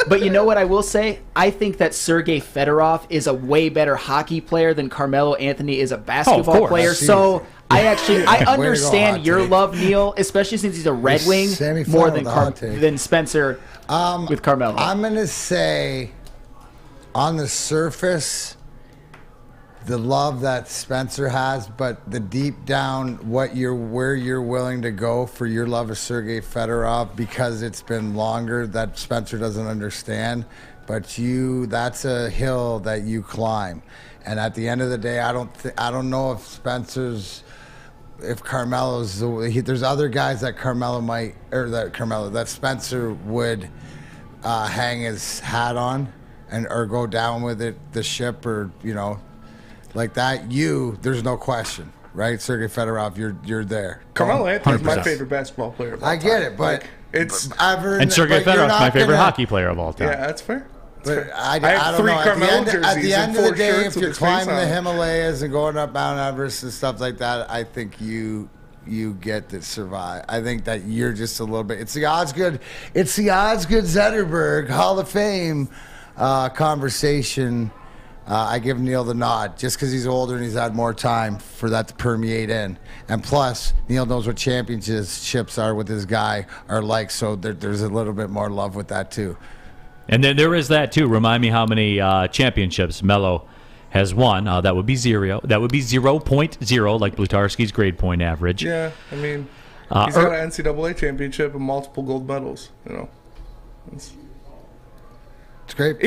Speaker 5: But you know what I will say? I think that Sergei Fedorov is a way better hockey player than Carmelo Anthony is a basketball player. So I understand your love, Neal, especially since he's a Red Wing, more than Spencer with Carmelo.
Speaker 3: I'm going to say, on the surface, the love that Spencer has, but the deep down where you're willing to go for your love of Sergei Fedorov, because it's been longer, that Spencer doesn't understand. But that's a hill that you climb. And at the end of the day, I don't know if Carmelo's there's other guys that that Spencer would hang his hat on or go down with the ship, or like that. There's no question, right? Sergei Fedorov, you're there.
Speaker 4: Carmelo Anthony is my favorite basketball player of all time.
Speaker 3: I get it, but
Speaker 2: and Sergei Fedorov is my favorite hockey player of all time.
Speaker 4: Yeah, that's fair.
Speaker 3: But I
Speaker 4: have
Speaker 3: don't
Speaker 4: 3
Speaker 3: know.
Speaker 4: Carmelo jerseys.
Speaker 3: At the end of the day,
Speaker 4: shirts
Speaker 3: if you're climbing the Himalayas and going up Mount Everest and stuff like that, I think you get to survive. I think that you're just a little bit. It's the Osgood Zetterberg Hall of Fame conversation I give Neal the nod just because he's older and he's had more time for that to permeate in. And plus, Neal knows what championships are with his guy are like, so there's a little bit more love with that too.
Speaker 2: And then there is that too. Remind me how many championships Melo has won. That would be 0. That would be 0.0, like Blutarski's grade point average.
Speaker 4: Yeah, I mean, he's got an NCAA championship and multiple gold medals. It's
Speaker 3: great.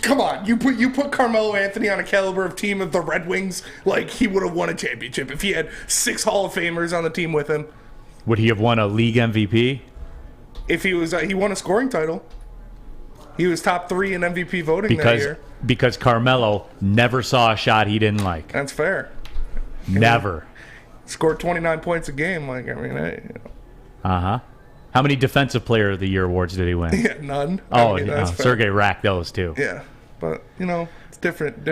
Speaker 4: Come on, you put Carmelo Anthony on a caliber of team of the Red Wings, like he would have won a championship if he had 6 Hall of Famers on the team with him.
Speaker 2: Would he have won a league MVP?
Speaker 4: If he was, he won a scoring title. He was top 3 in MVP voting that year.
Speaker 2: Because Carmelo never saw a shot he didn't like.
Speaker 4: That's fair.
Speaker 2: Never.
Speaker 4: Scored 29 points a game.
Speaker 2: Uh-huh. How many Defensive Player of the Year awards did he win?
Speaker 4: Yeah, none.
Speaker 2: Oh, Sergei racked those too.
Speaker 4: Yeah, but it's different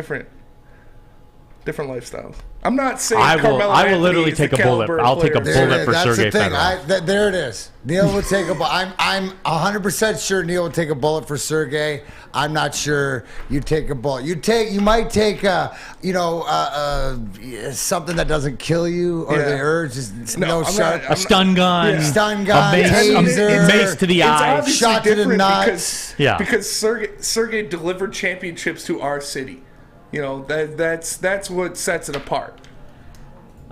Speaker 4: lifestyles. I'm not saying Carmelo
Speaker 2: I will literally take a bullet. I'll take a bullet for Sergei Fedorov.
Speaker 3: There it is. Neal would take a bullet. I'm 100% sure Neal would take a bullet for Sergei. I'm not sure you'd take a bullet. You might take something that doesn't kill you, or the urge is no sharp.
Speaker 2: A stun gun.
Speaker 3: Yeah. Stun gun.
Speaker 2: A
Speaker 3: taser.
Speaker 2: mace to the eye.
Speaker 3: Shot to the nuts.
Speaker 4: Because Sergei delivered championships to our city. That's what sets it apart.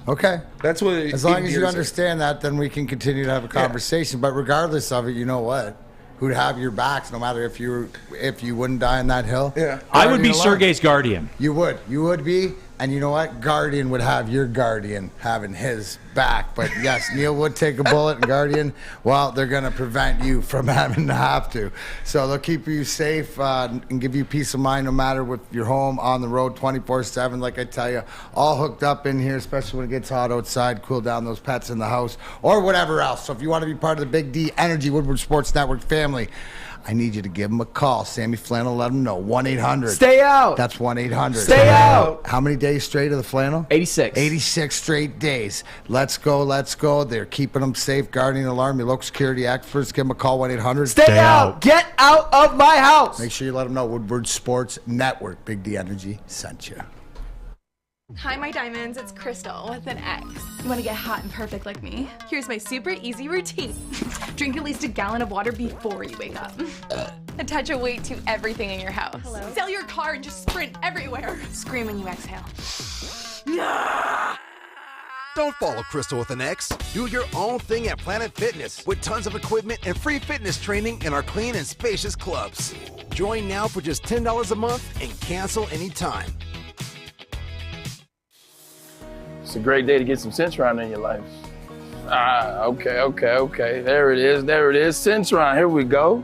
Speaker 3: Okay.
Speaker 4: That's what.
Speaker 3: As long as you understand that, then we can continue to have a conversation. But regardless of it, you know what? Who'd have your backs, no matter if you wouldn't die on that hill?
Speaker 4: Yeah.
Speaker 2: I would be Sergei's guardian.
Speaker 3: You would be. And you know what? Guardian would have your guardian having his back. But yes, Neal would take a bullet, and Guardian, well, they're going to prevent you from having to have to. So they'll keep you safe and give you peace of mind no matter if you're home, on the road, 24/7. Like I tell you, all hooked up in here, especially when it gets hot outside, cool down those pets in the house or whatever else. So if you want to be part of the Big D Energy Woodward Sports Network family, I need you to give them a call. Sammy Flannel, let them know. 1-800.
Speaker 5: Stay out.
Speaker 3: That's 1-800.
Speaker 5: Stay out.
Speaker 3: How many days straight of the flannel?
Speaker 5: 86.
Speaker 3: 86 straight days. Let's go. They're keeping them safe. Guardian Alarm, your local security experts. Give them a call, 1-800.
Speaker 5: Stay out. Get out of my house.
Speaker 3: Make sure you let them know Woodward Sports Network. Big D Energy sent you.
Speaker 12: Hi, my diamonds. It's Crystal with an X. You want to get hot and perfect like me? Here's my super easy routine. Drink at least a gallon of water before you wake up. Attach a weight to everything in your house. Hello? Sell your car and just sprint everywhere. Scream when you exhale.
Speaker 13: Don't follow Crystal with an X. Do your own thing at Planet Fitness with tons of equipment and free fitness training in our clean and spacious clubs. Join now for just $10 a month and cancel anytime.
Speaker 20: It's a great day to get some Centron in your life. Okay. There it is. Centron, here we go.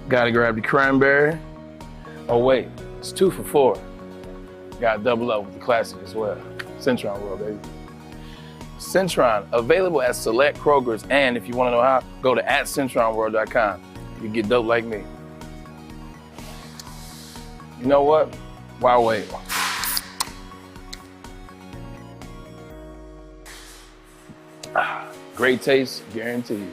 Speaker 20: Gotta grab the cranberry. Oh wait, it's 2 for $4. Gotta double up with the classic as well. Centron World, baby. Centron, available at select Krogers, and if you wanna know how, go to @CentronWorld.com. You get dope like me. You know what? Why wait? Great taste, guaranteed.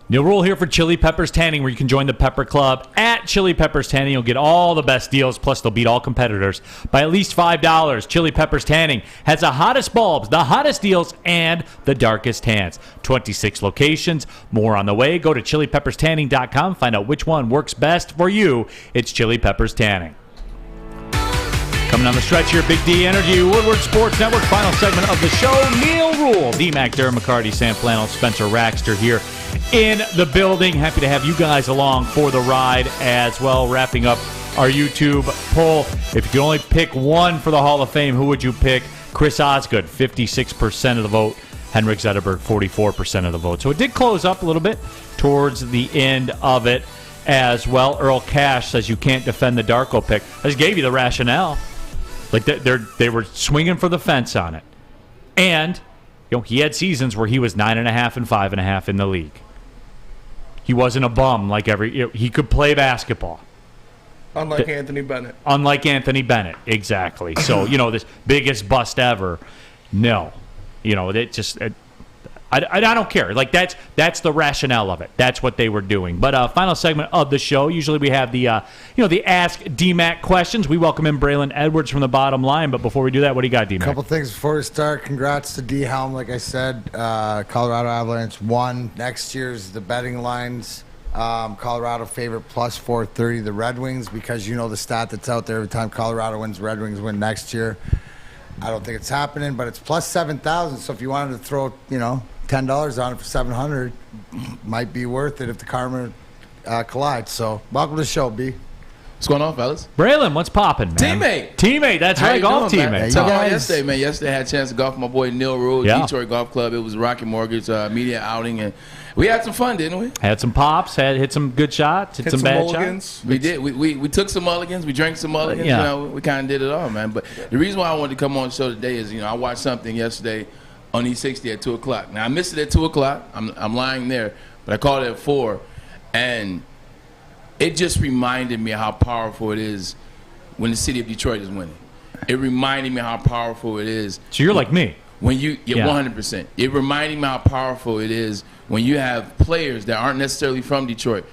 Speaker 2: Neal Ruhl here for Chili Peppers Tanning, where you can join the Pepper Club at Chili Peppers Tanning. You'll get all the best deals, plus they'll beat all competitors by at least $5. Chili Peppers Tanning has the hottest bulbs, the hottest deals, and the darkest tans. 26 locations, more on the way. Go to chilipepperstanning.com, find out which one works best for you. It's Chili Peppers Tanning. Coming on the stretch here, Big D Energy, Woodward Sports Network, final segment of the show. Neal Ruhl, D-Mac, Darren McCarty, Sam Flannel, Spencer Raxter here in the building. Happy to have you guys along for the ride as well. Wrapping up our YouTube poll. If you could only pick one for the Hall of Fame, who would you pick? Chris Osgood, 56% of the vote. Henrik Zetterberg, 44% of the vote. So it did close up a little bit towards the end of it as well. Earl Cash says you can't defend the Darko pick. I just gave you the rationale. Like they were swinging for the fence on it. And he had seasons where he was 9.5 and 5.5 in the league. He wasn't a bum like he could play basketball.
Speaker 4: Unlike Anthony Bennett.
Speaker 2: Unlike Anthony Bennett, exactly. So, this biggest bust ever. No. I don't care. Like that's the rationale of it. That's what they were doing. But final segment of the show. Usually we have the the Ask DMAC questions. We welcome in Braylon Edwards from the Bottom Line. But before we do that, what do you got, DMAC?
Speaker 3: A couple things before we start. Congrats to D Helm. Like I said, Colorado Avalanche won. Next year's the betting lines. Colorado favorite plus 430 the Red Wings, because the stat that's out there every time Colorado wins, Red Wings win next year. I don't think it's happening, but it's plus 7,000. So if you wanted to throw $10 on it for 700, might be worth it if the karma collides. So welcome to the show, B.
Speaker 15: What's going on, fellas?
Speaker 2: Braylon, what's popping, man?
Speaker 15: Teammate,
Speaker 2: that's right, golf teammate.
Speaker 15: Yesterday, man. Yesterday I had a chance to golf with my boy Neal, Ruhl, Detroit Golf Club. It was Rocket Mortgage media outing, and we had some fun, didn't we?
Speaker 2: Had some pops, hit some good shots, hit some bad shots.
Speaker 15: We did. We took some mulligans. We drank some mulligans.
Speaker 2: Yeah.
Speaker 15: We kind of did it all, man. But the reason why I wanted to come on the show today is, I watched something yesterday on E60 at 2 o'clock. Now, I missed it at 2 o'clock. I'm lying there, but I called it at 4, and it just reminded me how powerful it is when the city of Detroit is winning. It reminded me how powerful it is.
Speaker 2: So you're like me.
Speaker 15: When 100%. It reminded me how powerful it is when you have players that aren't necessarily from Detroit